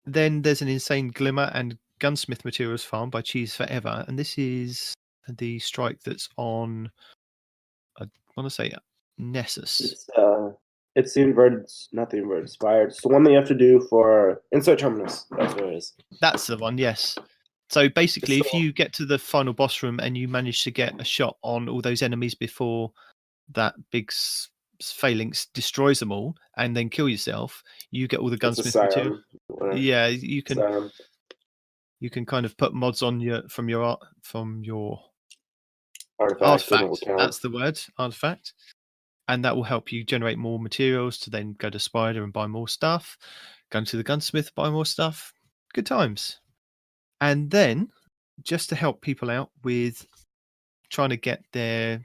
Then there's an insane Glimmer and Gunsmith Materials farm by Cheese Forever, and this is the strike that's on, I want to say, Nessus. It's the inverted, not the inverted spire. It's the one that you have to do for Insert Terminus. That's what it is. That's the one, yes. So basically, It's if you get to the final boss room and you manage to get a shot on all those enemies before that big phalanx destroys them all and then kill yourself, you get all the Gunsmith material. Yeah, you can kind of put mods on from your artifact. That's the word, artifact, and that will help you generate more materials to then go to Spider and buy more stuff. Go to the Gunsmith, buy more stuff. Good times. And then, just to help people out with trying to get their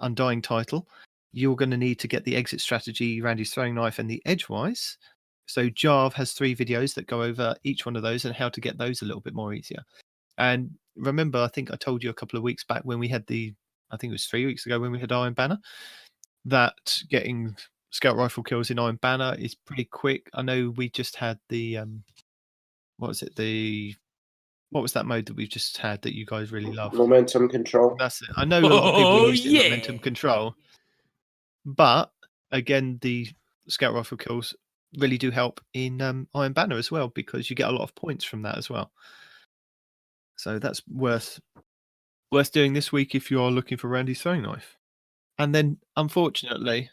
Undying title, you're going to need to get the exit strategy, Randy's throwing knife, and the edgewise. So Jarv has 3 videos that go over each one of those and how to get those a little bit more easier. And remember, I think I told you a couple of weeks back when we had I think it was 3 weeks ago when we had Iron Banner, that getting scout rifle kills in Iron Banner is pretty quick. I know we just had the, what was that mode that we've just had that you guys really love? Momentum control. That's it. I know a lot of people use momentum control. But again, the scout rifle kills really do help in Iron Banner as well, because you get a lot of points from that as well. So that's worth doing this week if you are looking for Randy's throwing knife. And then, unfortunately,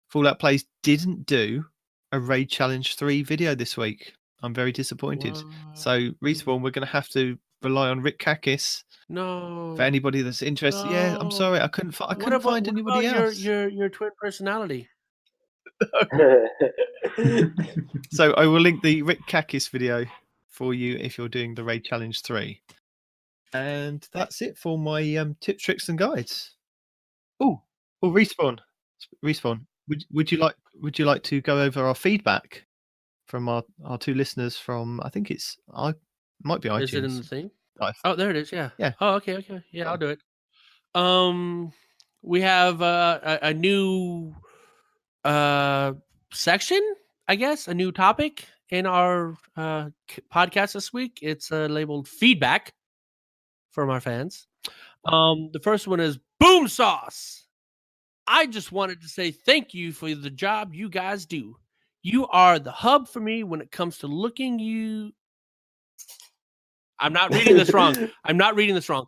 Fallout Plays didn't do a Raid Challenge 3 video this week. I'm very disappointed. What? So, Respawn, we're going to have to rely on Rick Kakis. No. For anybody that's interested. No. Yeah, I'm sorry. I couldn't find anybody else. Your twin personality. So I will link the Rick Kakis video for you if you're doing the Raid Challenge 3. And that's it for my tips, tricks, and guides. Oh, Respawn. Would you like to go over our feedback from our 2 listeners from, I think might be iTunes. Is it in the thing? Oh, there it is. Yeah. Yeah. Oh, okay. Yeah, I'll do it. We have a new section, I guess, a new topic in our podcast this week. It's labeled feedback from our fans. The first one is Boom Sauce. I just wanted to say thank you for the job you guys do. You are the hub for me when it comes to looking you. I'm not reading this wrong.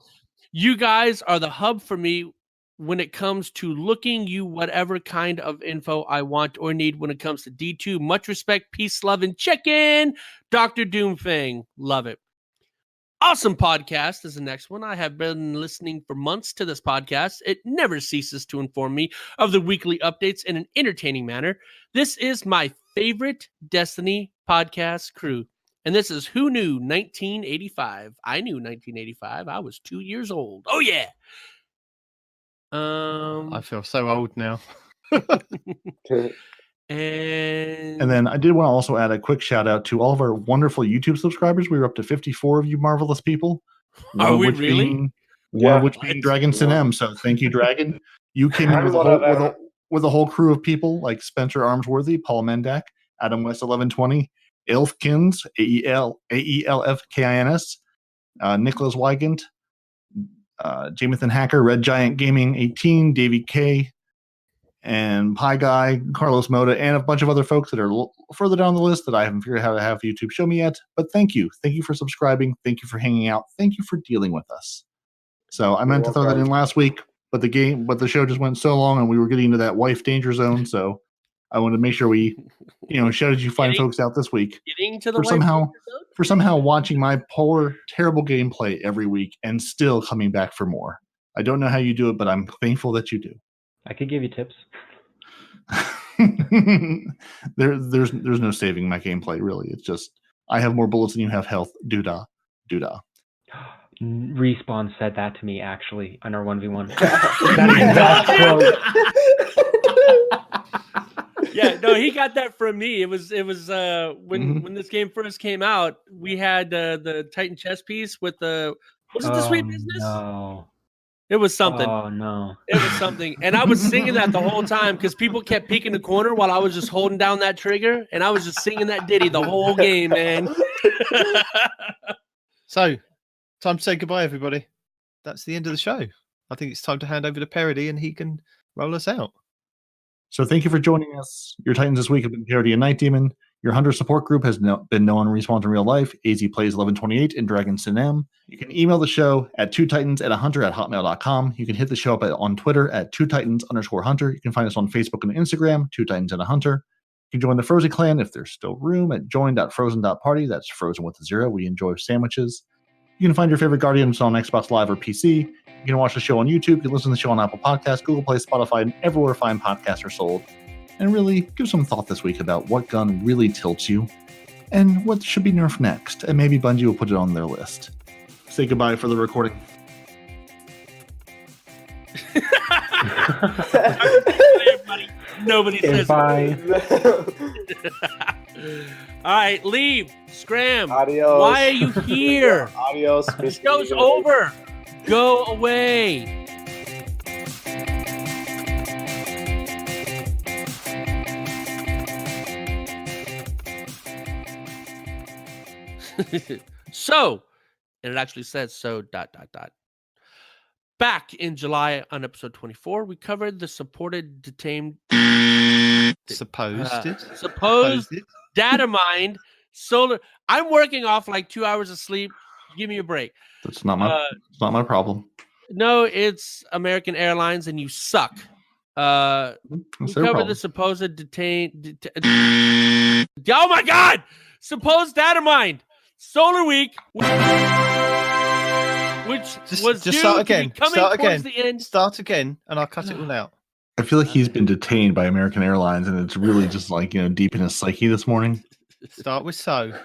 You guys are the hub for me when it comes to looking you whatever kind of info I want or need when it comes to D2. Much respect, peace, love, and chicken. Dr. Doomfang. Love it. Awesome podcast is the next one. I have been listening for months to this podcast. It never ceases to inform me of the weekly updates in an entertaining manner. This is my favorite Destiny podcast crew. And this is Who Knew 1985. I knew 1985. I was 2 years old. Oh, yeah. I feel so old now. And then I did want to also add a quick shout out to all of our wonderful YouTube subscribers. We were up to 54 of you marvelous people. Are we really? One of which being DragonSinM. So thank you, Dragon. You came in with a whole crew of people like Spencer Armsworthy, Paul Mendak, Adam West 1120, Elfkins, AELFKINS, Nicholas Wygant, Jamathan Hacker, Red Giant Gaming 18, Davey K, and Pie Guy, Carlos Moda, and a bunch of other folks that are further down the list that I haven't figured out how to have YouTube show me yet. But thank you. Thank you for subscribing. Thank you for hanging out. Thank you for dealing with us. So I meant to throw that in last week. but the show just went so long, and we were getting into that wife danger zone. So I wanted to make sure we, show you fine folks out this week Getting to the for somehow watching my poor, terrible gameplay every week and still coming back for more. I don't know how you do it, but I'm thankful that you do. I could give you tips. There's no saving my gameplay, really. It's just I have more bullets than you have health. Doodah. Respawn said that to me actually on our 1v1. That quote. Yeah, no, he got that from me. It was when this game first came out, we had the Titan chess piece with was it the Sweet Business? No. It was something. Oh no. It was something. And I was singing that the whole time because people kept peeking the corner while I was just holding down that trigger, and I was just singing that ditty the whole game, man. So, time to say goodbye, everybody. That's the end of the show. I think it's time to hand over to Parody, and he can roll us out. So thank you for joining us. Your Titans this week have been Parody and Night Demon. Your Hunter support group has been No One Respawns in Real Life, AZPlayz1128, and DragonSinM. You can email the show at twotitans@ahunter@hotmail.com. You can hit the show up on Twitter at twotitans_hunter. You can find us on Facebook and Instagram, Two Titans and a Hunter. You can join the Frozen Clan if there's still room at join.frozen.party. That's frozen with a 0. We enjoy sandwiches. You can find your favorite Guardians on Xbox Live or PC. You can watch the show on YouTube. You can listen to the show on Apple Podcasts, Google Play, Spotify, and everywhere fine podcasts are sold. And really give some thought this week about what gun really tilts you and what should be nerfed next. And maybe Bungie will put it on their list. Say goodbye for the recording. Nobody says bye. All right, leave. Scram. Adios. Why are you here? Adios. The show's over. Go away. So, and it actually says so ... Back in July on episode 24, we covered the supported detained supposed data mined solar. I'm working off like 2 hours of sleep. Give me a break. That's not my problem. No, it's American Airlines, and you suck. We covered the supposed detained. Oh my God! Supposed data mined Solar Week, which was just start again. The Start again, and I'll cut it all out. I feel like he's been detained by American Airlines, and it's really just like deep in his psyche this morning. Start with so.